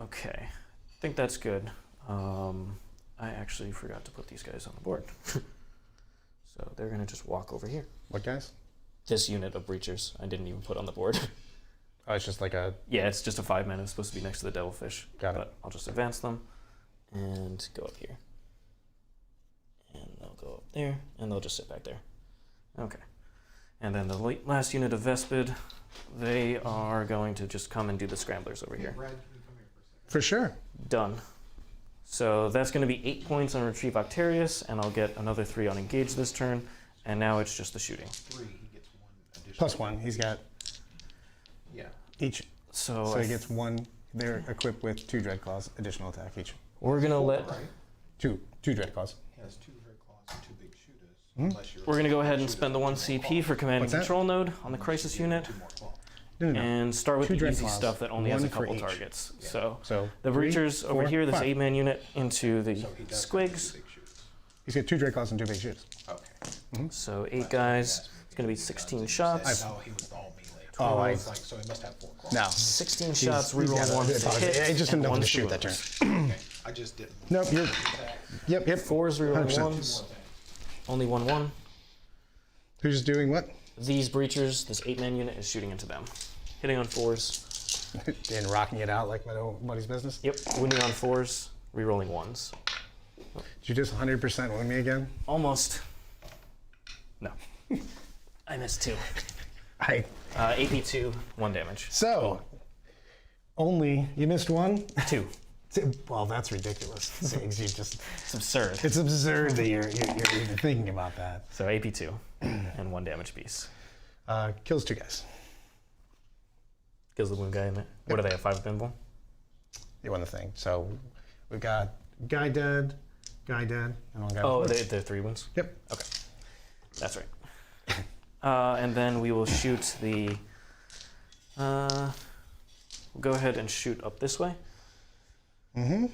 S1: Okay, I think that's good. I actually forgot to put these guys on the board. So they're gonna just walk over here.
S2: What guys?
S1: This unit of breachers I didn't even put on the board.
S2: Oh, it's just like a...
S1: Yeah, it's just a 5-man. It's supposed to be next to the devilfish.
S2: Got it.
S1: But I'll just advance them and go up here. And they'll go up there, and they'll just sit back there. Okay. And then the last unit of Vespid, they are going to just come and do the scramblers over here.
S3: Brad, can you come here for a second?
S2: For sure.
S1: Done. So that's going to be 8 points on Retrieve Octarius, and I'll get another 3 on Engage this turn, and now it's just the shooting.
S3: 3, he gets 1 additional.
S2: +1. He's got
S3: Yeah.
S2: each.
S1: So
S2: So he gets 1. They're equipped with 2 Dreadclaws, additional attack each.
S1: we're going to let...
S3: Right?
S2: 2 Dreadclaws.
S3: He has 2 red claws and 2 big shooters. Unless you're
S1: We're going to go ahead and
S3: shooters
S1: spend the
S3: with
S1: 1
S3: two more
S1: CP
S3: claws.
S1: for Command and
S2: What's that?
S1: Control node on the Crisis unit,
S3: 2 more claws.
S2: No.
S1: and start with
S2: 2
S1: the easy
S2: Dreadclaws,
S1: stuff that only has a
S2: 1 for
S1: couple
S2: each.
S1: targets.
S3: Yeah.
S1: So the
S2: 3,
S1: breachers over
S2: 4,
S1: here, this
S2: 5.
S1: 8-man unit into the
S3: So he does have 2
S1: squigs.
S3: big shooters.
S2: He's got 2 Dreadclaws and 2 big shooters.
S3: Okay.
S1: So 8 guys. It's going to be 16 shots.
S3: Oh, he was all melee.
S2: Oh, I-
S3: It's like, so he must have 4 claws.
S2: No.
S1: 16 shots,
S2: he's got
S1: reroll
S2: a-
S1: 1 to
S2: apologies.
S1: hit,
S2: I just
S1: and
S2: didn't know when
S1: 1
S2: to shoot that turn.
S3: Okay. I just didn't.
S2: Nope, you're... Yep.
S1: 4s, reroll
S2: 100%.
S1: 1s. Only 1/1.
S2: Who's doing what?
S1: These breachers, this 8-man unit is shooting into them. Hitting on 4s.
S2: And rocking it out like my old buddy's business?
S1: Yep. Wounding on 4s, rerolling 1s.
S2: Did you just 100% win me again?
S1: Almost. No. I missed 2. AP2, 1 damage.
S2: So, only... You missed 1?
S1: 2.
S2: Well, that's ridiculous. Ziggs, you just...
S1: It's absurd.
S2: It's absurd that you're even thinking about that.
S1: So AP2 and 1 damage piece.
S2: Kills 2 guys.
S1: Kills the wound guy in it. What do they have? 5 pinball?
S2: You won the thing. So, we've got guy dead, and one guy
S1: Oh,
S2: with
S1: they're 3 wounds?
S2: Yep.
S1: Okay. That's right. And then we will shoot the... we'll go ahead and shoot up this way.
S2: Mm-hmm.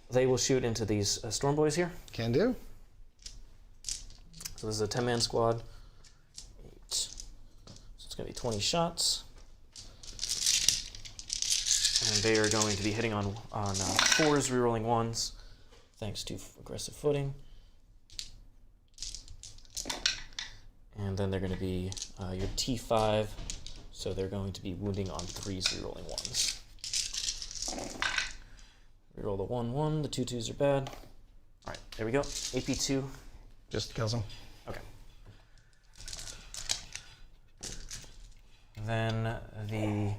S1: They will shoot into these Stormboyz here.
S2: Can do.
S1: So this is a 10-man squad. 8. So it's going to be 20 shots. And they are going to be hitting on 4s, rerolling 1s, thanks to aggressive footing. And then they're going to be your T5, so they're going to be wounding on 3s, rerolling 1s. Reroll the 1/1, the 2/2s are bad. All right, there we go. AP2.
S2: Just kills him.
S1: Okay. Then the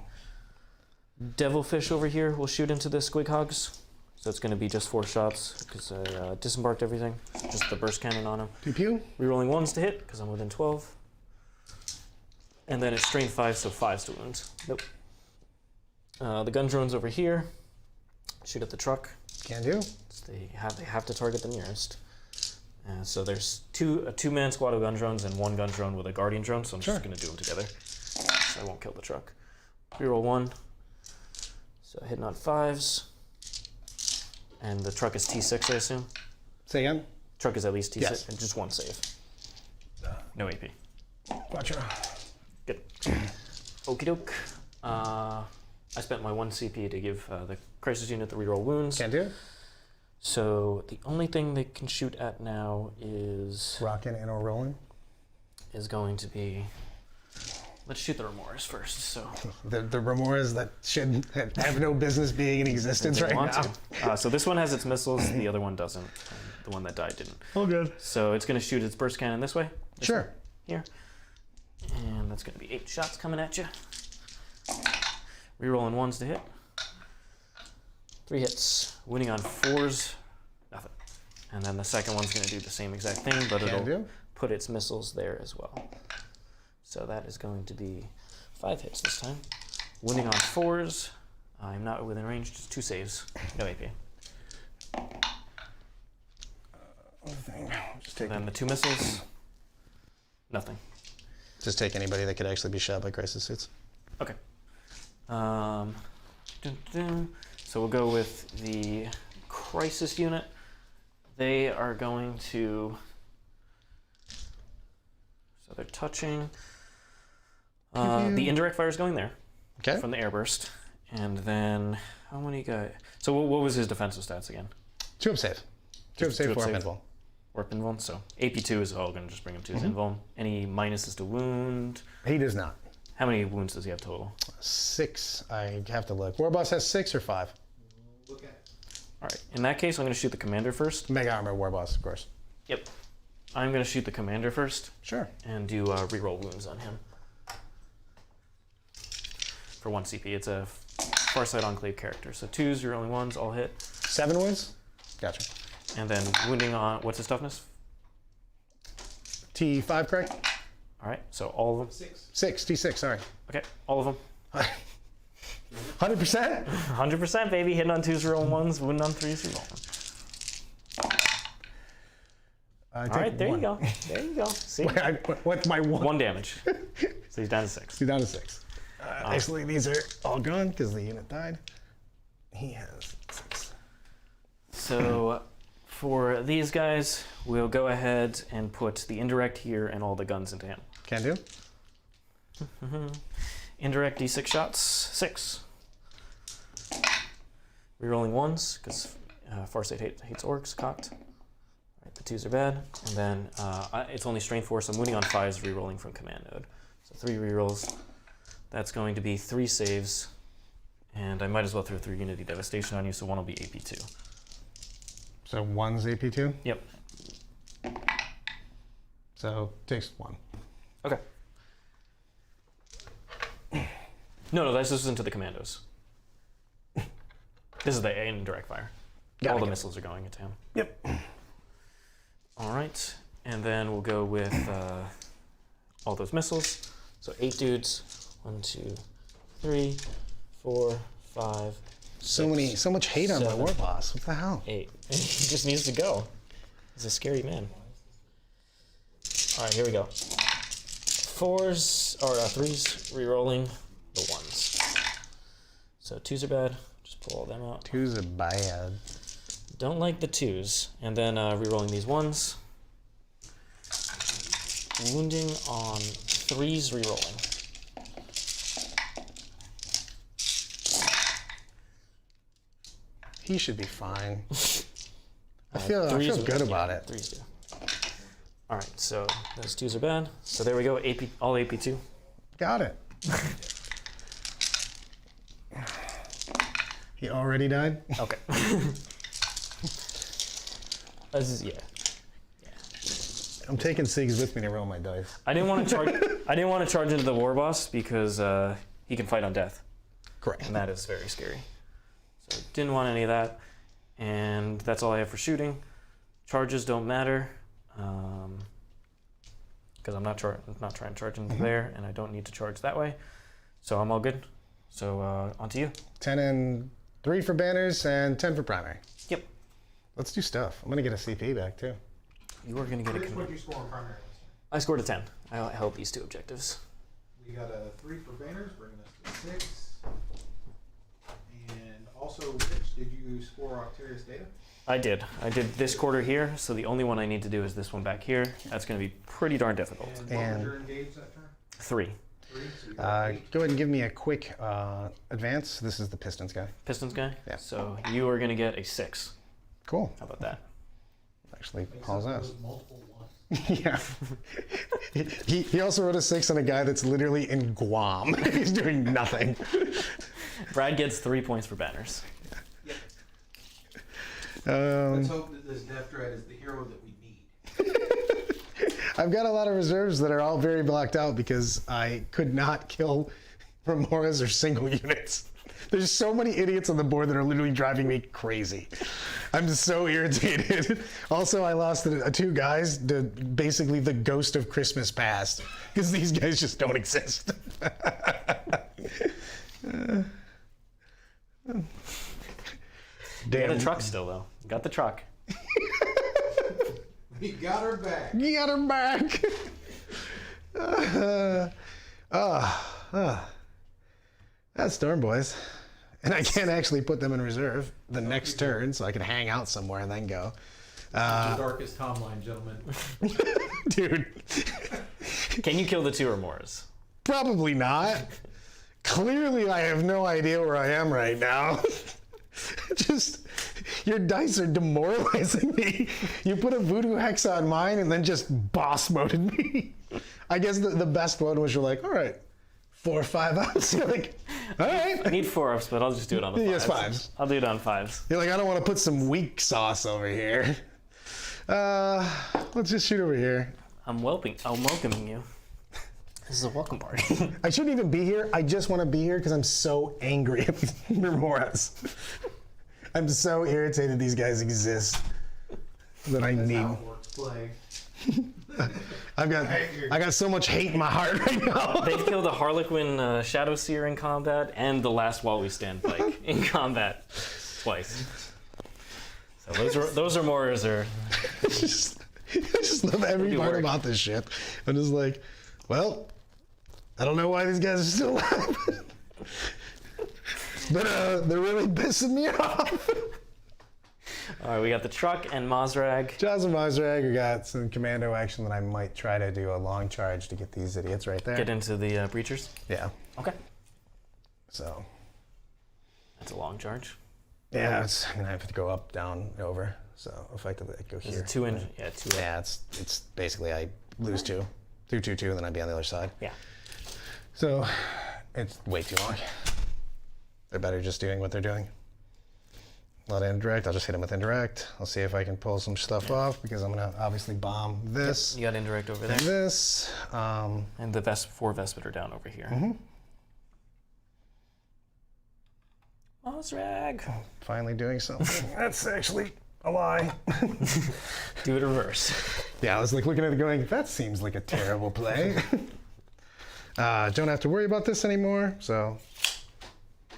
S1: devilfish over here will shoot into the squighogs. So it's going to be just 4 shots because I disembarked everything. Just the burst cannon on him.
S2: 2 pew.
S1: Rerolling 1s to hit because I'm within 12. And then it's strain 5, so 5s to wound. Nope. The gun drones over here. Shoot at the truck.
S2: Can do.
S1: So they have to target the nearest. So there's a 2-man squad of gun drones and 1 gun drone with a guardian drone. So I'm just going to do them together. So I won't kill the truck. Reroll 1. So hitting on 5s. And the truck is T6, I assume.
S2: Say again.
S1: Truck is at least T6.
S2: Yes.
S1: And just 1 save. No AP.
S2: Gotcha.
S1: Good. Okie doke. I spent my 1 CP to give the crisis unit the reroll wounds.
S2: Can do.
S1: So the only thing they can shoot at now is
S2: Rocking and or rolling.
S1: going to be. Let's shoot the remorse first. So
S2: The remoras that should have no business being in existence
S1: they
S2: right
S1: want
S2: now.
S1: to. So this one has its missiles. The other one doesn't. The one that died didn't.
S2: Oh, good.
S1: So it's going to shoot its burst cannon this way.
S2: Sure.
S1: Here. And that's going to be 8 shots coming at you. Rerolling 1s to hit. 3 hits. Winning on 4s. Nothing. And then the second one's going to do the same exact thing, but
S2: Can
S1: it'll
S2: do.
S1: put its missiles there as well. So that is going to be 5 hits this time. Winning on 4s. I'm not within range, just 2 saves. No AP.
S2: Just take,
S1: Then the 2 missiles. Nothing.
S2: just take anybody that could actually be shot by crisis suits.
S1: Okay. So we'll go with the crisis unit. They are going to. So they're touching. The indirect fire is going there.
S2: Okay.
S1: From the airburst. And then, how many guys? So what was his defensive stats again?
S2: 2 up save. 2 up save, 4 up invul.
S1: Warp invuln. So AP2 is all going to just bring him to his invuln. Any minuses to wound?
S2: He does not.
S1: How many wounds does he have total?
S2: 6. I have to look. Warboss has 6 or 5.
S3: Look at it.
S1: All right. In that case, I'm going to shoot the commander first.
S2: Mega Armor Warboss, of course.
S1: Yep. I'm going to shoot the commander first.
S2: Sure.
S1: And do reroll wounds on him. For 1 CP. It's a Farsight Enclave character. So 2s, you're only 1s, all hit.
S2: 7 wounds? Gotcha.
S1: And then wounding on, what's his toughness?
S2: T5, correct?
S1: All right, so all of them.
S3: 6.
S2: T6, sorry.
S1: Okay, all of them.
S2: 100%?
S1: 100%, baby. Hitting on 2s, rolling 1s, wounding on 3s, rolling. All right, there you go. There you go. See?
S2: What's my 1?
S1: 1 damage. So he's down to 6.
S2: He's down to 6. Actually, these are all gone because the unit died. He has 6.
S1: So for these guys, we'll go ahead and put the indirect here and all the guns into him.
S2: Can do.
S1: Indirect D6 shots, 6. Rerolling 1s, because Farsight hates orcs, cocked. All right, the 2s are bad. And then it's only strength 4, so I'm wounding on 5s, rerolling from command node. So 3 rerolls. That's going to be 3 saves. And I might as well throw 3 Unity Devastation on you, so 1 will be AP2.
S2: So 1's AP2?
S1: Yep.
S2: So takes 1.
S1: Okay. No, this is into the Kommandos. This is the indirect fire. All the missiles are going into him.
S2: Yep.
S1: All right, and then we'll go with all those missiles. So 8 dudes. 1, 2, 3, 4, 5.
S2: So much hate on my
S1: 7,
S2: Warboss. What the hell?
S1: 8. He just needs to go. He's a scary man. All right, here we go. 4s or 3s, re-rolling the 1s. So 2s are bad. Just pull all them out.
S2: 2's are bad.
S1: Don't like the 2s. And then re-rolling these 1s. Wounding on 3s, re-rolling.
S2: He should be fine. I feel good about it.
S1: 3s do. All right, so those 2s are bad. So there we go. All AP2.
S2: Got it. He already died?
S1: Okay. Yeah.
S2: I'm taking SIGs with me to roll my dice.
S1: I didn't want to charge. I didn't want to charge into the Warboss because he can fight on death,
S2: Correct.
S1: and that is very scary. So didn't want any of that, and that's all I have for shooting. Charges don't matter because I'm not trying to charge into there, and I don't need to charge that way, so I'm all good. So on to you.
S2: 10 and 3 for banners and 10 for primary.
S1: Yep.
S2: Let's do stuff. I'm gonna get a CP back too.
S1: You are going to get a
S3: What
S1: command.
S3: did you score on primary last time?
S1: I scored a 10. I held these 2 objectives.
S3: We got a 3 for banners, bringing us to 6. And also, Rich, did you score Octarius data?
S1: I did. I did this quarter here, so the only one I need to do is this one back here. That's going to be pretty darn difficult.
S3: And what was your engage that turn?
S1: 3.
S3: 3. So you got 8.
S2: Go ahead and give me a quick advance. This is the Pistons guy.
S1: Pistons guy?
S2: Yeah.
S1: So you are going to get a 6.
S2: Cool.
S1: How about that?
S2: Actually,
S3: Makes
S2: Paul's
S3: up
S2: out.
S3: those multiple 1s.
S2: Yeah. he also wrote a 6 on a guy that's literally in Guam. He's doing nothing.
S1: Brad gets 3 points for banners.
S3: Let's hope that this Death Dread is the hero that we need.
S2: I've got a lot of reserves that are all very blocked out because I could not kill Remoras or single units. There's so many idiots on the board that are literally driving me crazy. I'm just so irritated. Also, I lost 2 guys to basically the ghost of Christmas past because these guys just don't exist.
S1: You got the truck still, though. You got the truck.
S3: You got her back.
S2: You got her back. That's Stormboyz. And I can't actually put them in reserve the next turn, so I can hang out somewhere and then go.
S3: The darkest timeline, gentlemen.
S2: Dude.
S1: Can you kill the 2 or mores?
S2: Probably not. Clearly, I have no idea where I am right now. Just, your dice are demoralizing me. You put a voodoo hex on mine and then just boss moded me. I guess the best one was you're like, all right, 4 or 5 ups. You're like, all right.
S1: I need 4 ups, but I'll just do it on the 5s.
S2: Yes, 5s.
S1: I'll do it on 5s.
S2: You're like, I don't want to put some weak sauce over here. Let's just shoot over here.
S1: I'm welcoming you. This is a welcome party.
S2: I shouldn't even be here. I just want to be here because I'm so angry at these remoras. I'm so irritated these guys exist that I need.
S3: How it works, play.
S2: I got so much hate in my heart right now.
S1: They've killed a Harlequin Shadow Seer in combat and the last While We Stand Pike in combat twice. So those are mores are.
S2: I just love every part about this shit. I'm just like, well, I don't know why these guys are still alive. But they're really pissing me off.
S1: All right, we got the Trukk and Mozzrag.
S2: Jaws and Mozzrag, we got some commando action that I might try to do a long charge to get these idiots right there.
S1: Get into the breachers?
S2: Yeah.
S1: Okay.
S2: So.
S1: That's a long charge.
S2: Yeah, I'm gonna have to go up, down, over. So effectively I go here.
S1: Is it 2 inch? Yeah, 2 inch.
S2: Yeah, it's basically I lose 2, 2, 2, 2, and then I'd be on the other side.
S1: Yeah.
S2: So it's way too long. They're better just doing what they're doing. A lot of indirect. I'll just hit them with indirect. I'll see if I can pull some stuff off because I'm gonna obviously bomb this.
S1: Yep, you got indirect over there.
S2: And this.
S1: And the 4 Vespid are down over here.
S2: Mm-hmm.
S1: Mozzrag.
S2: Finally doing something. That's actually a lie.
S1: Do it reverse.
S2: Yeah, I was like looking at it going, that seems like a terrible play. Don't have to worry about this anymore. So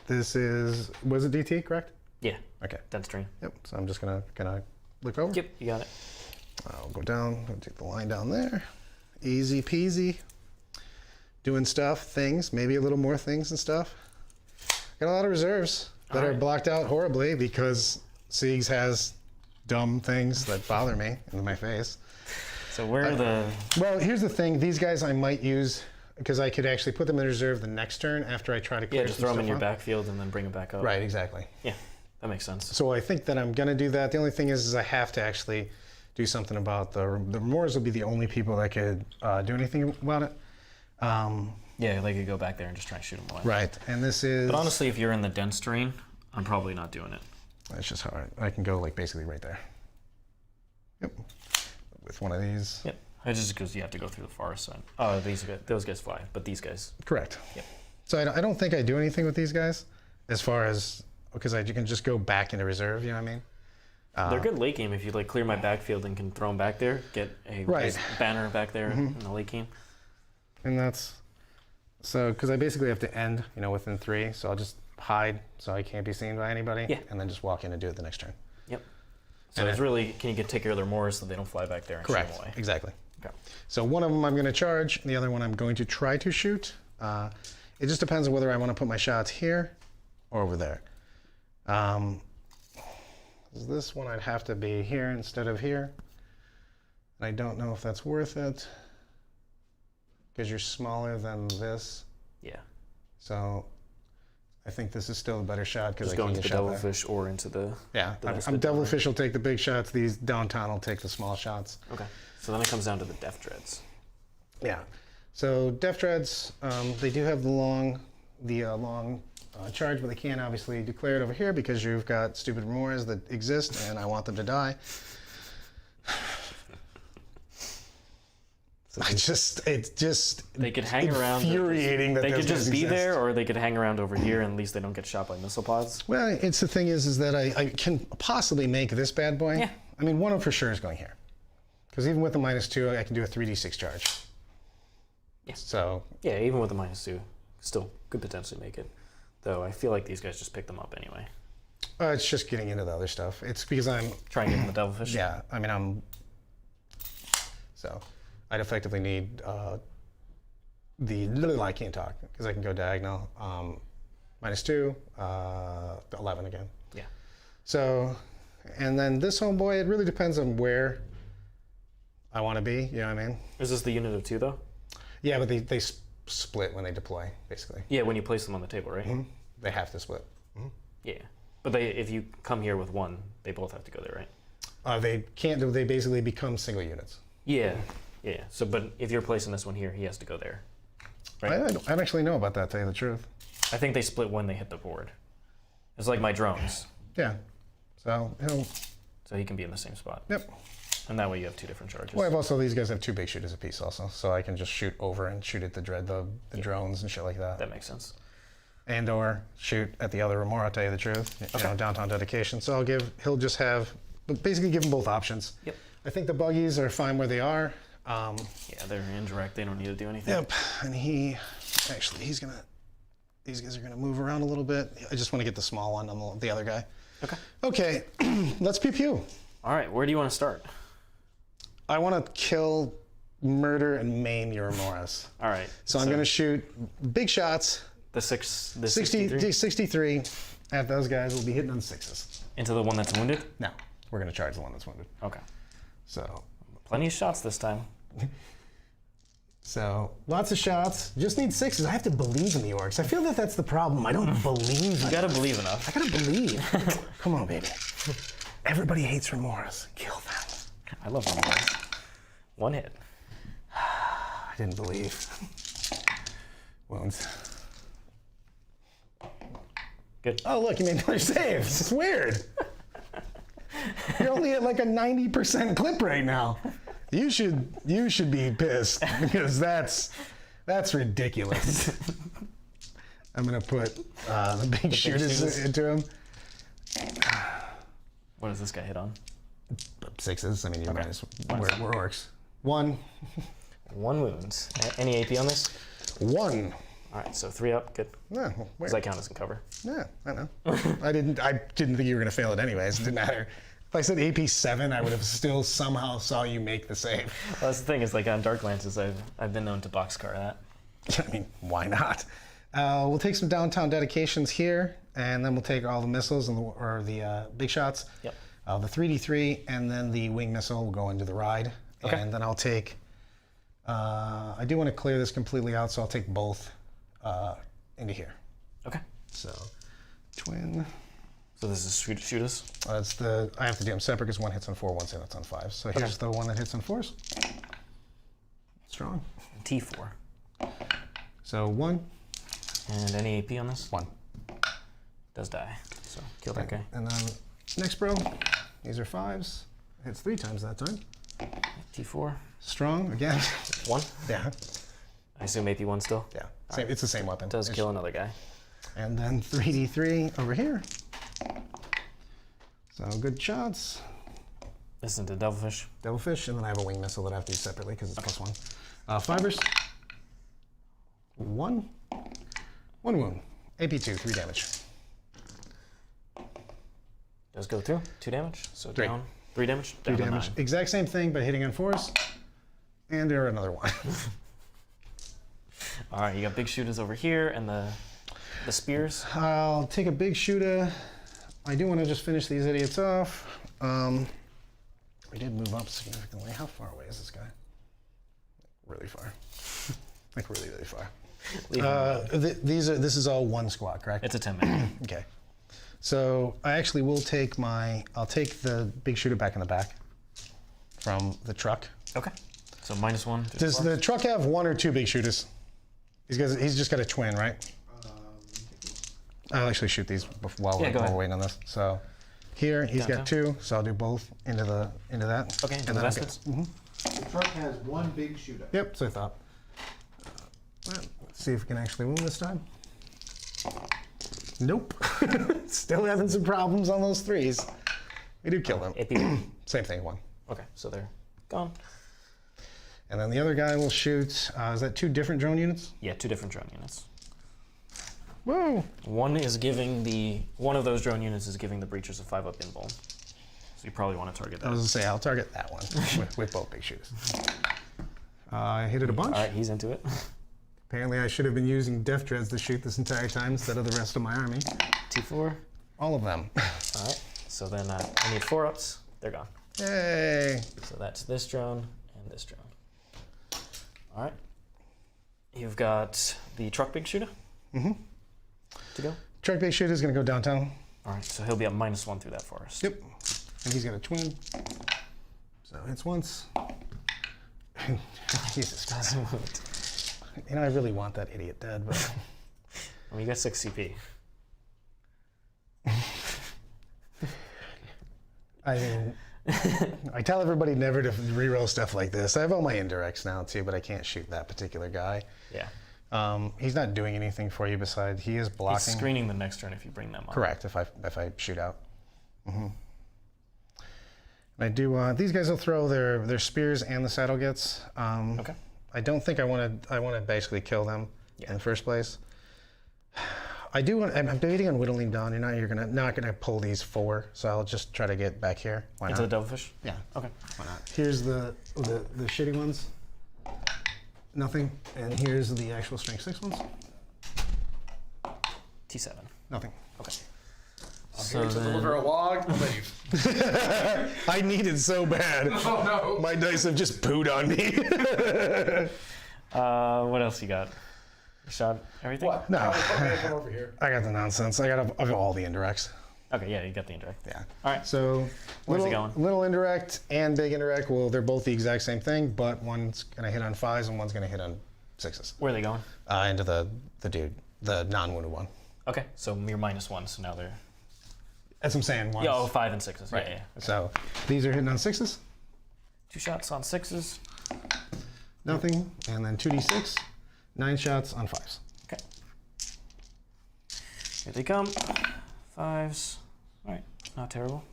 S2: this was it DT, correct?
S1: Yeah.
S2: Okay.
S1: Dead string.
S2: Yep. So I'm just gonna look over.
S1: Yep, you got it.
S2: I'll go down, I'll take the line down there. Easy peasy. Doing stuff, things, maybe a little more things and stuff. Got a lot of reserves that are blocked out horribly because Siegs has dumb things that bother me in my face.
S1: So where are the...
S2: Well, here's the thing. These guys I might use because I could actually put them in reserve the next turn after I try to clear
S1: Yeah, just throw them in your backfield and then bring them back up.
S2: Right, exactly.
S1: Yeah, that makes sense.
S2: So I think that I'm going to do that. The only thing is I have to actually do something about the Moors will be the only people that could do anything about it.
S1: Yeah, they could go back there and just try and shoot them away.
S2: Right, and this is...
S1: But honestly, if you're in the dense terrain, I'm probably not doing it.
S2: That's just how I can go, like, basically right there. Yep. With one of these.
S1: Yep. It's just because you have to go through the far side. Oh, those guys fly, but these guys...
S2: Correct.
S1: Yep.
S2: So I don't think I do anything with these guys as far as... Because you can just go back into reserve, you know what I mean?
S1: They're good late game if you like clear my backfield and can throw them back there, get a nice banner back there in the late game.
S2: And that's... So, because I basically have to end, within 3, so I'll just hide so I can't be seen by anybody, and then just walk in and do it the next turn.
S1: Yep. So it's really, can you take care of their Moors so they don't fly back there and shoot them away?
S2: Exactly.
S1: Okay.
S2: So one of them I'm going to charge, the other one I'm going to try to shoot. It just depends on whether I want to put my shots here or over there. This one I'd have to be here instead of here. And I don't know if that's worth it. Because you're smaller than this.
S1: Yeah.
S2: So I think this is still a better shot because I
S1: go
S2: can
S1: into the
S2: get shot
S1: Devilfish or into the...
S2: Yeah,
S1: the
S2: I'm Devilfish will take the big shots. These downtown will take the small shots.
S1: Okay. So then it comes down to the Death Dreads.
S2: Yeah. So Death Dreads, they do have the long charge, but they can't obviously declare it over here because you've got stupid Moors that exist and I want them to die. It's just
S1: they could hang around.
S2: Infuriating that
S1: they could just be
S2: exist.
S1: there, or they could hang around over here, and at least they don't get shot by missile pods.
S2: Well, it's the thing is that I can possibly make this bad boy.
S1: Yeah.
S2: I mean, one of them for sure is going here, because even with the -2, I can do a 3d6 charge.
S1: Yeah.
S2: So.
S1: Yeah, even with the -2, still could potentially make it. Though I feel like these guys just pick them up anyway.
S2: It's just getting into the other stuff. It's because I'm
S1: trying to get in the Devilfish.
S2: Yeah, I mean So I'd effectively need I can't talk because I can go diagonal. -2, 11 again.
S1: Yeah.
S2: So, and then this homeboy, it really depends on where I want to be. You know what I mean?
S1: Is this the unit of 2 though?
S2: Yeah, but they split when they deploy, basically.
S1: Yeah, when you place them on the table, right?
S2: Mm-hmm. They have to split. Mm-hmm.
S1: Yeah, but if you come here with 1, they both have to go there, right?
S2: They can't. They basically become single units.
S1: Yeah, yeah. So, but if you're placing this one here, he has to go there. Right?
S2: I don't actually know about that, to tell you the truth.
S1: I think they split when they hit the board. It's like my drones.
S2: Yeah. So he'll.
S1: So he can be in the same spot.
S2: Yep.
S1: And that way you have 2 different charges.
S2: Well, these guys have 2 big shooters apiece also, so I can just shoot over and shoot at the drones and shit like that.
S1: That makes sense.
S2: And or shoot at the other Remora, I'll tell you the truth. You know, downtown dedication. So he'll just have, basically give him both options.
S1: Yep.
S2: I think the buggies are fine where they are.
S1: Yeah, they're indirect. They don't need to do anything.
S2: Yep. And these guys are gonna move around a little bit. I just want to get the small one on the other guy.
S1: Okay.
S2: Okay, let's pew pew.
S1: All right, where do you want to start?
S2: I want to kill, murder, and maim your Remoras.
S1: All right.
S2: So I'm gonna shoot big shots.
S1: The 63?
S2: 63 at those guys. We'll be hitting on 6s.
S1: Into the one that's wounded?
S2: No, we're gonna charge the one that's wounded.
S1: Okay.
S2: So.
S1: Plenty of shots this time.
S2: So lots of shots. Just need 6s. I have to believe in the orcs. I feel that that's the problem. I don't believe.
S1: You gotta believe enough.
S2: I gotta believe. Come on, baby. Everybody hates Remoras. Kill them.
S1: I love them guys. 1 hit.
S2: I didn't believe. Wounds.
S1: Good.
S2: Oh, look, you made another save. It's weird. You're only at like a 90% clip right now. You should be pissed because that's ridiculous. I'm gonna put the big shooters into him.
S1: What does this guy hit on?
S2: 6s. I mean, you're
S1: Okay.
S2: minus. We're orcs. 1.
S1: 1 wounds. Any AP on this?
S2: 1.
S1: All right, so 3 up. Good.
S2: Yeah,
S1: Does that count as a cover?
S2: Yeah, I know. I didn't think you were gonna fail it anyways. It didn't matter. If I said AP 7, I would have still somehow saw you make the save.
S1: Well, that's the thing. Is like on Dark Lances, I've been known to boxcar that.
S2: I mean, why not? We'll take some downtown dedications here, and then we'll take all the missiles and the big shots.
S1: Yep.
S2: The 3D3, and then the wing missile will go into the ride.
S1: Okay.
S2: And then I'll take. I do want to clear this completely out, so I'll take both into here.
S1: Okay.
S2: So, twin.
S1: So this is shoot us.
S2: I have to do them separate because one hits on 4, one hits on 5. So here's the one that hits on 4s. Strong.
S1: T4.
S2: So 1.
S1: And any AP on this?
S2: 1.
S1: Does die. So kill that guy.
S2: And then next bro. These are 5s. Hits 3 times that time.
S1: T4.
S2: Strong again.
S1: 1.
S2: Yeah.
S1: I assume AP 1 still.
S2: Yeah. Same, it's the same weapon.
S1: Does kill another guy.
S2: And then 3D3 over here. So good shots.
S1: This is into Devilfish.
S2: Devilfish, and then I have a wing missile that I have to use separately because it's +1. 5ers. 1. 1 wound. AP2, 3 damage.
S1: Does go through. 2 damage. So
S2: 3.
S1: down. 3 damage.
S2: 3
S1: Down to
S2: damage.
S1: 9.
S2: Exact same thing, but hitting on 4s. And there another 1.
S1: All right, you got big shooters over here and the spears.
S2: I'll take a big shooter. I do want to just finish these idiots off. We did move up significantly. How far away is this guy? Really far. Like really, really far. This is all 1 squad, correct?
S1: It's a 10-minute.
S2: Okay. So I actually will take I'll take the big shooter back in the back from the truck.
S1: Okay. So -1.
S2: Does the truck have 1 or 2 big shooters? He's just got a twin, right? I'll actually shoot these while we're waiting on this. So here he's got 2, so I'll do both into that.
S1: Okay, into the vestments.
S3: The truck has 1 big shooter.
S2: Yep, so I thought. Let's see if we can actually win this time. Nope. Still having some problems on those 3s. We do kill them. Same thing, 1.
S1: Okay, so they're gone.
S2: And then the other guy will shoot. Is that 2 different drone units?
S1: Yeah, 2 different drone units.
S2: Whoa.
S1: One of those drone units is giving the breachers a 5-up invuln. So you probably want to target
S2: I
S1: that.
S2: was gonna say I'll target that one with both big shooters. I hit it a bunch.
S1: All right, he's into it.
S2: Apparently I should have been using death dreads to shoot this entire time instead of the rest of my army.
S1: 2-4.
S2: All of them.
S1: All right. So then I need 4 ups. They're gone.
S2: Yay!
S1: So that's this drone and this drone. All right. You've got the truck big shooter. To go.
S2: Truck big shooter is gonna go downtown.
S1: All right. So he'll be at -1 through that forest.
S2: Yep. And he's got a twin. So hits once. Jesus Christ. You know, I really want that idiot dead, but
S1: I mean, you got 6 CP.
S2: I mean, I tell everybody never to reroll stuff like this. I have all my indirects now too, but I can't shoot that particular guy.
S1: Yeah.
S2: He's not doing anything for you besides he is blocking.
S1: He's screening the next turn if you bring them up.
S2: Correct. If I shoot out. And I do want these guys will throw their spears and the saddle gets.
S1: Okay.
S2: I don't think I want to basically kill them in the first place. I do want. I'm debating on whittling down. You're not gonna pull these 4, so I'll just try to get back here. Why
S1: Into
S2: not?
S1: the devilfish?
S2: Yeah.
S1: Okay.
S2: Why not? Here's the shitty ones. Nothing. And here's the actual strength 6 ones.
S1: T7.
S2: Nothing.
S1: Okay.
S3: I'm here to deliver a log and leave.
S2: I need it so bad.
S3: Oh no.
S2: My dice have just pooed on me.
S1: What else you got? You shot everything?
S3: What?
S2: No.
S3: Come over here.
S2: I got the nonsense. I got all the indirects.
S1: Okay, yeah, you got the indirect.
S2: Yeah.
S1: All right.
S2: So
S1: Where's
S2: little,
S1: it going?
S2: little indirect and big indirect. Well, they're both the exact same thing, but one's gonna hit on 5s and one's gonna hit on 6s.
S1: Where are they going?
S2: Into the dude, the non-wounded one.
S1: Okay, so you're -1, so now they're...
S2: That's what I'm saying. One's,
S1: Yeah, 5 and 6s.
S2: Right.
S1: Yeah.
S2: So these are hitting on 6s.
S1: 2 shots on 6s.
S2: Nothing, and then 2d6, 9 shots on 5s.
S1: Okay. Here they come. 5s. All right, not terrible.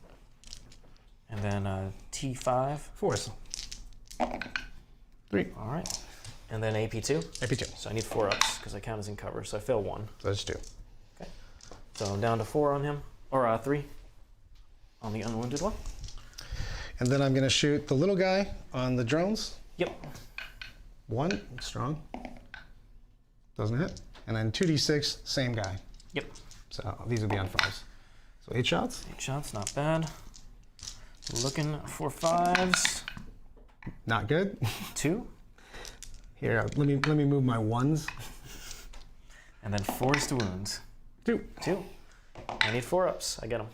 S1: And then T5.
S2: 4s. 3.
S1: All right. And then AP2.
S2: AP2.
S1: So I need 4 ups because I count as in cover, so I fail 1.
S2: So that's 2.
S1: Okay. So I'm down to 4 on him, or 3 on the unwounded one.
S2: And then I'm gonna shoot the little guy on the drones.
S1: Yep.
S2: 1, strong. Doesn't hit. And then 2d6, same guy.
S1: Yep.
S2: So these would be on 5s. So 8 shots.
S1: 8 shots, not bad. Looking for 5s.
S2: Not good.
S1: 2.
S2: Here, let me move my 1s.
S1: And then 4s to wounds.
S2: 2.
S1: 2. I need 4 ups. I get them.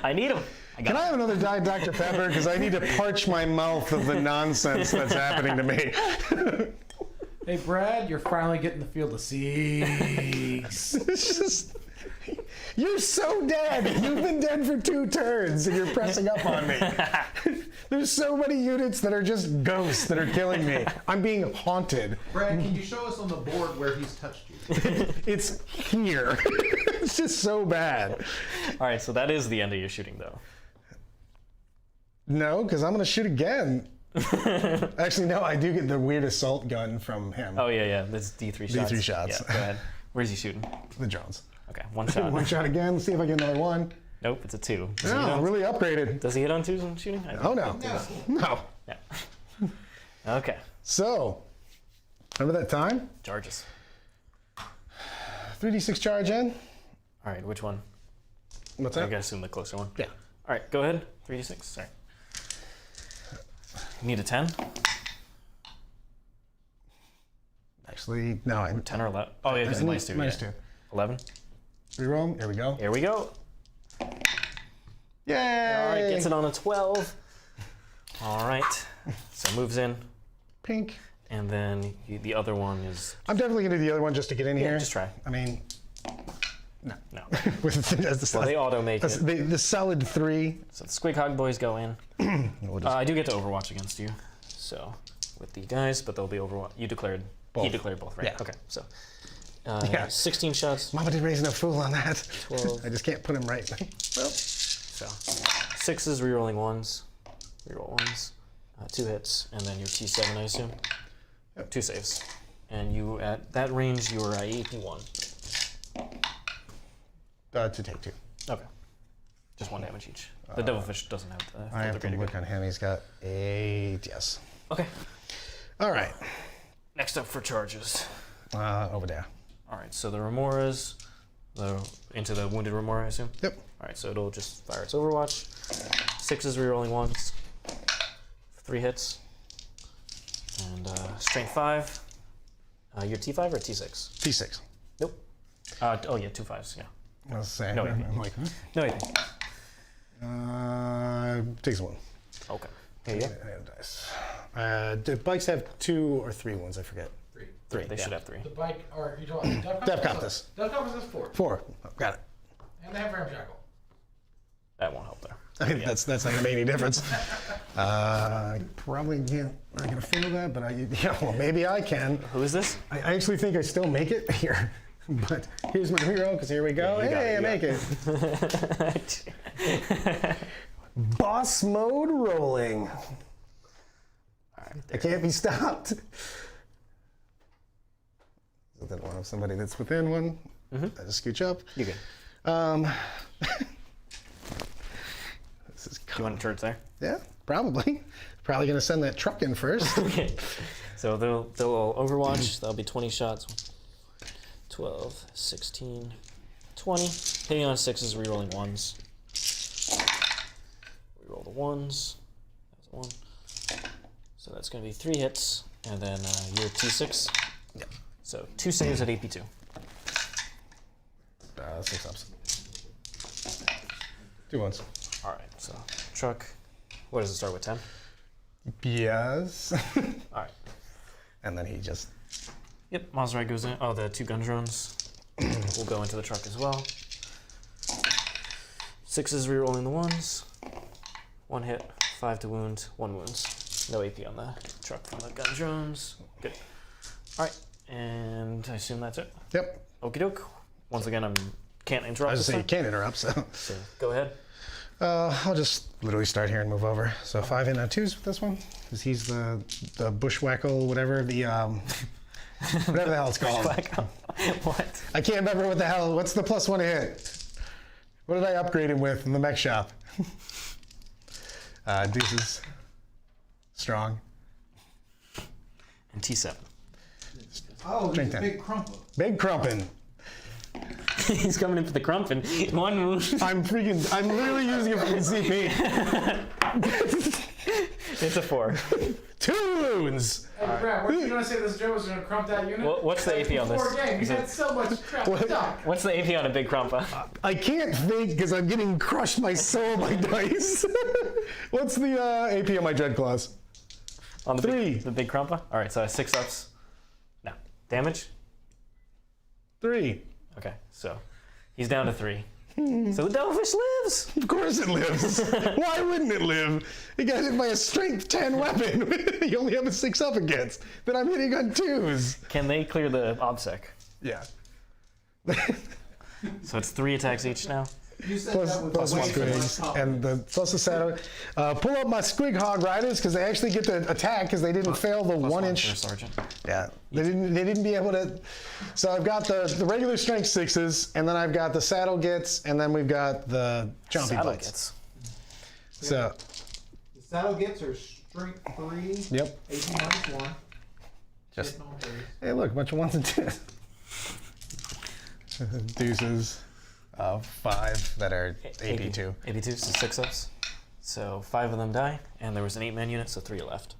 S1: I need them.
S2: Can I have another Diet Dr. Pepper? Because I need to parch my mouth of the nonsense that's happening to me.
S3: Hey Brad, you're finally getting the field of seas.
S2: It's just, you're so dead. You've been dead for 2 turns, and you're pressing up on me. There's so many units that are just ghosts that are killing me. I'm being haunted.
S3: Brad, can you show us on the board where he's touched you?
S2: It's here. It's just so bad.
S1: All right, so that is the end of your shooting, though.
S2: No, because I'm going to shoot again. Actually, no, I do get the weird assault gun from him.
S1: Oh, yeah. That's D3 shots.
S2: D3 shots.
S1: Yeah, go ahead. Where's he shooting?
S2: The drones.
S1: Okay, 1 shot.
S2: 1 shot again. See if I get another 1.
S1: Nope, it's a 2. Does,
S2: No, I'm really upgraded.
S1: does he hit on 2s when shooting?
S2: Oh, no. No.
S1: Yeah. Okay.
S2: So, remember that time?
S1: Charges.
S2: 3d6 charge in.
S1: All right, which one?
S2: What's
S1: I
S2: that?
S1: gotta assume the closer one.
S2: Yeah.
S1: All right, go ahead. 3d6. Sorry. Need a 10?
S2: Actually, no.
S1: 10 or 11? Oh, yeah, because minus 2.
S2: Minus
S1: yeah.
S2: 2.
S1: 11?
S2: Reroll. There we go.
S1: Here we go.
S2: Yay!
S1: All right, gets it on a 12. All right. So moves in.
S2: Pink.
S1: And then the other one is...
S2: I'm definitely going to do the other one just to get in here.
S1: just try.
S2: I mean, no.
S1: No.
S2: With
S1: Well, they auto-make it.
S2: the solid 3.
S1: So the Squighogboyz go in. I do get to Overwatch against you. So, with the guys, but they'll be Overwatch. You declared...
S2: Both.
S1: He declared both, right?
S2: Yeah.
S1: Okay, so...
S2: Yeah.
S1: 16 shots.
S2: Mama didn't raise no fool on that.
S1: 12.
S2: I just can't put him right. Well,
S1: So, 6s, rerolling 1s. Reroll 1s. 2 hits, and then your T7, I assume.
S2: Yep.
S1: 2 saves. And you, at that range, you are AP1.
S2: to take 2.
S1: Okay. Just 1 damage each. The devilfish doesn't have the.
S2: I have to look on him. He's got 8. Yes.
S1: Okay.
S2: All right.
S1: Next up for charges.
S2: Over there.
S1: All right. So the remoras, into the wounded remora, I assume.
S2: Yep.
S1: All right. So it'll just fire its Overwatch. 6s rerolling 1s. 3 hits. And strength 5. Your T5 or T6?
S2: T6.
S1: Nope. Oh yeah, 2 5s. Yeah.
S2: I was saying.
S1: No,
S2: I'm like,
S1: No anything.
S2: takes 1.
S1: Okay. Here you go.
S2: Dice. Do bikes have 2 or 3 wounds? I forget.
S1: 3. They should have 3.
S4: The bike, or you're talking
S2: Deff koptas.
S4: Deff koptas is 4.
S2: 4. Oh, got it.
S4: And they have ramshackle.
S1: That won't help there.
S2: I mean, that's not gonna make any difference. I probably can't. I'm not gonna fail that, but well, maybe I can.
S1: Who is this?
S2: I actually think I still make it here. But here's my hero, because here we go.
S1: Yeah,
S2: hey, I make it. Boss mode rolling.
S1: All right.
S2: I can't be stopped. I didn't want to have somebody that's within 1. I just scooch up.
S1: You good?
S2: This is
S1: You want to charge there?
S2: yeah, probably. Probably gonna send that truck in first.
S1: Okay. So they'll all Overwatch. That'll be 20 shots. 12, 16, 20. Hitting on 6s, rerolling 1s. Reroll the 1s. That's a 1. So that's going to be 3 hits. And then your T6.
S2: Yep.
S1: So 2 saves at AP2.
S2: 6 ups. 2 ones.
S1: All right. So Trukk. What does it start with? 10?
S2: Yes.
S1: All right.
S2: And then he just.
S1: Yep. Mozzrag goes in. Oh, the 2 gun drones will go into the truck as well. 6s rerolling the 1s. 1 hit. 5 to wound. 1 wounds. No AP on the truck from the gun drones. Good. All right. And I assume that's it.
S2: Yep.
S1: Okie doke. Once again, I can't
S2: I
S1: interrupt
S2: was
S1: this
S2: just saying you
S1: time.
S2: can't interrupt, so.
S1: So go ahead.
S2: I'll just literally start here and move over. So 5 and 2s with this one, because he's the bushwhackle, whatever the whatever the hell it's called.
S1: What?
S2: I can't remember what the hell. What's the +1 hit? What did I upgrade him with in the mech shop? Deuces. Strong.
S1: And T7.
S3: Oh, he's
S2: Drink
S3: a
S2: that.
S3: big crumple.
S2: Big crumpin'.
S1: He's coming in for the crumpin'. 1 wound.
S2: I'm literally using it for the CP.
S1: It's a 4.
S2: 2 wounds.
S4: Hey, Brad, weren't you going to say this Joe was going to crump that unit?
S1: What's the AP on this?
S4: Before game, you
S1: Is it-
S4: had so much crap stuck.
S1: What's the AP on a big crumpa?
S2: I can't think because I'm getting crushed my soul by dice. What's the AP on my Dread Claws?
S1: On the
S2: 3.
S1: the big crumpa? All right, so 6 ups. No. Damage?
S2: 3.
S1: Okay, so he's down to 3. So the devilfish lives.
S2: Of course it lives. Why wouldn't it live? You got hit by a strength 10 weapon. You only have a 6 up against. Then I'm hitting on 2s.
S1: Can they clear the obsec?
S2: Yeah.
S1: So it's 3 attacks each now.
S3: You said
S2: Plus
S3: that with
S2: one
S3: way too much
S2: squigs
S3: confidence.
S2: and plus the saddle. Pull up my squig riders because they actually get to attack because they didn't fail the
S1: Plus
S2: 1
S1: 1
S2: inch.
S1: for sergeant.
S2: Yeah, they didn't be able to. So I've got the regular strength 6s, and then I've got the saddle gets, and then we've got the jumpy
S1: Saddle
S2: bites.
S1: gets.
S2: So
S3: The saddle gets are strength 3,
S2: yep.
S3: AP -1.
S2: Just
S3: Hitting all 3s.
S2: hey, look, a bunch of 1s and 2s. Deuces. 5 that are AP2.
S1: AP2, so 6 ups. So 5 of them die, and there was an 8-man unit, so 3 are left.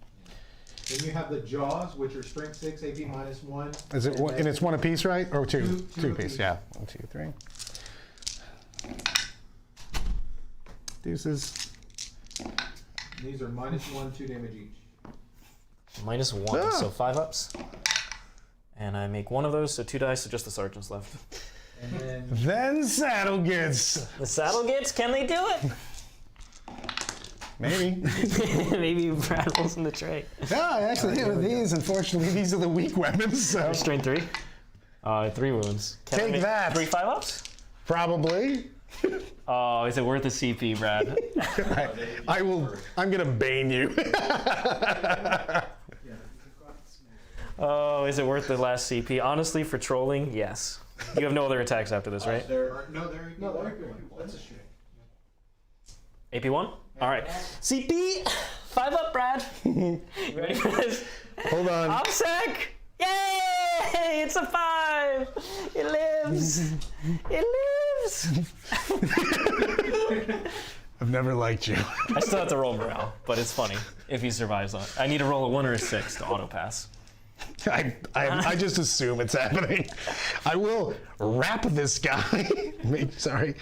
S3: Then you have the jaws, which are strength 6, AP -1.
S2: Is it one, and it's 1 apiece, right? Or 2?
S3: Two
S2: 2
S3: apiece.
S2: apiece, yeah. 1, 2, 3. Deuces.
S3: These are -1, 2 damage each.
S1: -1,
S2: Ah.
S1: so 5 ups. And I make 1 of those, so 2 dice, so just the sergeant's left.
S3: And then
S2: Then saddle gets.
S1: The saddle gets, can they do it?
S2: Maybe.
S1: Maybe Brad rolls in the tray.
S2: No, I actually hit with these. Unfortunately, these are the weak weapons, so.
S1: Strain 3. 3 wounds. Can I
S2: Take
S1: make
S2: that.
S1: 3 5-ups?
S2: Probably.
S1: Oh, is it worth a CP, Brad?
S2: I will. I'm gonna bane you.
S1: Oh, is it worth the last CP? Honestly, for trolling, yes. You have no other attacks after this, right?
S3: no, there you go. That's a shooting.
S1: AP1? All right. CP, 5 up, Brad. You ready for this?
S2: Hold on.
S1: OPSEC! Yay! It's a 5! It lives! It lives!
S2: I've never liked you.
S1: I still have to roll morale, but it's funny if he survives on it. I need to roll a 1 or a 6 to auto pass.
S2: I just assume it's happening. I will wrap this guy. Sorry.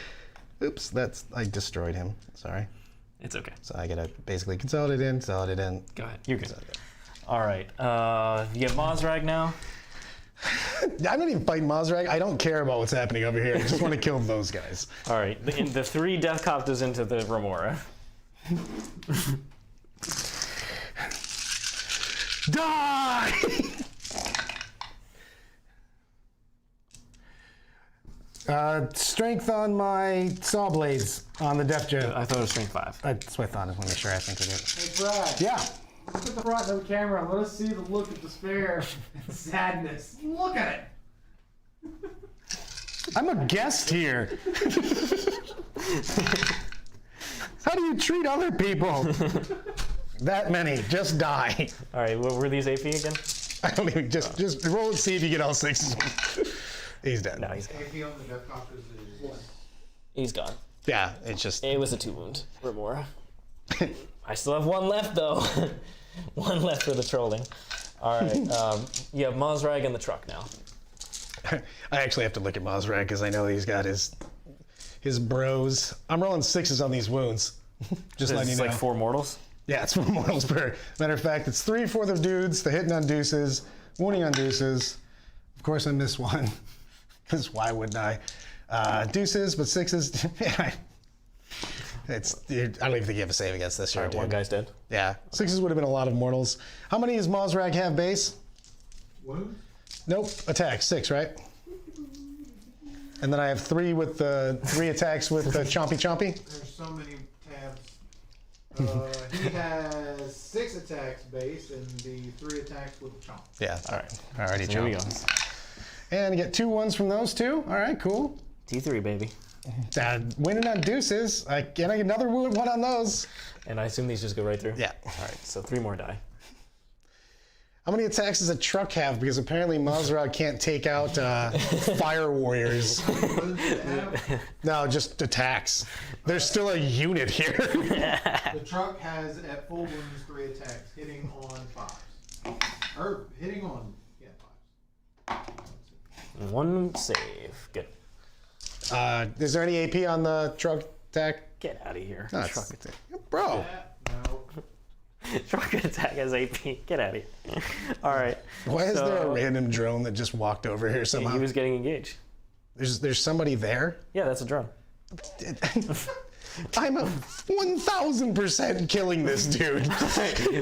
S2: Oops, I destroyed him. Sorry.
S1: It's okay.
S2: So I gotta basically consolidate in.
S1: Go ahead. You're good. All right. You get Mozzrag now.
S2: I'm not even fighting Mozzrag. I don't care about what's happening over here. I just want to kill those guys.
S1: All right. The 3 death koptas into the Remora.
S2: Die! Strength on my saw blades on the death jet.
S1: I thought it was strength 5.
S2: That's what I thought. I want to make sure I think it is.
S4: Hey, Brad.
S2: Yeah.
S4: Look at the front of the camera and let us see the look of despair and sadness. Look at it.
S2: I'm a guest here. How do you treat other people? That many. Just die.
S1: All right. What were these AP again?
S2: I don't even. Just roll and see if you get all 6s. He's dead.
S1: No, he's gone.
S3: AP on the death koptas is
S1: He's gone.
S2: Yeah, it's just.
S1: It was a 2 wound. Remora. I still have 1 left though. 1 left for the trolling. All right. You have Mozzrag and the Trukk now.
S2: I actually have to look at Mozzrag because I know he's got his bros. I'm rolling 6s on these wounds. Just letting you
S1: It's
S2: know.
S1: like 4 mortals.
S2: Yeah, it's 4 mortals per. Matter of fact, it's 3/4 of dudes. The hitting on deuces, wounding on deuces. Of course, I missed 1. Because why wouldn't I? Deuces, but 6s. I don't even think you have a save against this
S1: All
S2: year,
S1: right,
S2: dude.
S1: 1 guy's dead.
S2: Yeah, 6s would have been a lot of mortals. How many does Mozzrag have base?
S3: wound.
S2: Nope, attack 6, right? And then I have 3 with the 3 attacks with the chompy.
S3: There's so many tabs. He has 6 attacks base and the 3 attacks with the chomp.
S2: Yeah, all right. Alrighty,
S1: Here we go.
S2: And I get 2 1s from those 2. All right, cool.
S1: T3, baby.
S2: Winning on deuces. I get another 1 on those.
S1: And I assume these just go right through?
S2: Yeah.
S1: All right, so 3 more die.
S2: How many attacks does a Trukk have? Because apparently Mozzrag can't take out fire warriors. No, just attacks. There's still a unit here.
S3: The Trukk has at full wounds 3 attacks, hitting on 5s. Or hitting on 5s.
S1: 1 save. Good.
S2: Is there any AP on the Trukk attack?
S1: Get out of here.
S2: No,
S1: Trukk
S2: it's- Bro.
S3: No.
S1: Trukk attack has AP. Get out of here. All right.
S2: Why is there a
S1: So-
S2: random drone that just walked over here somehow?
S1: He was getting engaged.
S2: There's somebody there?
S1: Yeah, that's a drone.
S2: I'm a 1,000% killing this dude.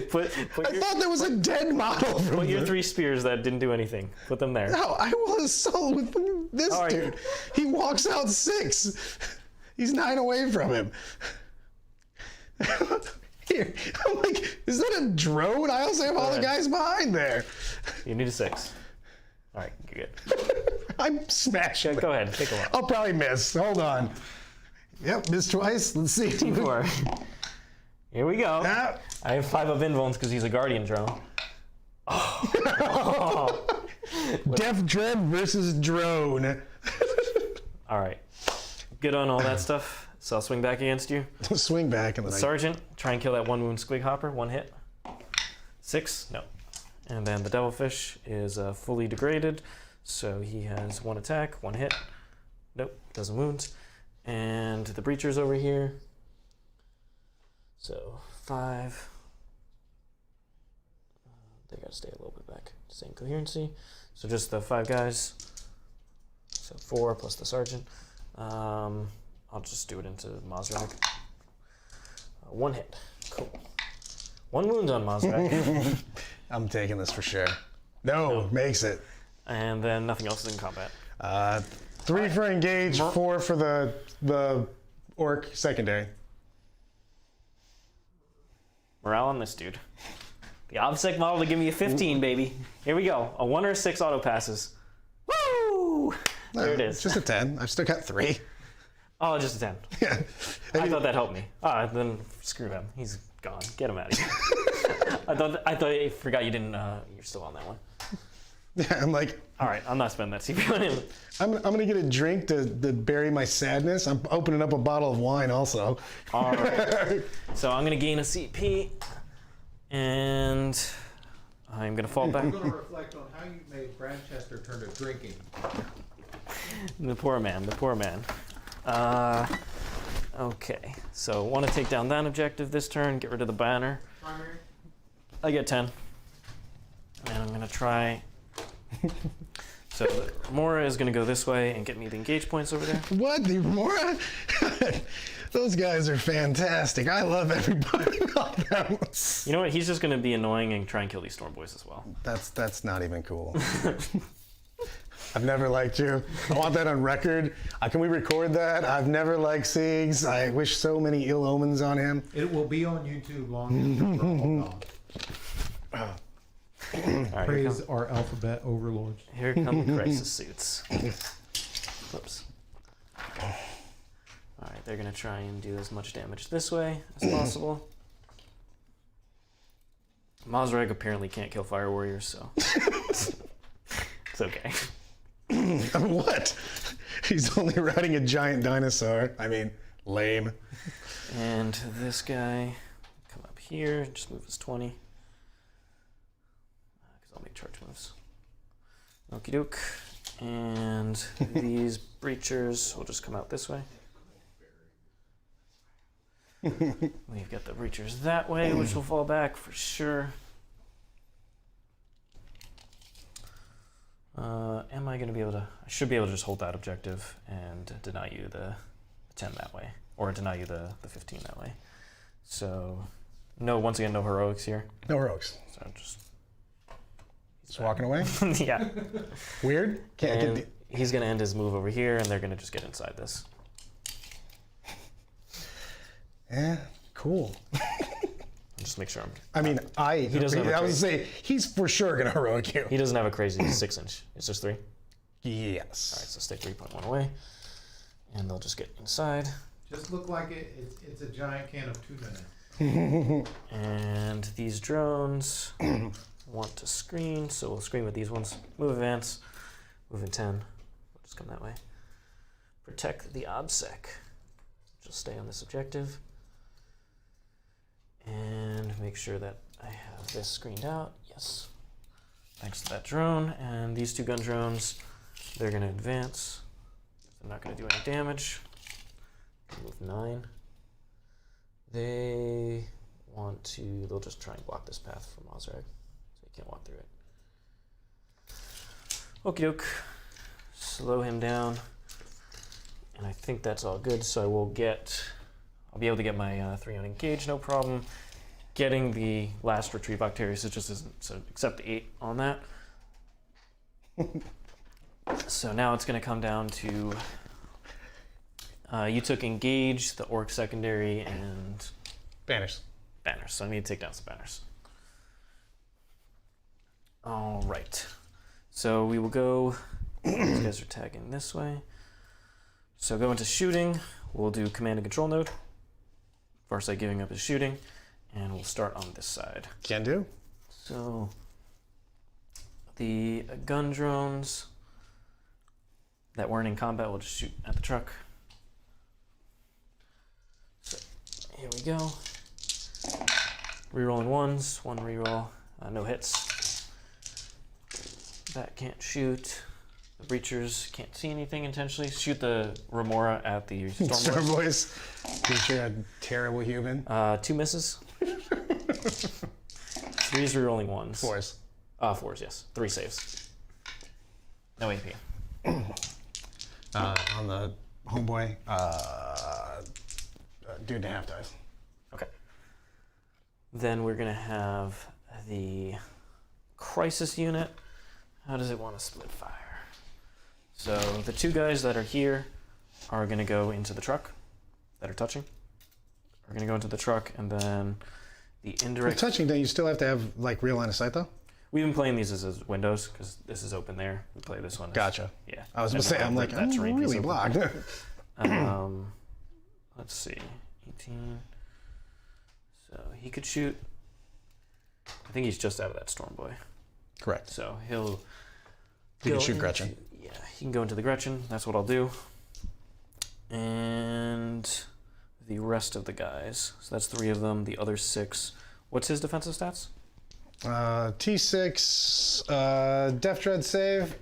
S1: Put
S2: I
S1: your,
S2: thought there was a dead model from
S1: put your
S2: the-
S1: 3 spears that didn't do anything. Put them there.
S2: No, I will assault with this
S1: All right.
S2: dude. He walks out 6. He's 9 away from him. Here, I'm like, is that a drone? I also have all the
S1: ahead.
S2: guys behind there.
S1: You need a 6. All right, you're good.
S2: I'm smashing.
S1: Go ahead, take a look.
S2: I'll probably miss. Hold on. Yep, missed twice. Let's see.
S1: T4. Here we go.
S2: Ah.
S1: I have 5 of invulns because he's a guardian drone.
S2: Deaf Dread versus Drone.
S1: All right. Good on all that stuff. So I'll swing back against you.
S2: Swing back and then
S1: Sergeant, try and kill that 1 wound squig hopper. 1 hit. 6, no. And then the devilfish is fully degraded, so he has 1 attack, 1 hit. Nope, doesn't wound. And the breacher's over here. So 5. They gotta stay a little bit back. Same coherency. So just the 5 guys. So 4 plus the sergeant. I'll just do it into Mozzrag. 1 hit. Cool. 1 wound on Mozzrag.
S2: I'm taking this for sure. No, makes it.
S1: And then nothing else is in combat.
S2: 3 for engage, 4 for the orc secondary.
S1: Morale on this dude. The OBSEC model to give me a 15, baby. Here we go. A 1 or a 6 auto passes. Woo! There it is.
S2: Just a 10. I've still got 3.
S1: Oh, just a 10.
S2: Yeah.
S1: I thought that helped me. Then screw him. He's gone. Get him out of here. I forgot you didn't. You're still on that one.
S2: Yeah, I'm like,
S1: all right, I'm not spending that CP on him.
S2: I'm gonna get a drink to bury my sadness. I'm opening up a bottle of wine also.
S1: All right. So I'm gonna gain a CP, and I'm gonna fall back.
S3: I'm going to reflect on how you made Bradchester turn to drinking.
S1: The poor man. The poor man. Okay. So want to take down that objective this turn. Get rid of the banner.
S3: Primary.
S1: I get 10, and I'm gonna try. So Mora is going to go this way and get me the engage points over there.
S2: What? The Mora? Those guys are fantastic. I love everybody about them.
S1: You know what? He's just going to be annoying and try and kill these Stormboyz as well.
S2: That's not even cool. I've never liked you. I want that on record. Can we record that? I've never liked Siegs. I wish so many ill omens on him.
S3: It will be on YouTube long after.
S1: Right,
S3: Praise our alphabet overlords.
S1: here come the crisis suits. Whoops. All right, they're going to try and do as much damage this way as possible. Mozzrag apparently can't kill fire warriors, so it's okay.
S2: What? He's only riding a giant dinosaur. I mean, lame.
S1: And this guy, come up here, just move his 20. I'll make charge moves. Okie doke. And these breachers will just come out this way. We've got the breachers that way, which will fall back for sure. Am I going to be able to... I should be able to just hold that objective and deny you the 10 that way. Or deny you the 15 that way. So, no, once again, no heroics here.
S2: No heroics.
S1: So just...
S2: Just walking away?
S1: Yeah.
S2: Weird?
S1: And he's going to end his move over here, and they're going to just get inside this.
S2: Yeah, cool.
S1: Just make sure I'm...
S2: I mean, I was
S1: doesn't have a
S2: going to
S1: trait.
S2: say, he's for sure going to heroic you.
S1: He doesn't have a crazy 6-inch. It's just 3. All
S2: Yes.
S1: right, so stay 3.1 away, and they'll just get inside.
S3: Just look like it's a giant can of tuna.
S1: And these drones want to screen, so we'll screen with these ones. Move advance, move in 10. We'll just come that way. Protect the OBSEC. Just stay on this objective. And make sure that I have this screened out. Yes. Thanks to that drone. And these 2 gun drones, they're going to advance. They're not going to do any damage. Move 9. They want to, they'll just try and block this path from Mozzrag, so he can't walk through it. Okie doke. Slow him down. And I think that's all good, so I'll be able to get my 3 on engage, no problem. Getting the last retrieve Octarius just isn't, so accept the 8 on that. So now it's going to come down to you took engage, the orc secondary, and
S2: Banners.
S1: banners. So I need to take down some banners. All right. So we will go. These guys are tagging this way. So go into shooting. We'll do command and control node. Farsight giving up his shooting, and we'll start on this side.
S2: Can do.
S1: So the gun drones that weren't in combat will just shoot at the truck. So here we go. Rerolling 1s, 1 reroll, no hits. That can't shoot. The breachers can't see anything intentionally. Shoot the Remora at the Stormboyz.
S2: Stormboyz. Creature, a terrible human.
S1: 2 misses. 3's rerolling 1s.
S2: 4s.
S1: 4s, yes. 3 saves. No AP.
S2: On the homeboy, 2.5 dice.
S1: Okay. Then we're gonna have the crisis unit. How does it want to split fire? So the 2 guys that are here are gonna go into the truck that are touching. Are gonna go into the truck, and then the
S2: For
S1: indirect.
S2: touching, don't you still have to have like real line of sight though?
S1: We've been playing these as windows because this is open there. We play this one.
S2: Gotcha.
S1: Yeah.
S2: I was gonna
S1: And
S2: say, I'm like,
S1: that
S2: I'm
S1: terrain piece
S2: really
S1: open.
S2: blocked.
S1: let's see, 18. So he could shoot. I think he's just out of that Stormboy.
S2: Correct.
S1: So he'll.
S2: He can
S1: go
S2: shoot
S1: into-
S2: Gretchin.
S1: Yeah, he can go into the Gretchin. That's what I'll do. And the rest of the guys. So that's 3 of them. The other 6. What's his defensive stats?
S2: T6, Def Dread save.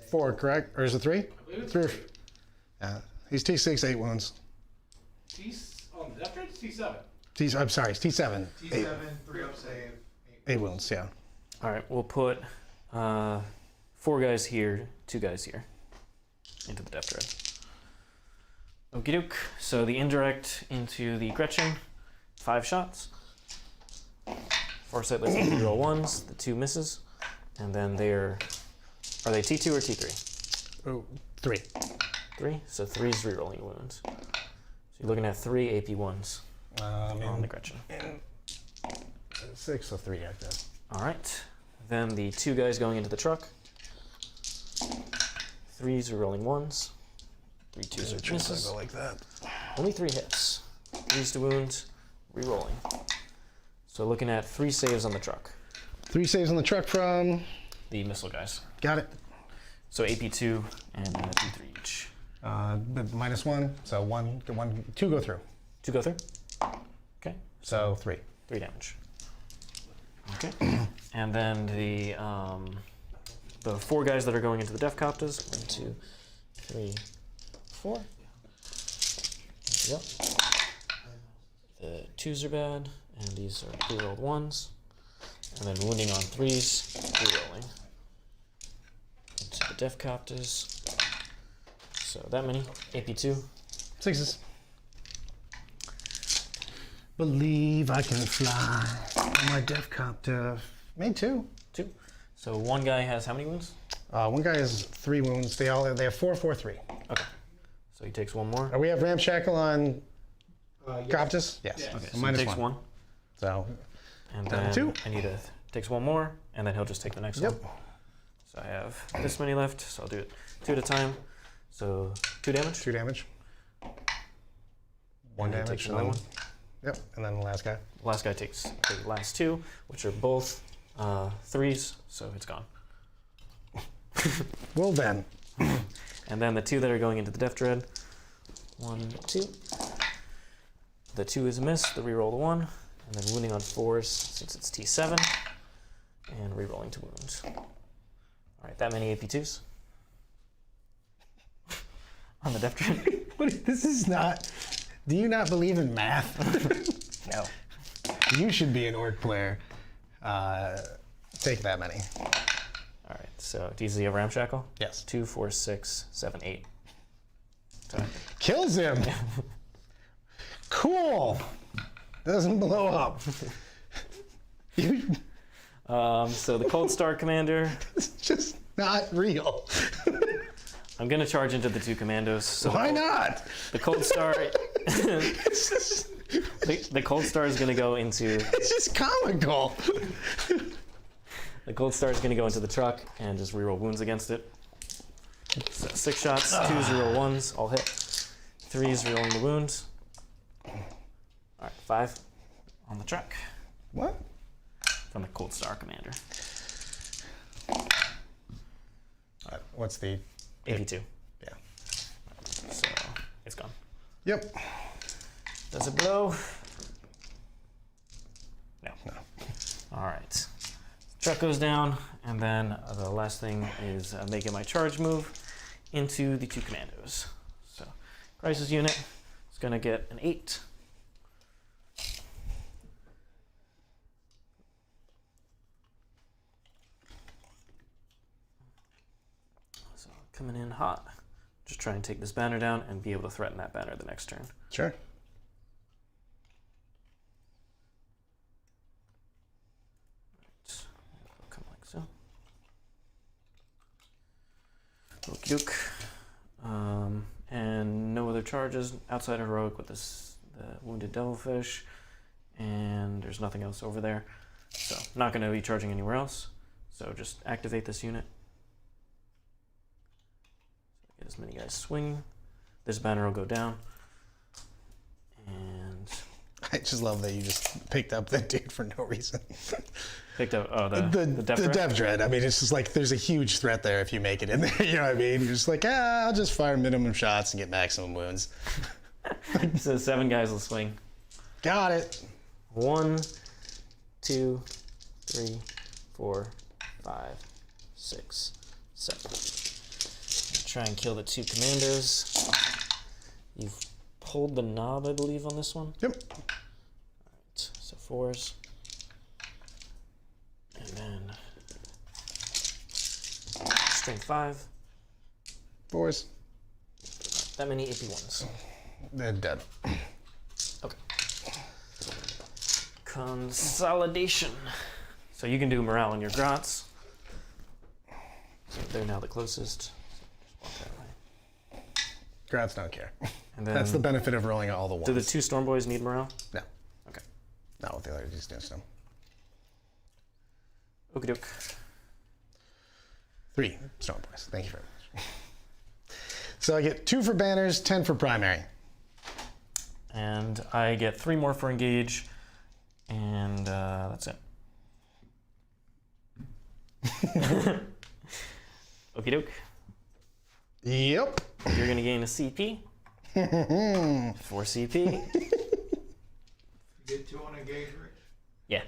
S2: 4, correct? Or is it 3?
S4: I believe it's
S2: 3.
S4: three.
S2: Yeah. He's T6, 8 wounds.
S4: On the Death Trade, T7.
S2: I'm sorry, it's T7.
S3: T7, 3 up save.
S2: 8 wounds, yeah.
S1: All right, we'll put 4 guys here, 2 guys here into the Death Dread. Okie doke. So the indirect into the Gretchin, 5 shots. Farsight lets me roll 1s, the 2 misses, and then are they T2 or T3?
S2: Oh, 3.
S1: 3? So 3's rerolling wounds. So you're looking at 3 AP1s on the Gretchin.
S2: 6, so 3, I guess.
S1: All right. Then the 2 guys going into the Trukk. 3's rerolling 1s. 3 2s are misses.
S2: Go like that.
S1: Only 3 hits. 3's to wounds, rerolling. So looking at 3 saves on the Trukk.
S2: 3 saves on the truck from.
S1: The missile guys.
S2: Got it.
S1: So AP2 and D3 each.
S2: -1, so 2 go through.
S1: 2 go through. Okay.
S2: So 3.
S1: 3 damage. Okay. And then the 4 guys that are going into the deff koptas. 1, 2, 3, 4. Yep. The 2s are bad, and these are rerolled 1s. And then wounding on 3s, rerolling. Into the deff koptas. So that many. AP2.
S2: 6s. Believe I can fly. On my Def Copter. Made 2.
S1: 2. So one guy has how many wounds?
S2: One guy has 3 wounds. They have 4, 4, 3.
S1: Okay. So he takes 1 more.
S2: We have Ramshackle on
S3: Yes.
S2: Coptus? Yes.
S4: Yes.
S1: Okay,
S2: So
S1: so he
S2: minus
S1: takes 1.
S2: So,
S1: And
S2: Down
S1: then
S2: to 2.
S1: I need takes 1 more, and then he'll just take the next
S2: yep.
S1: one. So I have this many left, so I'll do it 2 at a time. So 2 damage.
S2: 2 damage. 1
S1: And he
S2: damage.
S1: takes
S2: and
S1: another
S2: then-
S1: one.
S2: Yep. And then the last guy.
S1: The last guy takes the last 2, which are both 3s, so it's gone.
S2: Well then.
S1: And then the 2 that are going into the Death Dread. 1, 2. The 2 is a miss, the reroll the 1, and then wounding on 4s since it's T7, and rerolling to wounds. Alright, that many AP2s. On the Death Dread.
S2: This is not. Do you not believe in math?
S1: No.
S2: You should be an orc player. Take that many.
S1: Alright, so do you see a Ramshackle?
S2: Yes.
S1: 2, 4, 6, 7, 8. So,
S2: Kills him. Cool. Doesn't blow up. You,
S1: so the Cold Star Commander,
S2: it's just not real.
S1: I'm gonna charge into the 2 Kommandos. So
S2: Why not?
S1: The Cold Star,
S2: It's just,
S1: the Cold Star is gonna go into
S2: it's just comical.
S1: the Cold Star is gonna go into the Trukk and just reroll wounds against it. So 6 shots, 2s reroll 1s, all hit. 3s rerolling the wounds. All right, 5 on the Trukk
S2: What?
S1: from the Cold Star Commander.
S2: What's the?
S1: AP2.
S2: Yeah.
S1: So it's gone.
S2: Yep.
S1: Does it blow? No.
S2: No.
S1: All right. Truck goes down, and then the last thing is making my charge move into the 2 Kommandos. So, crisis unit is going to get an 8. So, coming in hot. Just try and take this banner down and be able to threaten that banner the next turn.
S2: Sure.
S1: Come like so. Okie doke. And no other charges outside of heroic with this the wounded devilfish, and there's nothing else over there. So not going to be charging anywhere else. So just activate this unit. Get as many guys swinging. This banner will go down. And
S2: I just love that you just picked up that dude for no reason.
S1: picked up
S2: the
S1: deff threat?
S2: dev dread. I mean, it's just like there's a huge threat there if you make it in there. You know what I mean? You're just like, I'll just fire minimum shots and get maximum wounds.
S1: So 7 guys will swing.
S2: Got it.
S1: 1, 2, 3, 4, 5, 6, 7. Try and kill the 2 commandos. You've pulled the knob, I believe, on this one.
S2: Yep.
S1: Alright, so 4s. And then strength 5.
S2: 4s.
S1: That many AP1s.
S2: They're dead.
S1: Okay. Consolidation. So you can do morale in your grots. So they're now the closest. So just walk that way.
S2: Grats don't care.
S1: And then
S2: That's the benefit of rolling all the ones.
S1: do the 2 Stormboyz need morale?
S2: No.
S1: Okay.
S2: Not with the other just doing some.
S1: Okie doke.
S2: 3 Stormboyz. Thank you very much. So I get 2 for banners, 10 for primary.
S1: And I get 3 more for engage, and that's it. Okie doke.
S2: Yep.
S1: You're gonna gain a CP. 4 CP.
S3: You get 2 on engage, Rich?
S1: Yeah.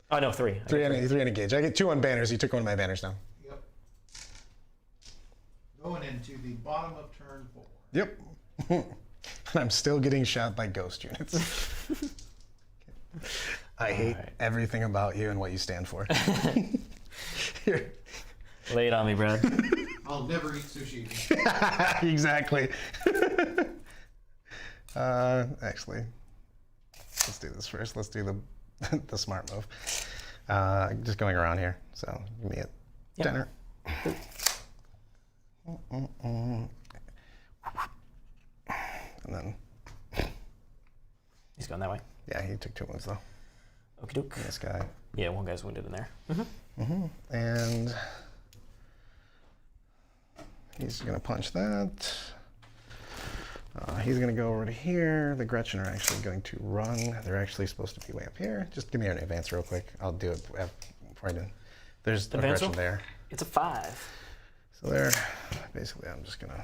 S1: Oh no, 3.
S2: 3 on engage. I get 2 on banners. You took one of my banners now.
S3: Yep. Going into the bottom of turn 4.
S2: Yep. And I'm still getting shot by ghost units. I hate everything about you and what you stand for. Here.
S1: Lay it on me, Brad.
S3: I'll never eat sushi.
S2: Exactly. Actually, let's do this first. Let's do the smart move. Just going around here. So give me a dinner. And then
S1: He's going that way.
S2: yeah, he took 2 wounds though.
S1: Okie doke.
S2: This guy.
S1: Yeah, 1 guy's wounded in there.
S2: And he's gonna punch that. He's gonna go over to here. The Gretchin are actually going to run. They're actually supposed to be way up here. Just give me an advance real quick. I'll do it before I do. There's the
S1: Advance
S2: Gretchin
S1: roll?
S2: there.
S1: It's a 5.
S2: So there, basically I'm just gonna,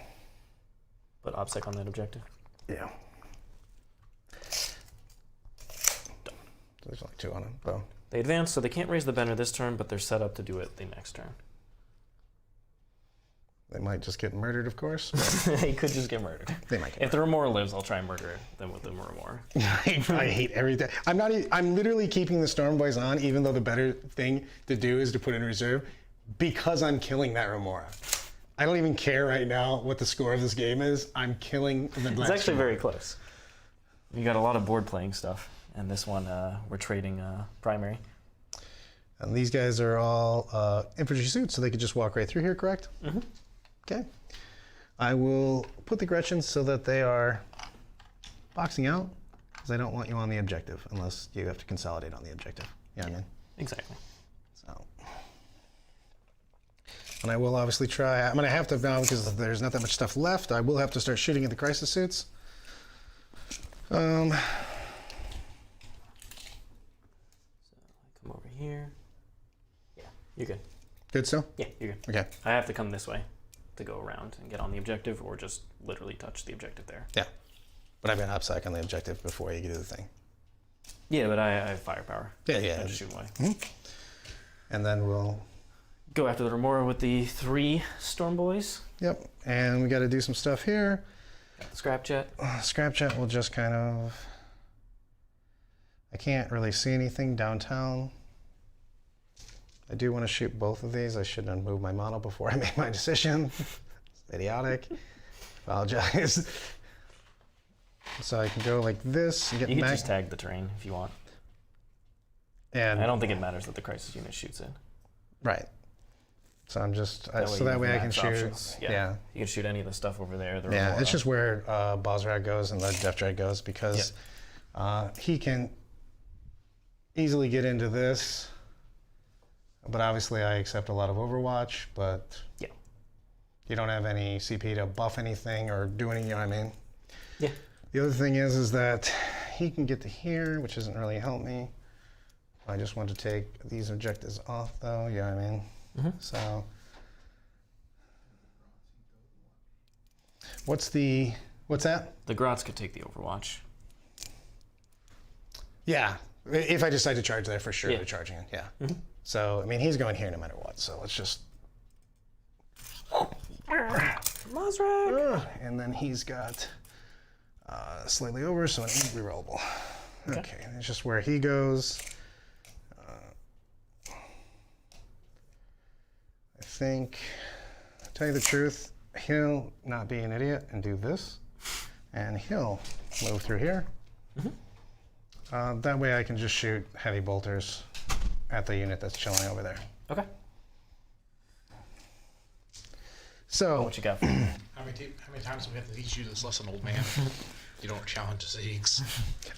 S1: Put OBSEC on that objective.
S2: yeah. There's only 2 on him, though.
S1: They advance, so they can't raise the banner this turn, but they're set up to do it the next turn.
S2: They might just get murdered, of course.
S1: They could just get murdered.
S2: They might get
S1: If the Remora lives, I'll try and murder them with the Remora.
S2: I hate everything. I'm literally keeping the Stormboyz on, even though the better thing to do is to put in reserve, because I'm killing that Remora. I don't even care right now what the score of this game is. I'm killing the
S1: It's actually very close. You got a lot of board playing stuff, and this one we're trading primary.
S2: And these guys are all infantry suits, so they could just walk right through here, correct?
S1: Mm-hmm.
S2: Okay. I will put the Gretchins so that they are boxing out, because I don't want you on the objective, unless you have to consolidate on the objective. You know what I mean?
S1: Exactly.
S2: So, and I will obviously try. I'm going to have to now, because there's not that much stuff left, I will have to start shooting at the crisis suits.
S1: So I come over here. Yeah, you're good.
S2: Good still?
S1: Yeah, you're good.
S2: Okay.
S1: I have to come this way to go around and get on the objective, or just literally touch the objective there.
S2: Yeah. But I've got OPSEC on the objective before you get to the thing.
S1: Yeah, but I have firepower.
S2: Yeah.
S1: I'll just shoot away.
S2: And then we'll...
S1: Go after the Remora with the 3 Stormboyz.
S2: Yep. And we got to do some stuff here.
S1: Got the scrapjet.
S2: Scrapjet will just kind of... I can't really see anything downtown. I do want to shoot both of these. I shouldn't have moved my mono before I made my decision. It's idiotic. Apologize. So I can go like this and get
S1: You can
S2: back.
S1: just tag the terrain if you want.
S2: And
S1: I don't think it matters that the crisis unit shoots it.
S2: right. So I'm just so
S1: you
S2: that
S1: have
S2: way I can
S1: max
S2: shoot.
S1: options.
S2: Yeah.
S1: You can shoot any of the stuff over there. The
S2: Yeah,
S1: Remora.
S2: it's just where Mozzrag goes and the Deff Dread goes, because he can easily get into this. But obviously I accept a lot of Overwatch, but
S1: Yeah.
S2: You don't have any CP to buff anything or do anything, you know what I mean?
S1: Yeah.
S2: The other thing is that he can get to here, which doesn't really help me. I just want to take these objectives off though, you know what I mean? So, what's that?
S1: The Grots could take the Overwatch.
S2: Yeah, if I decide to charge there, for sure,
S1: Yeah.
S2: they're charging it, yeah. So, I mean, he's going here no matter what, so let's just...
S1: Mozzrag!
S2: And then he's got slightly over, so an 8 rerollable. Okay, it's just where he goes. I think, to tell you the truth, he'll not be an idiot and do this, and he'll move through here. That way I can just shoot heavy bolters at the unit that's chilling over there.
S1: Okay.
S2: So,
S1: What you got?
S5: How many times have we had to teach you this lesson, old man? You don't challenge Ziggs.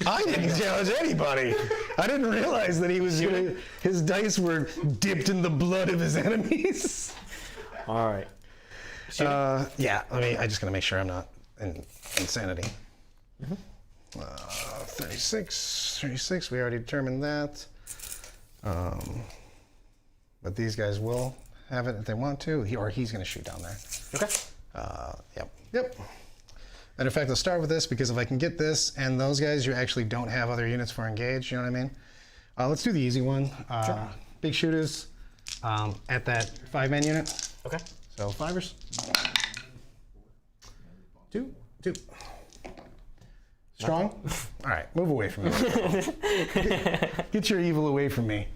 S2: I didn't challenge anybody. I didn't realize that he was gonna, his dice were dipped in the blood of his enemies.
S1: All right.
S2: Yeah, I just gotta make sure I'm not in insanity. 36, we already determined that. But these guys will have it if they want to, he's gonna shoot down there.
S1: Okay.
S2: Yep. And in fact, I'll start with this because if I can get this and those guys, you actually don't have other units for engage, you know what I mean? Let's do the easy one. Big shooters at that 5-man unit.
S1: Okay.
S2: So 5ers. 2. Strong? All right, move away from me. Get your evil away from me.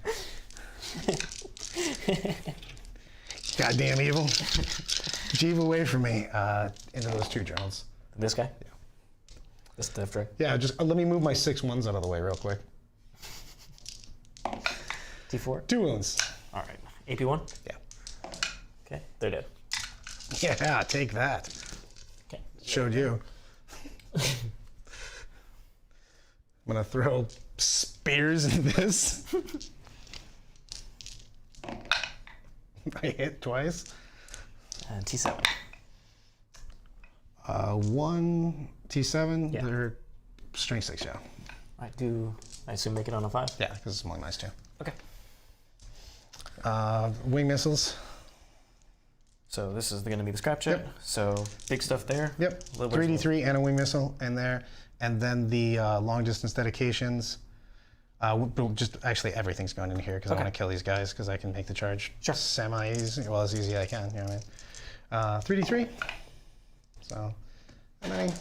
S2: Goddamn evil. Get your evil away from me. Into those 2 drones.
S1: This guy? Yeah. This deff drag?
S2: Yeah, just let me move my 6-1s out of the way real quick.
S1: T4?
S2: 2 wounds.
S1: All right. AP1?
S2: Yeah.
S1: Okay. They're dead.
S2: Yeah, take that.
S1: Okay.
S2: Showed you. I'm gonna throw spears in this. I hit twice.
S1: And T7.
S2: 1 T7.
S1: Yeah.
S2: They're strength 6, yeah.
S1: I assume make it on a 5?
S2: Yeah, because it's only nice too.
S1: Okay.
S2: Wing missiles.
S1: So this is going to be the scrapjet.
S2: Yep.
S1: So big stuff there.
S2: Yep.
S1: Little
S2: 3D3 and a wing missile in there, and then the long distance dedications. Just actually everything's going in here because I want to kill these guys because I can make the charge semi easy. Well, as easy as I can. You know what I mean? 3D3. So, how many?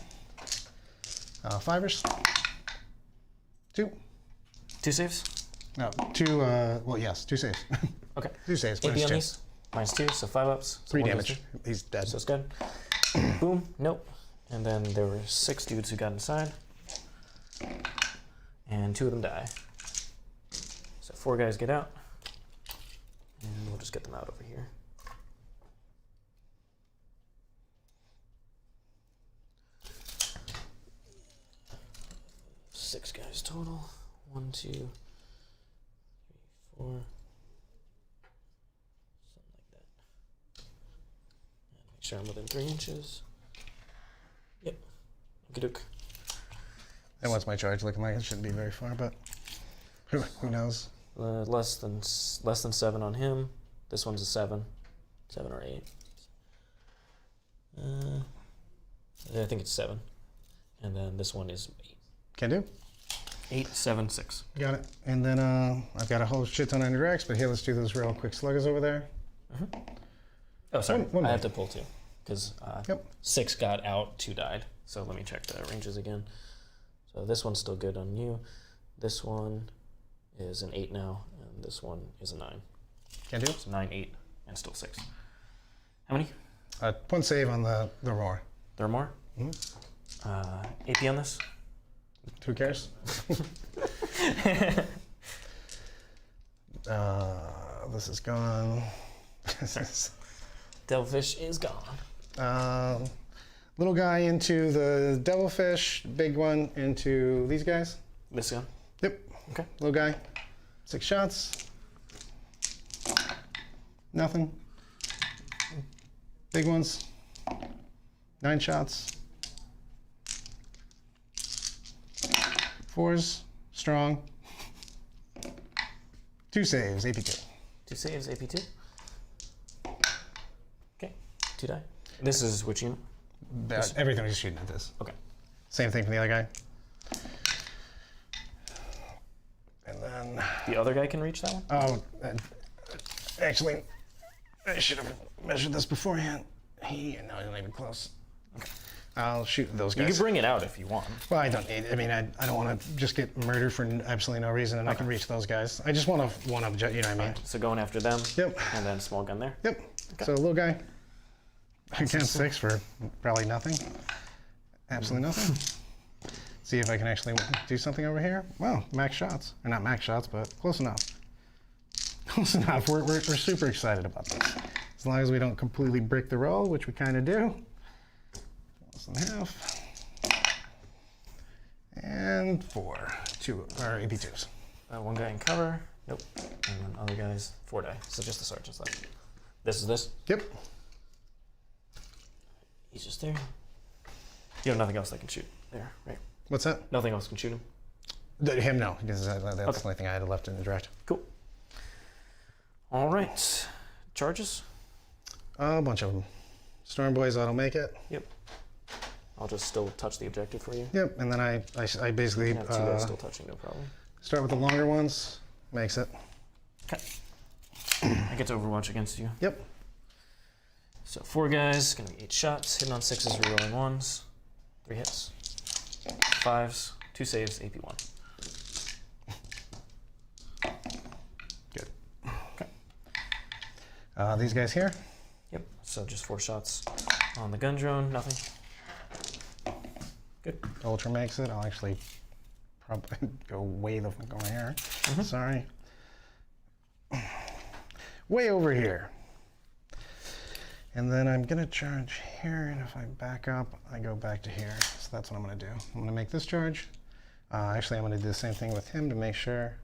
S2: 5ers. 2.
S1: 2 saves?
S2: No, 2. Well, yes, 2 saves.
S1: Okay.
S2: 2 saves.
S1: AP on
S2: -2.
S1: these? -2, so 5 ups. So
S2: 3
S1: 1
S2: damage.
S1: goes
S2: He's dead.
S1: So it's good. Boom. Nope. And then there were 6 dudes who got inside. And 2 of them die. So 4 guys get out. And we'll just get them out over here. Six guys total. 1, 2, 3, 4. Something like that. And make sure I'm within 3 inches. Yep. Rukkatrukk.
S2: And what's my charge looking like? It shouldn't be very far, but who knows?
S1: Less than 7 on him. This one's a 7 or 8. I think it's 7, and then this one is 8.
S2: Can do.
S1: 8, 7, 6.
S2: Got it. And then I've got a whole shit ton on directs, but here, let's do those real quick sluggers over there.
S1: Oh, sorry.
S2: One
S1: I have
S2: more.
S1: to pull 2 because
S2: Yep.
S1: 6 got out, 2 died. So let me check the ranges again. So this one's still good on you. This one is an 8 now, and this one is a 9.
S2: Can do.
S1: So 9, 8, and still 6. How many?
S2: 1 save on the roar.
S1: There are more? AP on this?
S2: Who cares? This is gone.
S1: Devilfish is gone.
S2: Little guy into the devilfish, big one into these guys.
S1: This gun?
S2: Yep.
S1: Okay.
S2: Little guy. 6 shots. Nothing. Big ones. 9 shots. 4s. Strong. 2 saves, AP2.
S1: 2 saves, AP2. Okay, 2 die. This is which unit?
S2: Everything was shooting at this.
S1: Okay.
S2: Same thing for the other guy. And then...
S1: The other guy can reach that one?
S2: Oh, actually, I should have measured this beforehand. No, he's not even close. Okay. I'll shoot those guys.
S1: You can bring it out if you want.
S2: Well, I don't need. I mean, I don't want to just get murdered for absolutely no reason, and I can reach those guys. I just want to one object. You know what I mean?
S1: Right, so going after them.
S2: Yep.
S1: And then small gun there.
S2: Yep.
S1: Okay.
S2: So little guy. Against 6 for probably nothing. Absolutely nothing. See if I can actually do something over here. Well, max shots. Or not max shots, but close enough. Close enough. We're super excited about this. As long as we don't completely brick the roll, which we kind of do. Less than half. And 4. 2 or AP2s.
S1: One guy in cover. Nope. And then other guys, 4 die. So just the sergeant's left. This is this.
S2: Yep.
S1: He's just there. You have nothing else that can shoot there, right?
S2: What's that?
S1: Nothing else can shoot him.
S2: Him, no. Because that's the only thing I had left in the direct.
S1: Cool. All right. Charges?
S2: A bunch of them. Stormboyz ought to make it.
S1: Yep. I'll just still touch the objective for you.
S2: Yep, and then I basically
S1: You have 2 guys still touching, no problem.
S2: start with the longer ones. Makes it.
S1: Okay. I get to Overwatch against you.
S2: Yep.
S1: So 4 guys, gonna be 8 shots, hitting on 6s, rerolling 1s, 3 hits, 5s, 2 saves, AP1.
S2: Good.
S1: Okay.
S2: These guys here.
S1: Yep. So just 4 shots on the gun drone, nothing. Good.
S2: Ultra makes it. I'll actually probably go way the fuck over here.
S1: Mm-hmm.
S2: Sorry. Way over here. And then I'm gonna charge here, and if I back up, I go back to here. So that's what I'm gonna do. I'm gonna make this charge. Actually, I'm gonna do the same thing with him to make sure.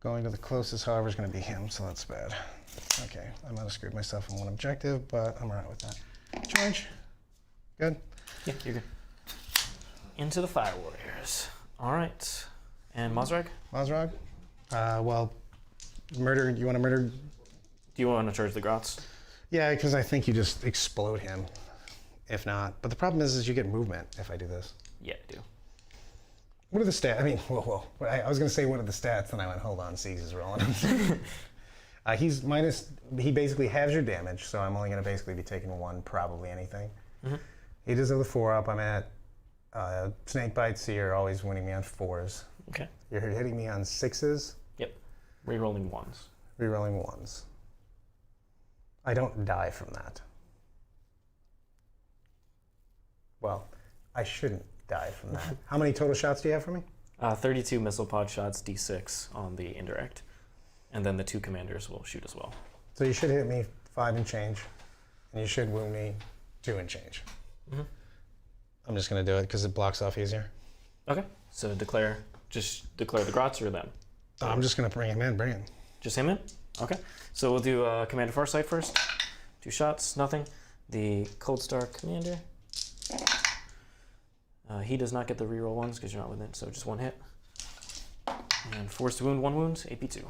S2: Going to the closest, however, is gonna be him, so that's bad. Okay, I might have screwed myself on one objective, but I'm all right with that. Charge. Good.
S1: Yeah, you're good. Into the Fire Warriors. All right. And Mozzrag?
S2: Mozzrag? Well, murder, you want to murder?
S1: Do you want to charge the Grots?
S2: Yeah, because I think you just explode him, if not. But the problem is you get movement if I do this.
S1: Yeah, I do.
S2: What are the stats? I mean, whoa. I was going to say what are the stats, and I went, hold on, Siegs is rolling. He's minus, he basically halves your damage, so I'm only going to basically be taking 1, probably anything. Mm-hmm. He does have the 4 up. I'm at snake bites, so you're always winning me on 4s.
S1: Okay.
S2: You're hitting me on 6s.
S1: Yep. Rerolling 1s.
S2: Rerolling 1s. I don't die from that. Well, I shouldn't die from that. How many total shots do you have for me?
S1: 32 missile pod shots, D6 on the indirect. And then the 2 commanders will shoot as well.
S2: So you should hit me 5 and change, and you should wound me 2 and change. Mm-hmm. I'm just going to do it because it blocks off easier.
S1: Okay. So just declare the Grots or them?
S2: I'm just going to bring him in. Bring him.
S1: Just him in? Okay. So we'll do Commander Farsight first. 2 shots, nothing. The Cold Star Commander. He does not get the reroll 1s because you're not with it, so just 1 hit. And force to wound, 1 wound, AP2.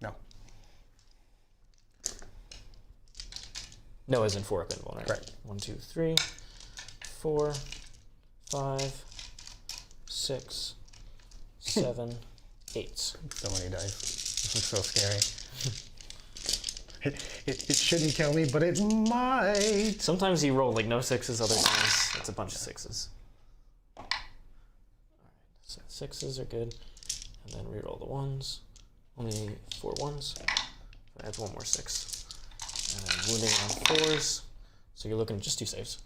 S2: No.
S1: No, as in 4 up invuln, right?
S2: Right.
S1: 1, 2, 3, 4, 5, 6, 7, 8.
S2: So many dice. This is so scary. It shouldn't kill me, but it might.
S1: Sometimes you roll like no 6s, other times it's a bunch of 6s. Alright, so 6s are good. And then reroll the 1s. Only 4 1s. So adds 1 more 6. And then wounding on 4s. So you're looking at just 2 saves.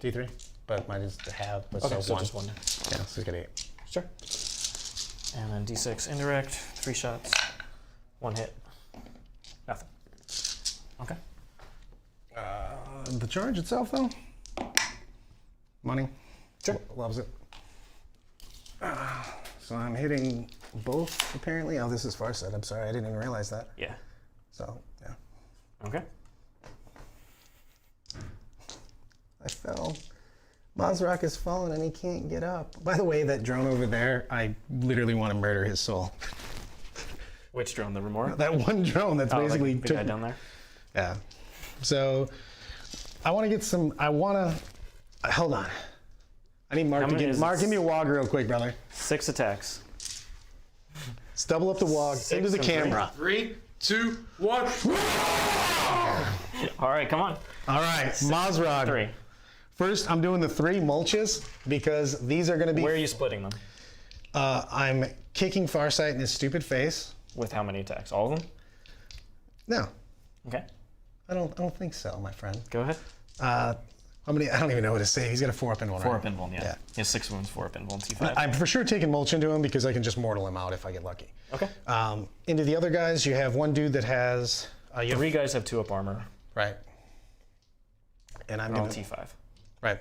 S2: D3, but mine is to have, but
S1: Okay,
S2: so
S1: so
S2: 1.
S1: just 1.
S2: Yeah, so it's got 8.
S1: Sure. And then D6 indirect, 3 shots, 1 hit, nothing. Okay.
S2: The charge itself, though? Money.
S1: Sure.
S2: Loves it. So I'm hitting both, apparently. Oh, this is Farsight. I'm sorry, I didn't even realize that.
S1: Yeah.
S2: So, yeah.
S1: Okay.
S2: I fell. Mozzrag has fallen and he can't get up. By the way, that drone over there, I literally want to murder his soul.
S1: Which drone? The remora?
S2: That one drone that's basically...
S1: Like the guy down there?
S2: Yeah. So, I want to get some... hold on. I need Mark to give... Mark, give me a wog real quick, brother.
S1: 6 attacks.
S2: Let's double up the wog into the camera.
S5: 3, 2, 1.
S1: All right, come on.
S2: All right, Mozzrag.
S1: 3.
S2: First, I'm doing the 3 mulches because these are going to be...
S1: Where are you splitting them?
S2: I'm kicking Farsight in his stupid face.
S1: With how many attacks? All of them?
S2: No,
S1: Okay.
S2: I don't think so, my friend.
S1: Go ahead.
S2: How many? I don't even know what to say. He's got a 4-up invuln.
S1: 4-up invuln, yeah.
S2: Yeah.
S1: He has 6 wounds, 4-up invuln, T5.
S2: I'm for sure taking mulch into him because I can just mortal him out if I get lucky.
S1: Okay.
S2: Into the other guys, you have one dude that has...
S1: 3 guys have 2-up armor.
S2: Right. And I'm
S1: They're all
S2: going to...
S1: T5.
S2: Right.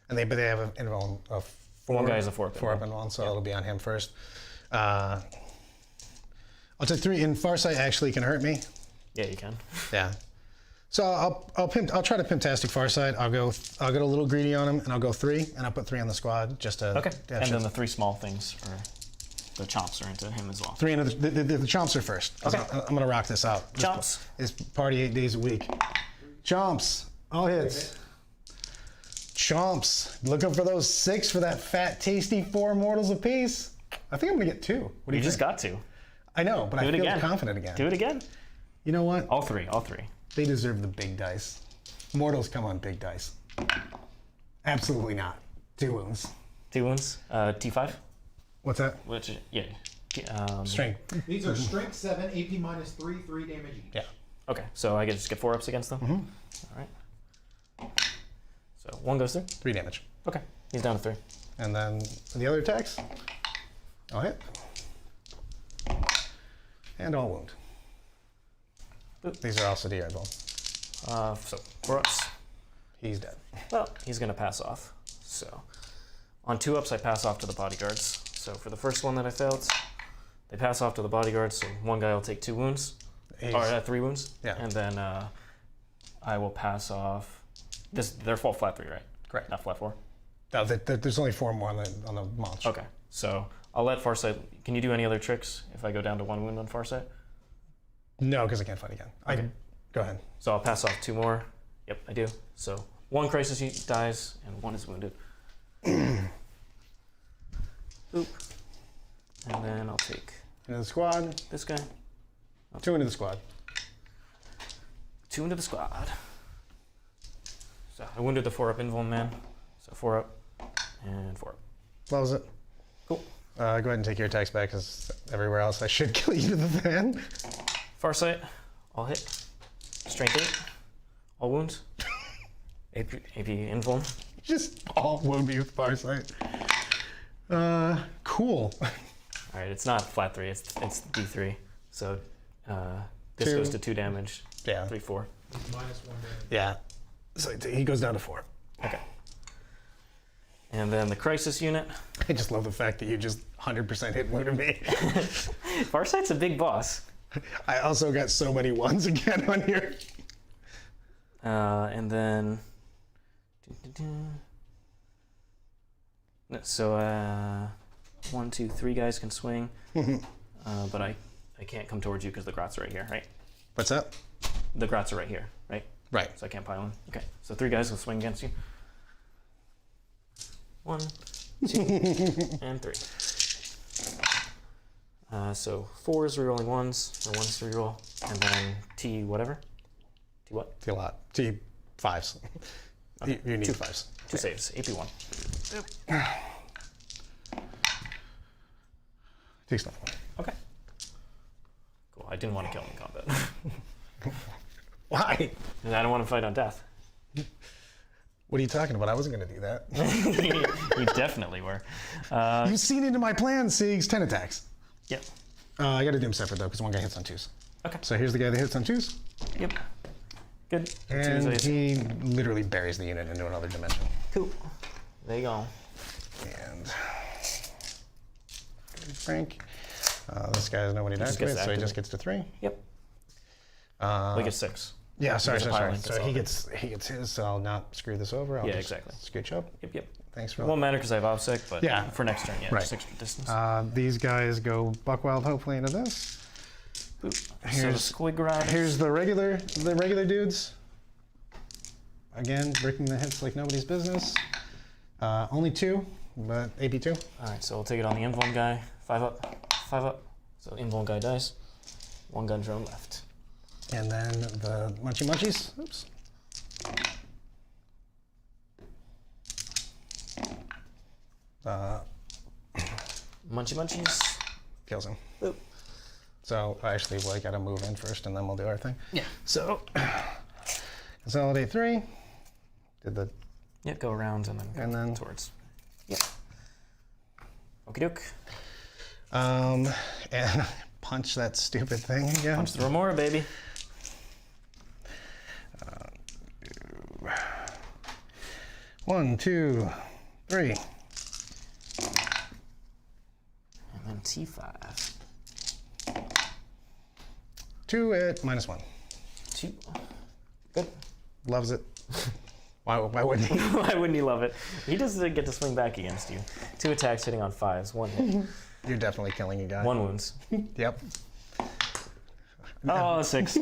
S2: But they have an invuln of 4.
S1: One guy has a 4-up
S2: invuln, so it'll be on him first. I'll take 3, and Farsight actually can hurt me.
S1: Yeah, you can.
S2: Yeah. So I'll try to pimptastic Farsight. I'll go a little greedy on him, and I'll go 3, and I'll put 3 on the squad just to...
S1: Okay. And then the 3 small things, or the chomps, are into him as well.
S2: 3 into the chomps are first.
S1: Okay.
S2: I'm gonna rock this out.
S1: Chomps.
S2: It's party 8 days a week. Chomps. All hits. Chomps. Looking for those 6 for that fat, tasty 4 mortals apiece. I think I'm gonna get 2. What do you
S1: just
S2: think?
S1: got to.
S2: I know, but I
S1: it
S2: feel
S1: again.
S2: confident again.
S1: Do it again.
S2: You know what?
S1: All 3.
S2: They deserve the big dice. Mortals come on big dice. Absolutely not. 2 wounds.
S1: 2 wounds. T5.
S2: What's that?
S1: Which, yeah.
S2: Strength.
S3: These are strength 7, AP minus 3, 3 damage each.
S2: Yeah.
S1: Okay, so I just get 4-ups against them?
S2: Mm-hmm.
S1: All right. So 1 goes through?
S2: 3 damage.
S1: Okay, he's down to 3.
S2: And then the other attacks, I'll hit. And I'll wound.
S1: Boop.
S2: These are also DR invuln.
S1: So 4-ups.
S2: He's dead.
S1: Well, he's going to pass off. So on 2-ups, I pass off to the bodyguards. So for the first one that I failed, they pass off to the bodyguards. So one guy will take 2 wounds, or 3 wounds.
S2: Yeah.
S1: And then I will pass off. They're full flat 3, right?
S2: Correct.
S1: Not flat 4.
S2: No, there's only 4 more on the mulch.
S1: Okay. So I'll let Farsight. Can you do any other tricks if I go down to 1 wound on Farsight?
S2: No, because I can't fight again.
S1: Okay.
S2: Go ahead.
S1: So I'll pass off 2 more. Yep, I do. So 1 crisis dies and 1 is wounded. Oop. And then I'll take
S2: Into the squad.
S1: this guy.
S2: 2 into the squad.
S1: 2 into the squad. So I wounded the 4-up invuln man. So 4-up and 4-up.
S2: What was it?
S1: Cool.
S2: Go ahead and take your attacks back, because everywhere else I should kill you to the fan.
S1: Farsight, all hit. Strength 8, all wounds. AP invuln.
S2: Just all wound me with Farsight. Cool.
S1: All right, it's not flat 3, it's D3. So this
S2: 2.
S1: goes to 2 damage.
S2: Yeah.
S1: 3, 4.
S3: Minus 1 damage.
S2: Yeah. So he goes down to 4.
S1: Okay. And then the crisis unit.
S2: I just love the fact that you just 100% hit wounded me.
S1: Farsight's a big boss.
S2: I also got so many 1s again on here.
S1: And then, so 1, 2, 3 guys can swing, but I can't come towards you because the grots are right here, right?
S2: What's that?
S1: The grots are right here, right?
S2: Right.
S1: So I can't pile in. Okay, so 3 guys will swing against you. 1, 2, and 3. So 4 is rerolling 1s, or 1s to reroll, and then T whatever. T what?
S2: T a lot. T 5s.
S1: Okay.
S2: You need
S1: 2
S2: 5s.
S1: 2 saves, AP 1.
S2: Takes nothing.
S1: Okay. Cool, I didn't want to kill him in combat.
S2: Why?
S1: And I don't want to fight on death.
S2: What are you talking about? I wasn't going to do that.
S1: You definitely were.
S2: You've seen into my plan, Sigs. 10 attacks.
S1: Yep.
S2: I got to do them separate, though, because one guy hits on 2s.
S1: Okay.
S2: So here's the guy that hits on 2s.
S1: Yep. Good.
S2: And he literally buries the unit into another dimension.
S1: Cool. There you go.
S2: And Frank. This guy has nobody to
S1: just gets
S2: activate, so he just
S1: activate.
S2: gets to 3.
S1: Yep. We get 6.
S2: Yeah, sorry.
S1: There's a pile link,
S2: So
S1: that's
S2: he
S1: all.
S2: gets his, so I'll not screw this over. I'll
S1: Yeah,
S2: just
S1: exactly.
S2: scooch up.
S1: Yep.
S2: Thanks
S1: It
S2: for
S1: won't matter because I have offsec, but
S2: Yeah.
S1: for next turn, yeah,
S2: Right.
S1: just extra distance.
S2: These guys go buckwild hopefully into this.
S1: Boop. So the
S2: Here's-
S1: squig riders.
S2: Here's the regular dudes. Again, breaking the hits like nobody's business. Only 2, but AP2.
S1: All right, so we'll take it on the invuln guy. 5 up, 5 up. So invuln guy dies. 1 gun drone left.
S2: And then the Munchy Munchies. Oops.
S1: Munchy munchies.
S2: Kills him.
S1: Boop.
S2: So actually, we gotta move in first, and then we'll do our thing.
S1: Yeah.
S2: So consolidate 3. Did the
S1: Yeah, go around and then go
S2: And then-
S1: towards. Yeah. Okie doke.
S2: and punch that stupid thing again.
S1: Punch the Remora, baby.
S2: One, 2, 3.
S1: And then T5.
S2: 2 at -1.
S1: 2. Good.
S2: Loves it. Why wouldn't he?
S1: Why wouldn't he love it? He doesn't get to swing back against you. 2 attacks hitting on 5s. 1 hit.
S2: You're definitely killing a guy.
S1: 1 wounds.
S2: Yep.
S1: Oh, 6.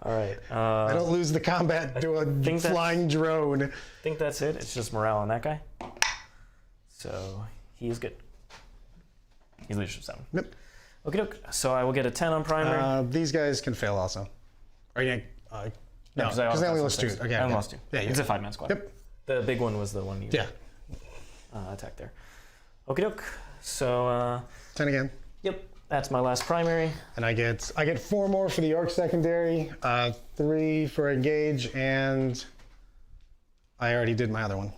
S1: All right.
S2: I don't lose the combat to a
S1: think that's-
S2: flying drone.
S1: I think that's it. It's just morale on that guy. So he's good. He's leadership 7.
S2: Yep.
S1: Okie doke. So I will get a 10 on primary.
S2: These guys can fail also. Or yeah, no, because they only lost 2. Okay,
S1: I only
S2: okay.
S1: lost 2.
S2: Yeah,
S1: It's
S2: yeah.
S1: a 5-man squad.
S2: Yep.
S1: The big one was the one you
S2: Yeah.
S1: attacked there. Okie doke. So
S2: 10 again.
S1: yep, that's my last primary.
S2: And I get 4 more for the orc secondary, 3 for engage, and I already did my other one.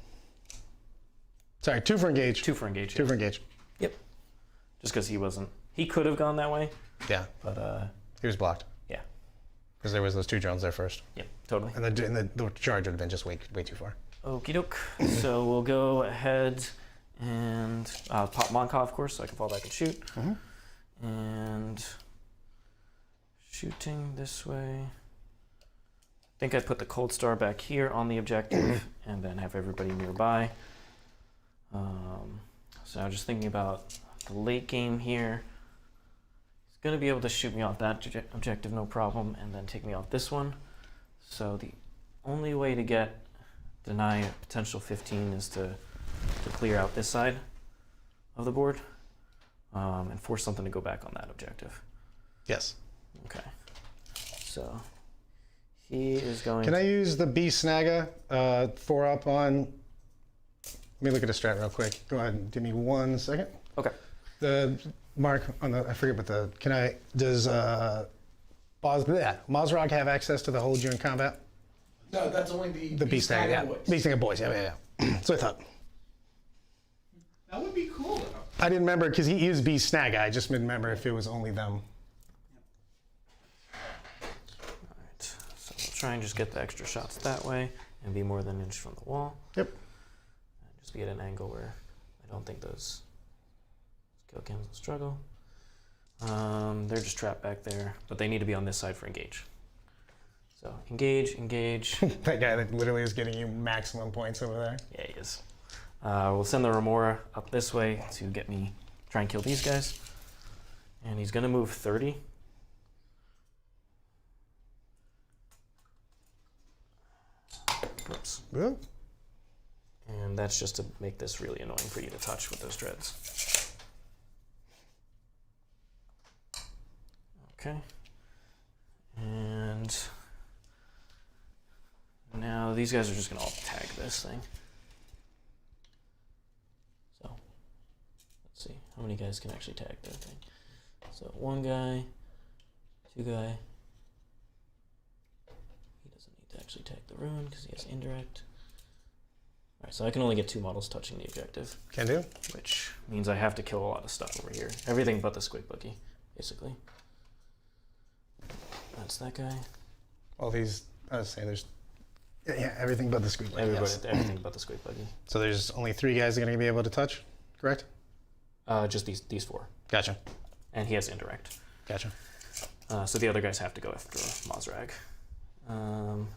S2: Sorry, 2 for engage.
S1: 2 for engage.
S2: 2 for engage.
S1: Yep. Just because he wasn't. He could have gone that way,
S2: Yeah,
S1: but
S2: he was blocked
S1: yeah.
S2: because there was those 2 drones there first,
S1: Yep, totally.
S2: and the charge would have been just way too far.
S1: Okie doke. So we'll go ahead and pop Monkov, of course, so I can fall back and shoot. And shooting this way. I think I put the Cold Star back here on the objective and then have everybody nearby. So I'm just thinking about the late game here. He's going to be able to shoot me off that objective, no problem, and then take me off this one. So the only way to deny a potential 15 is to clear out this side of the board and force something to go back on that objective.
S2: Yes.
S1: Okay. So he is going
S2: Can I use the B Snagga 4 up on? Let me look at the strat real quick. Go ahead and give me 1 second.
S1: Okay.
S2: The mark on the, I forget what the, does Mozzrag have access to the hold you in combat?
S4: No, that's only
S2: The B Snagga, yeah. B Snagga boys, yeah. So I thought.
S4: That would be cool though.
S2: I didn't remember because he used B Snagga. I just didn't remember if it was only them.
S1: Alright. So we'll try and just get the extra shots that way and be more than an inch from the wall.
S2: Yep.
S1: And just be at an angle where I don't think those kill cams will struggle. They're just trapped back there, but they need to be on this side for engage. So engage.
S2: That guy that literally is getting you maximum points over there.
S1: Yeah, he is. We'll send the Remora up this way to get me, try and kill these guys. And he's gonna move 30. Whoops.
S2: Well,
S1: And that's just to make this really annoying for you to touch with those dreads. Okay. And now these guys are just gonna all tag this thing. So let's see how many guys can actually tag that thing. So 1 guy, 2 guy. He doesn't need to actually tag the rune because he has indirect. Alright, so I can only get 2 models touching the objective,
S2: can do.
S1: which means I have to kill a lot of stuff over here. Everything but the squigbuggy, basically. That's that guy.
S2: All these, I was saying there's, yeah, everything but the squeak.
S1: Everybody, everything but the squigbuggy.
S2: So there's only 3 guys that are going to be able to touch, correct?
S1: Just these 4.
S2: Gotcha.
S1: And he has indirect.
S2: Gotcha.
S1: So the other guys have to go after Mozzrag. And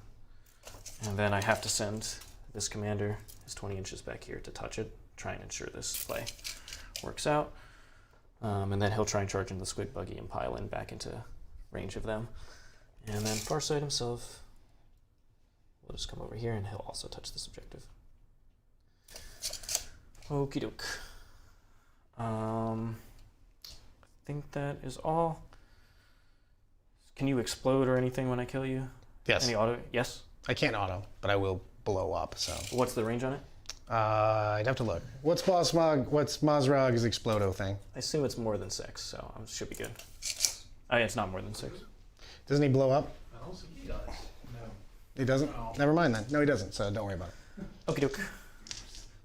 S1: then I have to send this commander, his 20 inches back here, to touch it, try and ensure this play works out. And then he'll try and charge into the squigbuggy and pile in back into range of them. And then Farsight himself will just come over here and he'll also touch this objective. Okie doke. I think that is all. Can you explode or anything when I kill you?
S2: Yes.
S1: Any auto? Yes?
S2: I can't auto, but I will blow up, so.
S1: What's the range on it?
S2: I'd have to look. What's Mozzrag's Explodo thing?
S1: I assume it's more than 6, so it should be good. Oh, yeah, it's not more than 6.
S2: Doesn't he blow up?
S4: I don't think he does. No.
S2: He doesn't?
S4: No.
S2: Never mind then. No, he doesn't, so don't worry about it.
S1: Okie doke.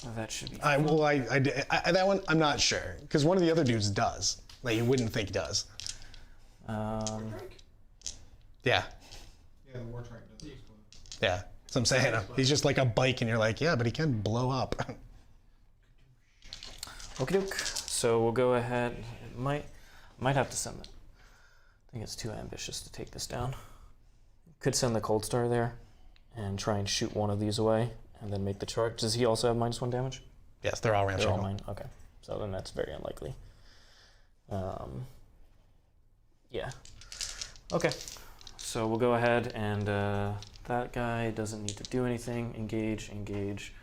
S1: Well, that should be
S2: That one, I'm not sure. Because one of the other dudes does. Like, you wouldn't think he does.
S4: Wartrike?
S2: Yeah.
S3: Yeah, the wartrike does explode.
S2: Yeah. So I'm saying, he's just like a bike, and you're like, yeah, but he can blow up.
S1: Okie doke. So we'll go ahead. Might have to send it. I think it's too ambitious to take this down. Could send the Cold Star there and try and shoot one of these away and then make the charge. Does he also have -1 damage?
S2: Yes, they're all
S1: They're all
S2: ramshackle.
S1: mine. Okay. So then that's very unlikely. Yeah. Okay. So we'll go ahead and that guy doesn't need to do anything. Engage, engage.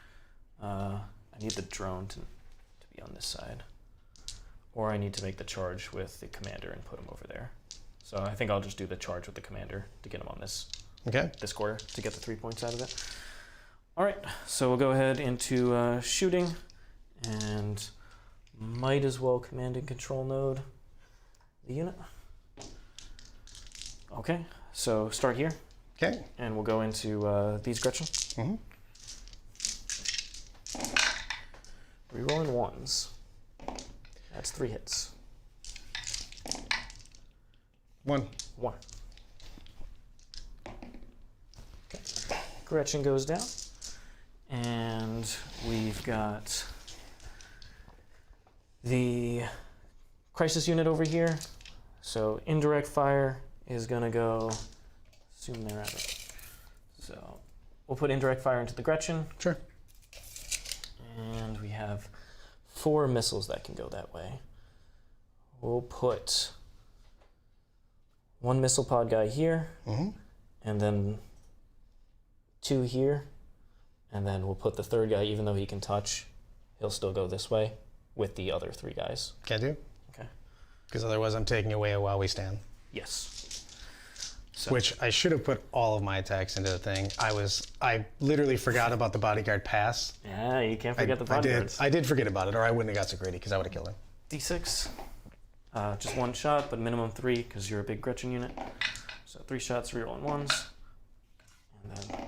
S1: I need the drone to be on this side. Or I need to make the charge with the commander and put him over there. So I think I'll just do the charge with the commander to get him on this corner to get the 3 points out of it. All right, so we'll go ahead into shooting and might as well command and control node the unit. Okay, so start here.
S2: Okay.
S1: And we'll go into these Gretchin.
S2: Mm-hmm.
S1: Rerolling 1s. That's 3 hits.
S2: 1.
S1: 1. Okay. Gretchin goes down. And we've got the crisis unit over here. So indirect fire is going to go, assume they're at it. So we'll put indirect fire into the Gretchin.
S2: Sure.
S1: And we have 4 missiles that can go that way. We'll put 1 missile pod guy here, and then 2 here, and then we'll put the 3rd guy, even though he can touch, he'll still go this way with the other 3 guys.
S2: Can do.
S1: Okay.
S2: Because otherwise I'm taking away a while we stand.
S1: Yes. So.
S2: Which I should have put all of my attacks into the thing. I literally forgot about the bodyguard pass.
S1: Yeah, you can't forget the bodyguards.
S2: I did forget about it, or I wouldn't have got so greedy because I would have killed him.
S1: D6. Just 1 shot, but minimum 3 because you're a big Gretchin unit. So 3 shots, rerolling 1s. And then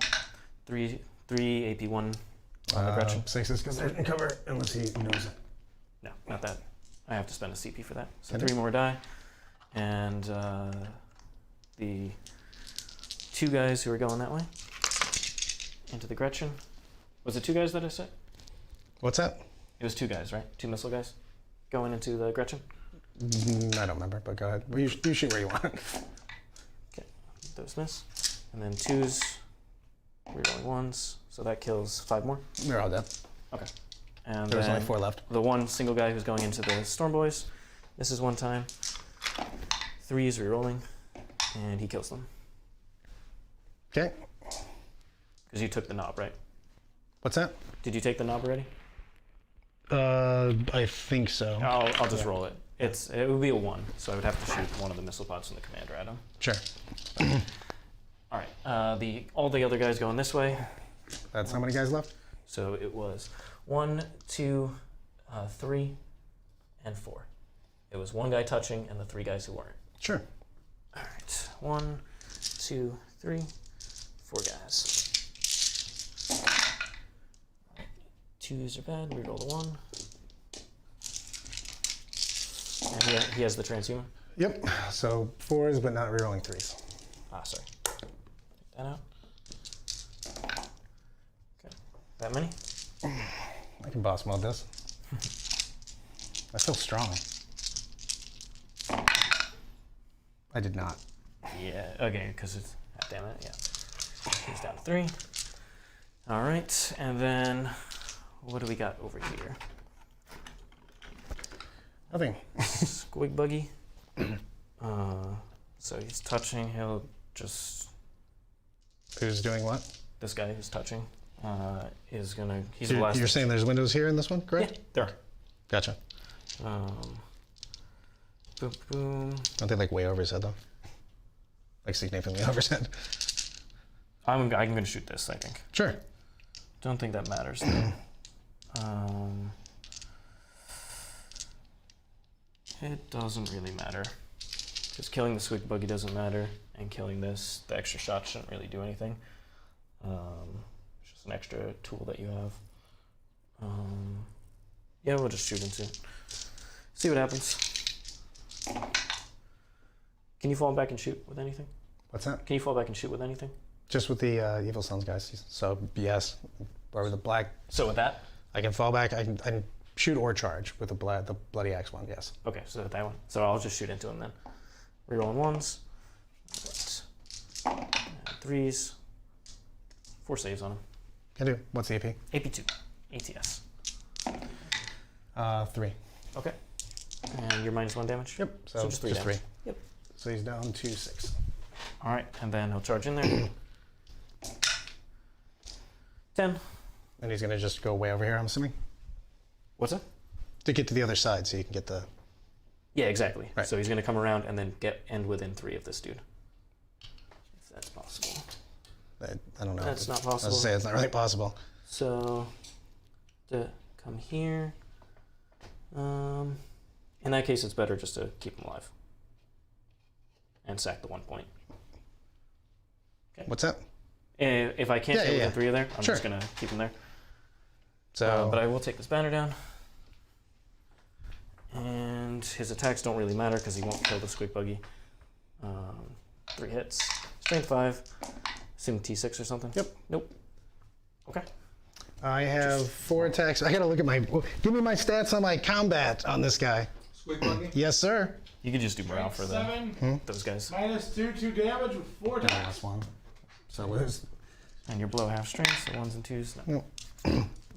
S1: 3 AP1 on the Gretchin.
S2: 6s because they're in cover unless he knows it.
S1: No, not that. I have to spend a CP for that. So 3 more die. And the 2 guys who are going that way into the Gretchin. Was it 2 guys that I said?
S2: What's that?
S1: It was 2 guys, right? 2 missile guys going into the Gretchin.
S2: I don't remember, but go ahead. You shoot where you want.
S1: Okay, those miss. And then 2s, rerolling 1s. So that kills 5 more.
S2: They're all dead.
S1: Okay. And
S2: There's
S1: then
S2: only 4 left.
S1: the 1 single guy who's going into the Stormboyz. This is 1 time. 3s rerolling, and he kills them.
S2: Okay.
S1: Because you took the knob, right?
S2: What's that?
S1: Did you take the knob already?
S2: I think so.
S1: I'll just roll it. It would be a 1, so I would have to shoot one of the missile pods from the commander at him.
S2: Sure.
S1: All right. All the other guys going this way.
S2: That's how many guys left?
S1: So it was 1, 2, 3, and 4. It was 1 guy touching and the 3 guys who weren't.
S2: Sure.
S1: All right. 1, 2, 3, 4 guys. 2s are bad. Reroll the 1. And he has the transhuman.
S2: Yep. So 4s, but not rerolling 3s.
S1: Sorry. Take that out. Okay. That many?
S2: I can boss mode this. I feel strong. I did not.
S1: Yeah, okay, because it's, God damn it, yeah. He's down to 3. All right, and then what do we got over here?
S2: Nothing.
S1: Squigbuggy. So he's touching, he'll just...
S2: Who's doing what?
S1: This guy who's touching is gonna, he's
S2: So
S1: the last...
S2: you're saying there's windows here in this one, correct?
S1: Yeah, there are.
S2: Gotcha.
S1: Boom, boom.
S2: Aren't they like way over his head though? Like significantly over his head?
S1: I'm gonna shoot this, I think.
S2: Sure.
S1: Don't think that matters. It doesn't really matter. Just killing the squigbuggy doesn't matter, and killing this, the extra shot shouldn't really do anything. It's just an extra tool that you have. Yeah, we'll just shoot into it. See what happens. Can you fall back and shoot with anything?
S2: What's that?
S1: Can you fall back and shoot with anything?
S2: Just with the Evil Sons guys. So yes, or with the black.
S1: So with that?
S2: I can fall back. I can shoot or charge with the bloody axe one. Yes.
S1: Okay, so that one. So I'll just shoot into him then. Rerolling 1s. And 3s. 4 saves on him.
S2: Can do. What's the AP?
S1: AP2. ATS.
S2: 3.
S1: Okay. And you're -1 damage?
S2: Yep. So
S1: just 3
S2: just
S1: damage.
S2: 3.
S1: Yep.
S2: So he's down to 6.
S1: All right, and then he'll charge in there. 10.
S2: And he's gonna just go way over here, I'm assuming,
S1: What's that?
S2: to get to the other side, so you can get the.
S1: Yeah, exactly.
S2: Right.
S1: So he's going to come around and then end within 3 of this dude. If that's possible.
S2: I don't know.
S1: That's not
S2: I was
S1: possible.
S2: gonna say it's not really possible.
S1: So, to come here. In that case, it's better just to keep him alive. And sack the 1 point. Okay.
S2: What's that?
S1: If I can't get within 3 of there, I'm
S2: Sure.
S1: just going to keep him there.
S2: So,
S1: But I will take this banner down. And his attacks don't really matter because he won't kill the squigbuggy. 3 hits. Strength 5. Assume T6 or something?
S2: Yep.
S1: Nope. Okay.
S2: I have 4 attacks. I gotta look at my. Give me my stats on my combat on this guy.
S3: Squigbuggy.
S2: Yes, sir.
S1: You could just do morale for
S4: 7,
S1: those guys.
S4: -2 damage with 4 attacks.
S2: Last one. So where's?
S1: And you're below half strength, so 1s and 2s. No.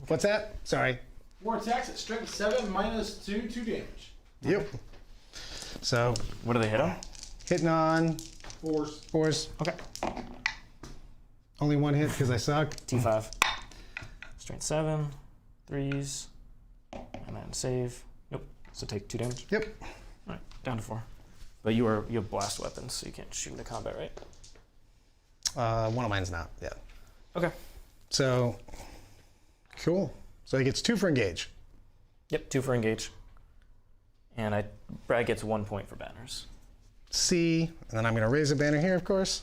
S2: What's that? Sorry.
S4: 4 attacks at strength 7, -2 damage.
S2: Yep. So
S1: What do they hit on?
S2: hitting on
S4: 4s.
S2: 4s.
S1: Okay.
S2: Only 1 hit because I suck.
S1: T5. Strength 7. 3s. And then save. Nope. So take 2 damage.
S2: Yep.
S1: Alright, down to 4. But you have blast weapons, so you can't shoot into combat, right?
S2: One of mine's not. Yeah.
S1: Okay.
S2: So cool. So he gets 2 for engage.
S1: Yep, 2 for engage. And Brad gets 1 point for banners.
S2: C, and then I'm gonna raise a banner here, of course.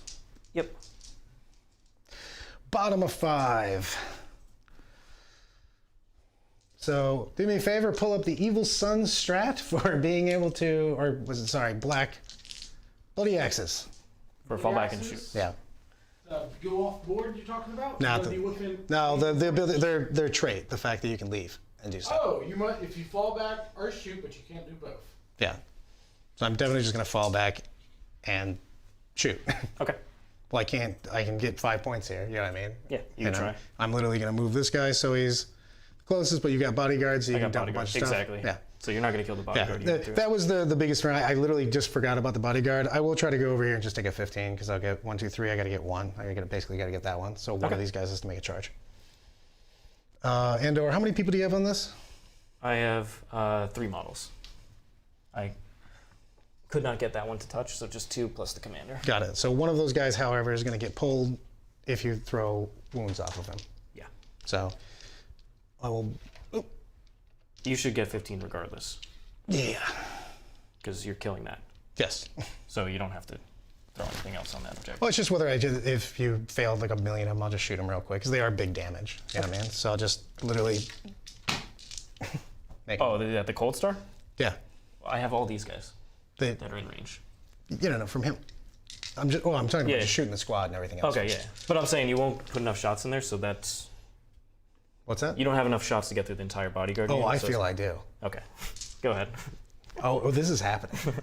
S1: Yep.
S2: Bottom of 5. So do me a favor, pull up the Evil Sons strat for being able to, or was it, sorry, black bloody axes.
S1: For fall back and shoot.
S2: Yeah.
S4: Go off board you're talking about?
S2: Not
S4: Or
S2: the-
S4: be within-
S2: No, the ability, their trait, the fact that you can leave and do stuff.
S4: Oh, you might if you fall back or shoot, but you can't do both.
S2: Yeah. So I'm definitely just gonna fall back and shoot.
S1: Okay.
S2: Well, I can get 5 points here, you know what I mean?
S1: Yeah, you
S2: And
S1: can try.
S2: I'm literally gonna move this guy so he's closest, but you got bodyguards, so you
S1: I
S2: can
S1: got
S2: dump a bunch of
S1: bodyguard.
S2: stuff.
S1: Exactly.
S2: Yeah.
S1: So you're not going to kill the
S2: Yeah,
S1: bodyguard.
S2: that was the biggest thing. I literally just forgot about the bodyguard. I will try to go over here and just take a 15 because I'll get 1, 2, 3. I got to get 1. Basically got to get that one. So one of these guys has to make a charge. And/or how many people do you have on this?
S1: I have 3 models. I could not get that one to touch, so just 2 plus the commander.
S2: Got it. So one of those guys, however, is going to get pulled if you throw wounds off of him.
S1: Yeah.
S2: So I will.
S1: You should get 15 regardless,
S2: Yeah.
S1: because you're killing that.
S2: Yes.
S1: So you don't have to throw anything else on that objective.
S2: Well, it's just whether if you failed like a million of them, I'll just shoot them real quick because they are big damage. You know what I mean? So I'll just literally. Make
S1: Oh, the Cold Star?
S2: Yeah.
S1: I have all these guys
S2: They,
S1: that are in range.
S2: no, from him. I'm talking about
S1: Yeah.
S2: just shooting the squad and everything else.
S1: Okay, yeah. But I'm saying you won't put enough shots in there, so that's...
S2: What's that?
S1: You don't have enough shots to get through the entire bodyguard.
S2: Oh,
S1: unit,
S2: I
S1: so
S2: feel I do.
S1: Okay. Go ahead.
S2: Oh, this is happening.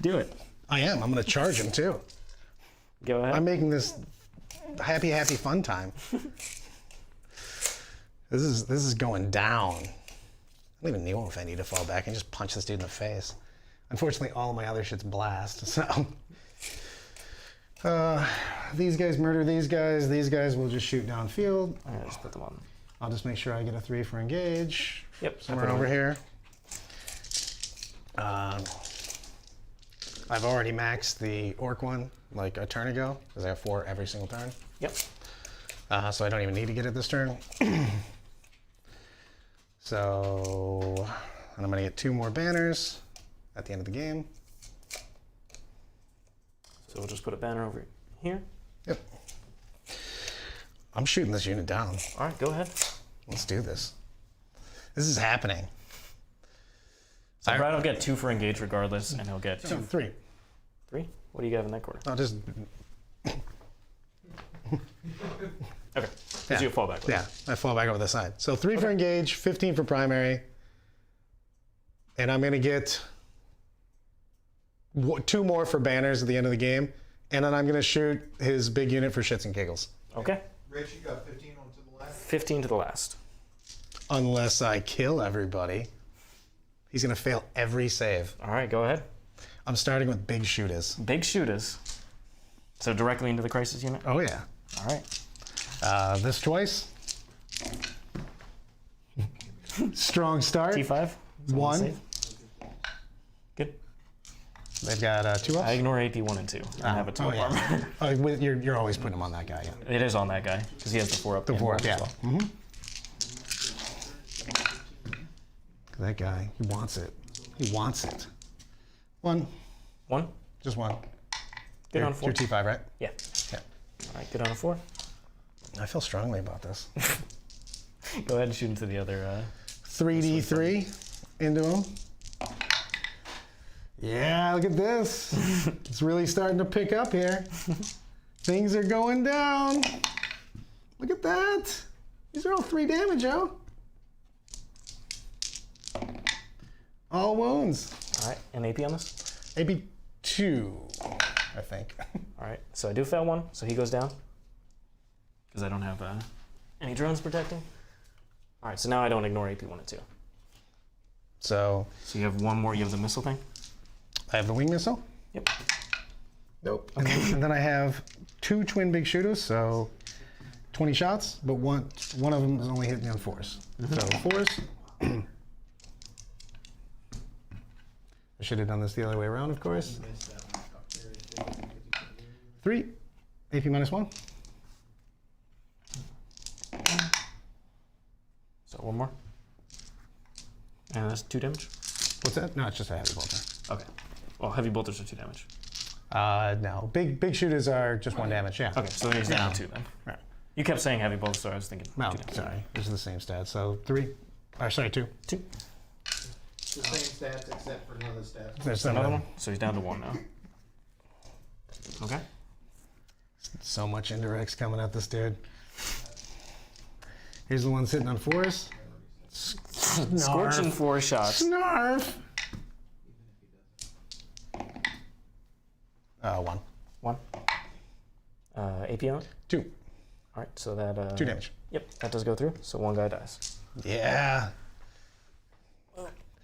S1: Do it.
S2: I am. I'm going to charge him too.
S1: Go ahead.
S2: I'm making this happy fun time. This is going down. I don't even know if I need to fall back and just punch this dude in the face. Unfortunately, all of my other shit's blast. So these guys murder these guys. These guys will just shoot downfield.
S1: All right, just put them on.
S2: I'll just make sure I get a 3 for engage.
S1: Yep.
S2: Somewhere over here. I've already maxed the orc one like a turn ago because I have 4 every single turn.
S1: Yep.
S2: So I don't even need to get it this turn. So, and I'm gonna get 2 more banners at the end of the game.
S1: So we'll just put a banner over here.
S2: Yep. I'm shooting this unit down.
S1: All right, go ahead.
S2: Let's do this. This is happening.
S1: So Brad will get 2 for engage regardless, and he'll get
S2: 2, 3.
S1: 3. What do you have in that quarter?
S2: I'll just,
S1: Okay. Because you fall back.
S2: yeah, I fall back over the side. So 3 for engage, 15 for primary. And I'm gonna get 2 more for banners at the end of the game. And then I'm gonna shoot his big unit for shits and giggles.
S1: Okay.
S3: Rich, you got 15 on to the last.
S1: 15 to the last.
S2: Unless I kill everybody. He's gonna fail every save.
S1: All right, go ahead.
S2: I'm starting with big shooters.
S1: Big shooters. So directly into the crisis unit?
S2: Oh yeah.
S1: All right.
S2: This twice. Strong start.
S1: T5. Someone
S2: 1.
S1: save. Good.
S2: They've got 2 ups.
S1: I ignore AP 1 and 2. I have a 2
S2: yeah.
S1: armor.
S2: You're always putting him on that guy. Yeah.
S1: It is on that guy because he has the 4 up.
S2: The
S1: and
S2: 4
S1: 1
S2: up. Yeah.
S1: as well.
S2: Mm-hmm. That guy, he wants it. He wants it. 1.
S1: 1.
S2: Just 1.
S1: Good on 4.
S2: You're T5, right?
S1: Yeah.
S2: Yeah.
S1: All right, good on a 4.
S2: I feel strongly about this.
S1: Go ahead and shoot into the other.
S2: 3D3 into him. Yeah, look at this. It's really starting to pick up here. Things are going down. Look at that. These are all 3 damage, yo. All wounds.
S1: All right, and AP on this?
S2: Maybe 2, I think.
S1: All right, so I do fail 1, so he goes down. Because I don't have any drones protecting. All right, so now I don't ignore AP 1 and 2.
S2: So
S1: So you have 1 more, you have the missile thing?
S2: I have the wing missile.
S1: Yep.
S2: Nope. And then I have 2 twin big shooters, so 20 shots, but one of them is only hitting me on 4s. So 4s. I should have done this the other way around, of course. 3, AP -1.
S1: So 1 more. And that's 2 damage?
S2: What's that? No, it's just a heavy bolter.
S1: Okay. Well, heavy bolters are 2 damage.
S2: No, big shooters are just 1 damage. Yeah.
S1: Okay, so then he's down to 2 then.
S2: Right.
S1: You kept saying heavy bolters, so I was thinking
S2: No,
S1: 2 damage.
S2: sorry, this is the same stat. So 3. Sorry, 2.
S1: 2.
S3: It's the same stats except for another stat.
S2: There's
S1: Another
S2: another
S1: one? So he's down to 1 now. Okay.
S2: So much indirects coming at this dude. Here's the one sitting on 4s.
S1: Scorching 4 shots.
S2: Snarf. 1.
S1: 1. AP on it?
S2: 2.
S1: All right, so that...
S2: 2 damage.
S1: Yep, that does go through, so 1 guy dies.
S2: Yeah.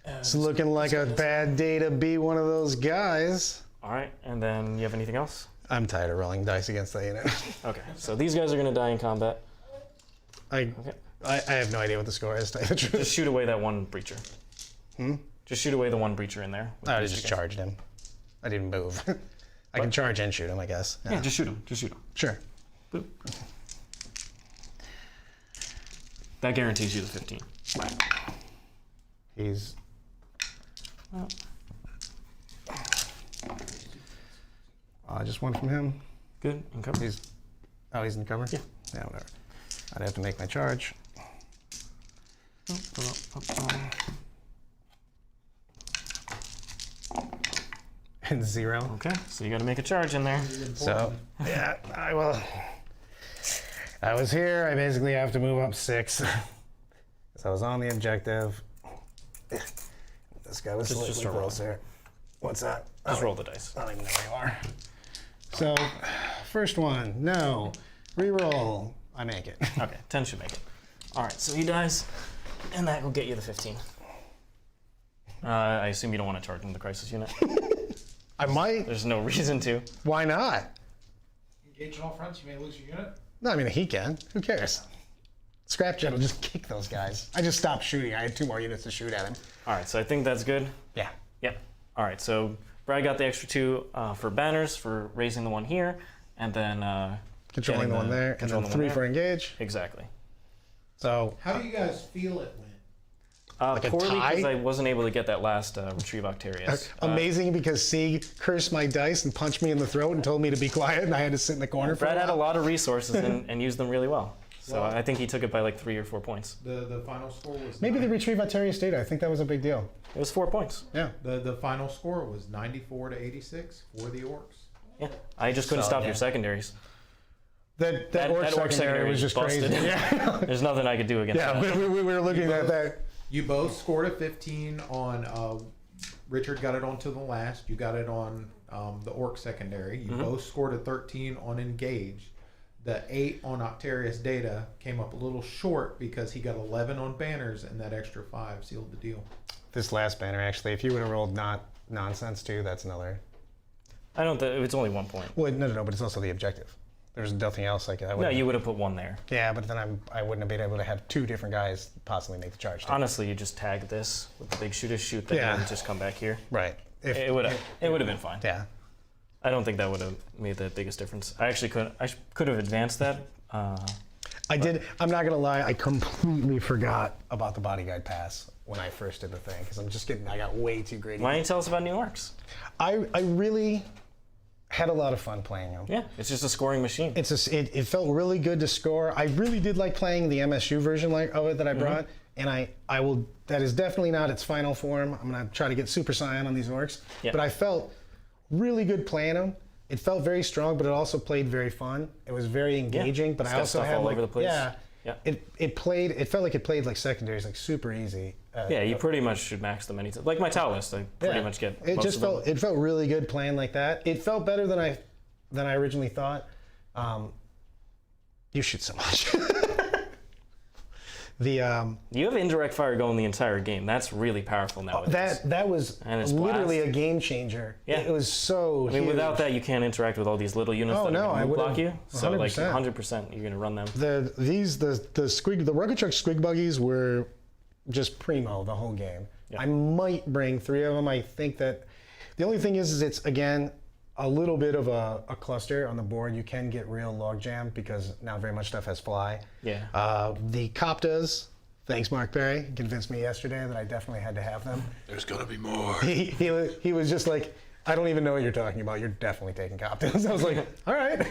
S2: It's looking like a bad day to be one of those guys.
S1: All right, and then you have anything else?
S2: I'm tired of rolling dice against that unit.
S1: Okay, so these guys are going to die in combat.
S2: I have no idea what the score is, to tell you the truth.
S1: Just shoot away that 1 breacher. Just shoot away the 1 breacher in there. with
S2: I
S1: these
S2: just
S1: two guys.
S2: charged him. I didn't move. I can charge and shoot him, I guess.
S1: Yeah, just shoot him. Just shoot him.
S2: Sure.
S1: Boop. That guarantees you the 15.
S2: He's... just 1 from him.
S1: Good, in cover.
S2: He's in cover?
S1: Yeah.
S2: Yeah, whatever. I'd have to make my charge. And 0.
S1: Okay, so you got to make a charge in there.
S2: So, yeah, I will. I was here. I basically have to move up 6. So I was on the objective. This this guy was
S1: Just
S2: slightly
S1: a roll.
S2: closer. What's that?
S1: Just roll the dice.
S2: I don't even know where you are. So, first one, no. Reroll. I make it.
S1: Okay, 10 should make it. All right, so he dies, and that will get you the 15. I assume you don't want to charge him the crisis unit.
S2: I might.
S1: There's no reason to.
S2: Why not?
S4: Engage on all fronts, you may lose your unit.
S2: No, I mean, he can. Who cares? Scrapjet will just kick those guys. I just stopped shooting. I had 2 more units to shoot at him.
S1: All right, so I think that's good.
S2: Yeah.
S1: Yep. All right, so Brad got the extra 2 for banners for raising the one here, and then
S2: Controlling the one there, and then 3 for engage.
S1: Exactly.
S2: So,
S3: How do you guys feel it went?
S2: Like a
S1: Poorly
S2: tie?
S1: because I wasn't able to get that last retrieve Octarius.
S2: amazing because C cursed my dice and punched me in the throat and told me to be quiet, and I had to sit in the corner for
S1: Brad
S2: a
S1: had a
S2: while.
S1: lot of resources and used them really well. So
S3: Well-
S1: I think he took it by like 3 or 4 points.
S3: The final score was
S2: Maybe the retrieve Octarius data. I think that was a big deal.
S1: It was 4 points.
S2: Yeah.
S3: the final score was 94 to 86 for the orcs.
S1: Yeah. I just couldn't
S2: So,
S1: stop
S2: yeah.
S1: your secondaries.
S2: That orc secondary was just
S1: busted.
S2: crazy. Yeah.
S1: There's nothing I could do against
S2: Yeah,
S1: that.
S2: we were looking at that.
S3: You both scored a 15 on. Richard got it onto the last. You got it on the orc secondary. You both scored a 13 on engage. The 8 on Octarius data came up a little short because he got 11 on banners, and that extra 5 sealed the deal.
S2: This last banner, actually, if you would have rolled not nonsense too, that's another.
S1: I don't think it's only 1 point.
S2: Well, no, but it's also the objective. There's nothing else like that.
S1: No, you would have put 1 there.
S2: Yeah, but then I wouldn't have been able to have 2 different guys possibly make the charge. Too.
S1: Honestly, you just tag this with the big shooter, shoot that,
S2: Yeah.
S1: and just come back here.
S2: Right. If,
S1: It would have been fine.
S2: Yeah.
S1: I don't think that would have made the biggest difference. I actually could have advanced that.
S2: I did. I'm not gonna lie. I completely forgot about the bodyguard pass when I first did the thing because I got way too greedy.
S1: Why don't you tell us about new arcs?
S2: I really had a lot of fun playing them.
S1: Yeah, it's just a scoring machine.
S2: It felt really good to score. I really did like playing the MSU version of it that I brought, and I will. That is definitely not its final form. I'm gonna try to get Super Saiyan on these orcs,
S1: Yeah.
S2: but I felt really good playing them. It felt very strong, but it also played very fun. It was very engaging, but
S1: It's
S2: I
S1: got
S2: also
S1: stuff
S2: had
S1: all
S2: like
S1: over the place.
S2: yeah.
S1: Yeah.
S2: It felt like it played like secondaries like super easy.
S1: Yeah, you pretty much should max them anytime. Like my Tau list, I pretty much get
S2: It
S1: most
S2: just
S1: of them.
S2: felt it felt really good playing like that. It felt better than I originally thought. You shoot so much.
S1: You have indirect fire going the entire game. That's really powerful nowadays.
S2: that was
S1: And it's
S2: literally
S1: blast.
S2: a game changer.
S1: Yeah.
S2: It was so
S1: I mean,
S2: huge.
S1: without that, you can't interact with all these little units
S2: Oh,
S1: that
S2: no,
S1: are
S2: I
S1: going to
S2: would've-
S1: block you. So, like,
S2: 100%.
S1: 100%, you're going to run them.
S2: the Rukkatrukk squigbuggies were just primo the whole game.
S1: Yeah.
S2: I might bring 3 of them. I think that the only thing is it's again a little bit of a cluster on the board. You can get real logjam because now very much stuff has fly.
S1: Yeah.
S2: The koptas. Thanks, Mark Perry. He convinced me yesterday that I definitely had to have them.
S5: There's gonna be more.
S2: He was just like, I don't even know what you're talking about. You're definitely taking koptas. I was like, all right.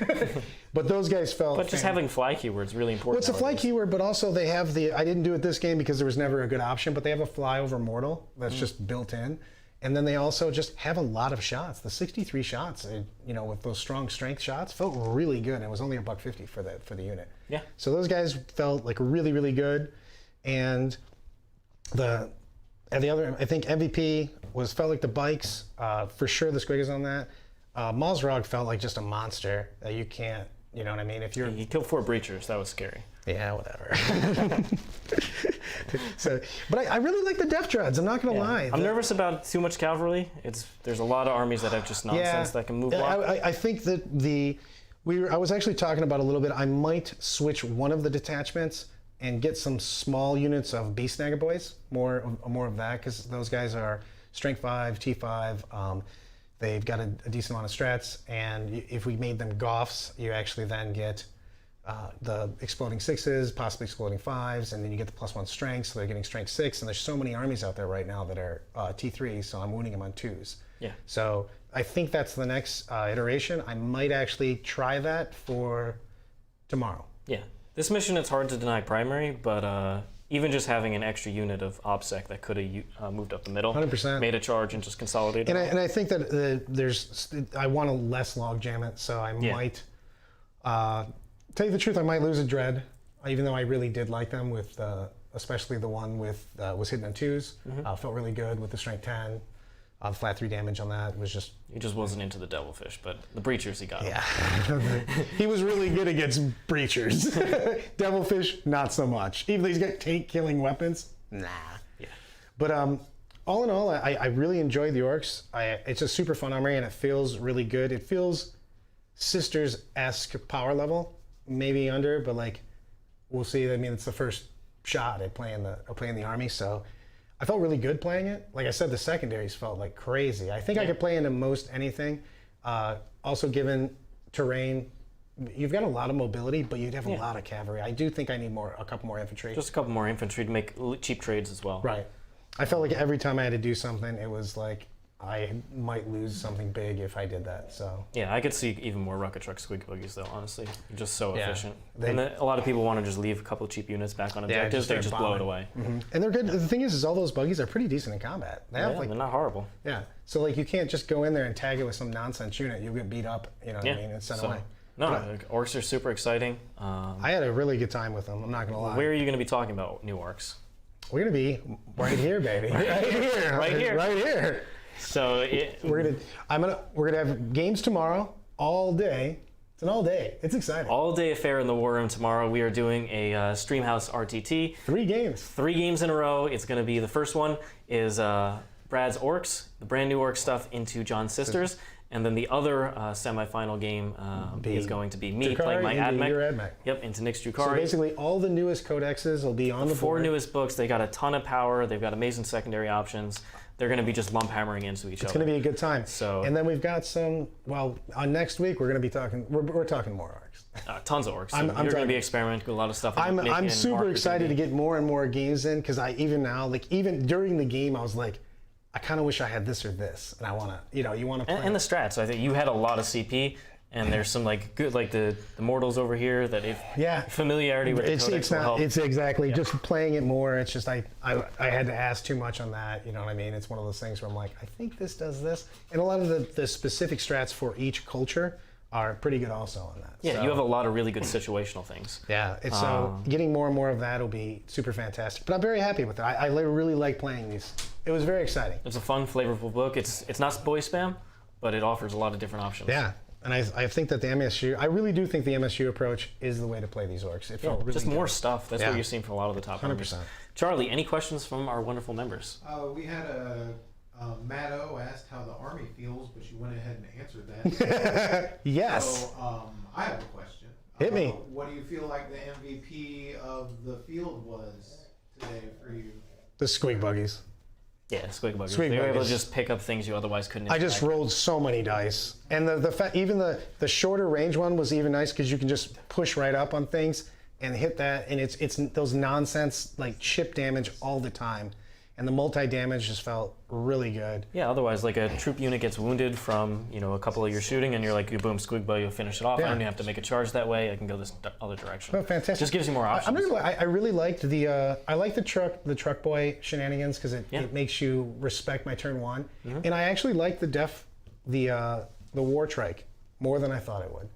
S2: But those guys felt.
S1: But just having fly keyword's really important.
S2: Well, it's a fly
S1: nowadays.
S2: keyword, but also they have the. I didn't do it this game because there was never a good option, but they have a fly over mortal that's just built in, and then they also just have a lot of shots. The 63 shots, with those strong strength shots, felt really good. And it was only $150 for the unit.
S1: Yeah.
S2: So those guys felt like really, really good, and the other, I think MVP felt like the bikes, for sure the squig is on that. Mozzrag felt like just a monster that you can't, you know what I mean? If you're,
S1: He killed 4 breachers. That was scary.
S2: yeah, whatever. So, but I really like the deff dreads. I'm not gonna lie.
S1: I'm nervous about too much cavalry. There's a lot of armies that have just nonsense that can move block.
S2: I think that I was actually talking about a little bit. I might switch one of the detachments and get some small units of Squighogboyz, more of that, because those guys are strength 5, T5. They've got a decent amount of strats, and if we made them Goffs, you actually then get the exploding 6s, possibly exploding 5s, and then you get the +1 strength, so they're getting strength 6. And there's so many armies out there right now that are T3, so I'm wounding them on 2s.
S1: Yeah.
S2: So I think that's the next iteration. I might actually try that for tomorrow.
S1: Yeah. This mission, it's hard to deny primary, but even just having an extra unit of OBSEC that could have moved up the middle,
S2: 100%.
S1: made a charge and just consolidated.
S2: And I think that I want to less log jam it, so I might, tell you the truth, I might lose a dread, even though I really did like them with especially the one with was hitting on 2s. Felt really good with the strength 10. Flat 3 damage on that was just...
S1: He just wasn't into the devilfish, but the breachers he got.
S2: Yeah. He was really good against breachers. Devilfish, not so much. Even though he's got tank killing weapons, nah.
S1: Yeah.
S2: But all in all, I really enjoyed the orcs. It's a super fun armory and it feels really good. It feels Sisters-esque power level, maybe under, but like we'll see. I mean, it's the first shot at playing the army, so I felt really good playing it. Like I said, the secondaries felt like crazy. I think I could play into most anything. Also, given terrain, you've got a lot of mobility, but you'd have a lot of cavalry. I do think I need a couple more infantry.
S1: Just a couple more infantry to make cheap trades as well.
S2: Right. I felt like every time I had to do something, it was like I might lose something big if I did that. So
S1: yeah, I could see even more Rukkatruck squigbuggies though. Honestly, you're just so efficient.
S2: They,
S1: a lot of people want to just leave a couple of cheap units back on objectives. They just blow it away.
S2: And they're good. The thing is all those buggies are pretty decent in combat. They have
S1: They're not horrible.
S2: Yeah. So like you can't just go in there and tag it with some nonsense unit. You'll get beat up. You know what I mean? And sent away.
S1: No, orcs are super exciting.
S2: I had a really good time with them. I'm not gonna lie.
S1: Where are you going to be talking about new orcs?
S2: We're gonna be right here, baby. Right here.
S1: Right here.
S2: Right here.
S1: So
S2: we're gonna have games tomorrow all day. It's an all day. It's exciting.
S1: All day affair in the War Room tomorrow. We are doing a Streamhouse RTT.
S2: 3 games.
S1: 3 games in a row. It's going to be the first one is Brad's Orcs, the brand new Orc stuff into John's Sisters, and then the other semifinal game is going to be me playing my AdMech. Yep, into Nick's Drukhari.
S2: So basically, all the newest codexes will be on the
S1: 4
S2: board.
S1: newest books. They got a ton of power. They've got amazing secondary options. They're going to be just lump hammering into each other.
S2: It's going to be a good time.
S1: So,
S2: and then we've got some. Well, on next week we're going to be talking. We're talking more orcs.
S1: Tons of orcs. So you're going to be experimenting with a lot of stuff.
S2: I'm super excited to get more and more games in because even now, like even during the game, I was like, I kind of wish I had this or this, and I want to. You want to play.
S1: And the strats. I think you had a lot of CP. And there's some like good like the mortals over here that if familiarity with the codex will help.
S2: It's exactly just playing it more. It's just I had to ask too much on that. You know what I mean? It's one of those things where I'm like, I think this does this, and a lot of the specific strats for each culture are pretty good also on that.
S1: Yeah, so, you have a lot of really good situational things.
S2: Yeah, it's so getting more and more of that will be super fantastic. But I'm very happy with it. I really like playing these. It was very exciting. It's
S1: a fun, flavorful book. It's not boy spam, but it offers a lot of different options.
S2: Yeah. And I think that the MSU, I really do think the MSU approach is the way to play these orcs. It felt really
S1: just
S2: good.
S1: More stuff. That's what you're seeing from a lot of the top
S2: 100%.
S1: Charlie, any questions from our wonderful members?
S3: We had Matt O asked how the army feels, but you went ahead and answered that.
S2: Yes.
S3: So I have a question.
S2: Hit me.
S3: What do you feel like the MVP of the field was today for you?
S2: The squigbuggies.
S1: Yeah, squigbuggers. They were able to just pick up things you otherwise couldn't.
S2: I just rolled so many dice, and even the shorter range one was even nice because you can just push right up on things and hit that, and it's those nonsense like chip damage all the time, and the multi damage just felt really good.
S1: Yeah, otherwise like a troop unit gets wounded from a couple of your shooting, and you're like, boom, squigbuggy, you'll finish it off. I don't even have to make a charge that way. I can go this other direction.
S2: Oh, fantastic!
S1: Just gives you more options.
S2: I'm not gonna lie, I really liked the truck boy shenanigans because it makes you respect my turn 1, and I actually like the wartrike more than I thought it would.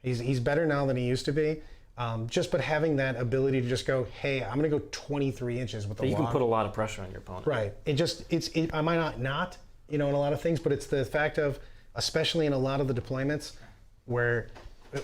S2: He's better now than he used to be. But having that ability to just go, hey, I'm going to go 23 inches with the
S1: you
S2: log.
S1: can put a lot of pressure on your opponent.
S2: Right. I might not, in a lot of things, but it's the fact of, especially in a lot of the deployments where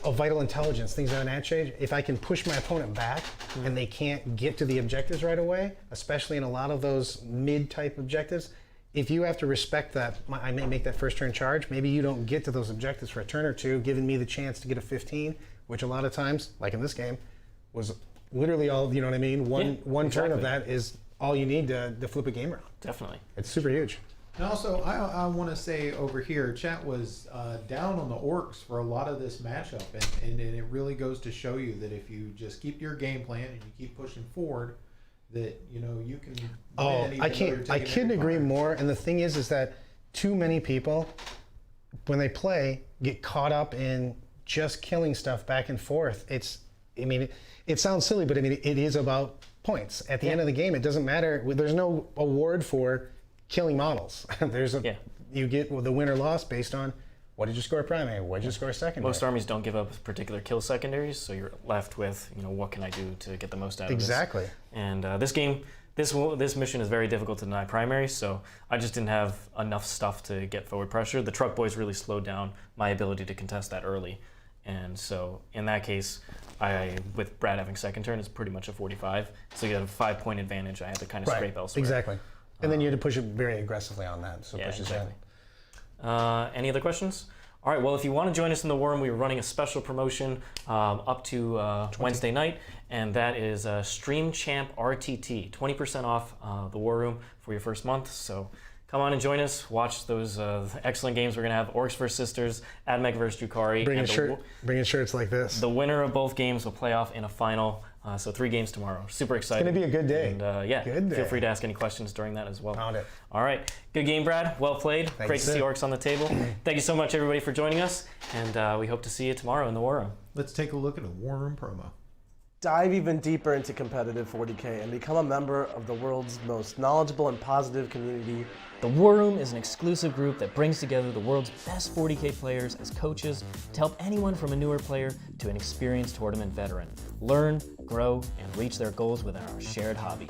S2: a vital intelligence, things of that change, if I can push my opponent back and they can't get to the objectives right away, especially in a lot of those mid-type objectives, if you have to respect that, I may make that first turn charge, maybe you don't get to those objectives for a turn or two, giving me the chance to get a 15, which a lot of times, like in this game, was literally all, you know what I mean? One turn of that is all you need to flip a game around.
S1: Definitely.
S2: It's super huge.
S3: And also, I want to say over here, chat was down on the orcs for a lot of this matchup, and it really goes to show you that if you just keep your game plan and you keep pushing forward, that you can.
S2: I couldn't agree more. And the thing is that too many people, when they play, get caught up in just killing stuff back and forth. It sounds silly, but it is about points. At the end of the game, it doesn't matter. There's no award for killing models. You get the win or loss based on What did you score primary? What did you score secondary?
S1: Most armies don't give up particular kill secondaries, so you're left with, what can I do to get the most out of this?
S2: Exactly.
S1: And this game, this mission is very difficult to deny primaries, so I just didn't have enough stuff to get forward pressure. The Truckboyz really slowed down my ability to contest that early. And so in that case, with Brad having second turn, it's pretty much a 45. So you have a 5-point advantage. I had to kind of scrape elsewhere.
S2: Exactly. And then you had to push it very aggressively on that, so it pushes
S1: exactly. Any other questions? All right, well, if you want to join us in the War Room, we were running a special promotion up to Wednesday night, and that is Stream Champ RTT, 20% off the War Room for your first month. So come on and join us. Watch those excellent games we're going to have. Orcs vs. Sisters, AdMech vs. Drukhari.
S2: Bringing shirts like this.
S1: The winner of both games will play off in a final. So 3 games tomorrow. Super excited.
S2: It's going to be a good day.
S1: And
S2: good day.
S1: Feel free to ask any questions during that as well.
S2: Found it.
S1: All right. Good game, Brad. Well played. Great to see Orcs on the table. Thank you so much, everybody, for joining us. And we hope to see you tomorrow in the War Room.
S3: Let's take a look at a War Room promo.
S6: Dive even deeper into competitive 40K and become a member of the world's most knowledgeable and positive community.
S7: The War Room is an exclusive group that brings together the world's best 40K players as coaches to help anyone from a newer player to an experienced tournament veteran learn, grow, and reach their goals within our shared hobby.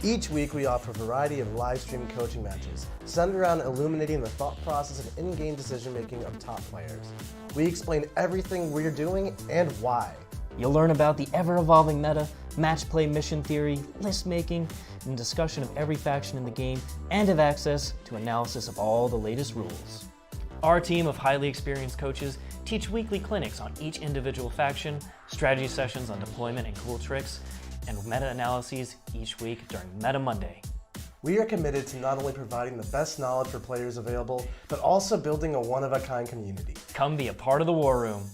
S6: Each week we offer a variety of live stream coaching matches centered around illuminating the thought process and in-game decision making of top players. We explain everything we're doing and why.
S7: You'll learn about the ever-evolving meta, match play mission theory, list making, and discussion of every faction in the game, and have access to analysis of all the latest rules. Our team of highly experienced coaches teach weekly clinics on each individual faction, strategy sessions on deployment and cool tricks, and meta-analyses each week during Meta Monday.
S6: We are committed to not only providing the best knowledge for players available, but also building a one-of-a-kind community.
S7: Come be a part of the War Room.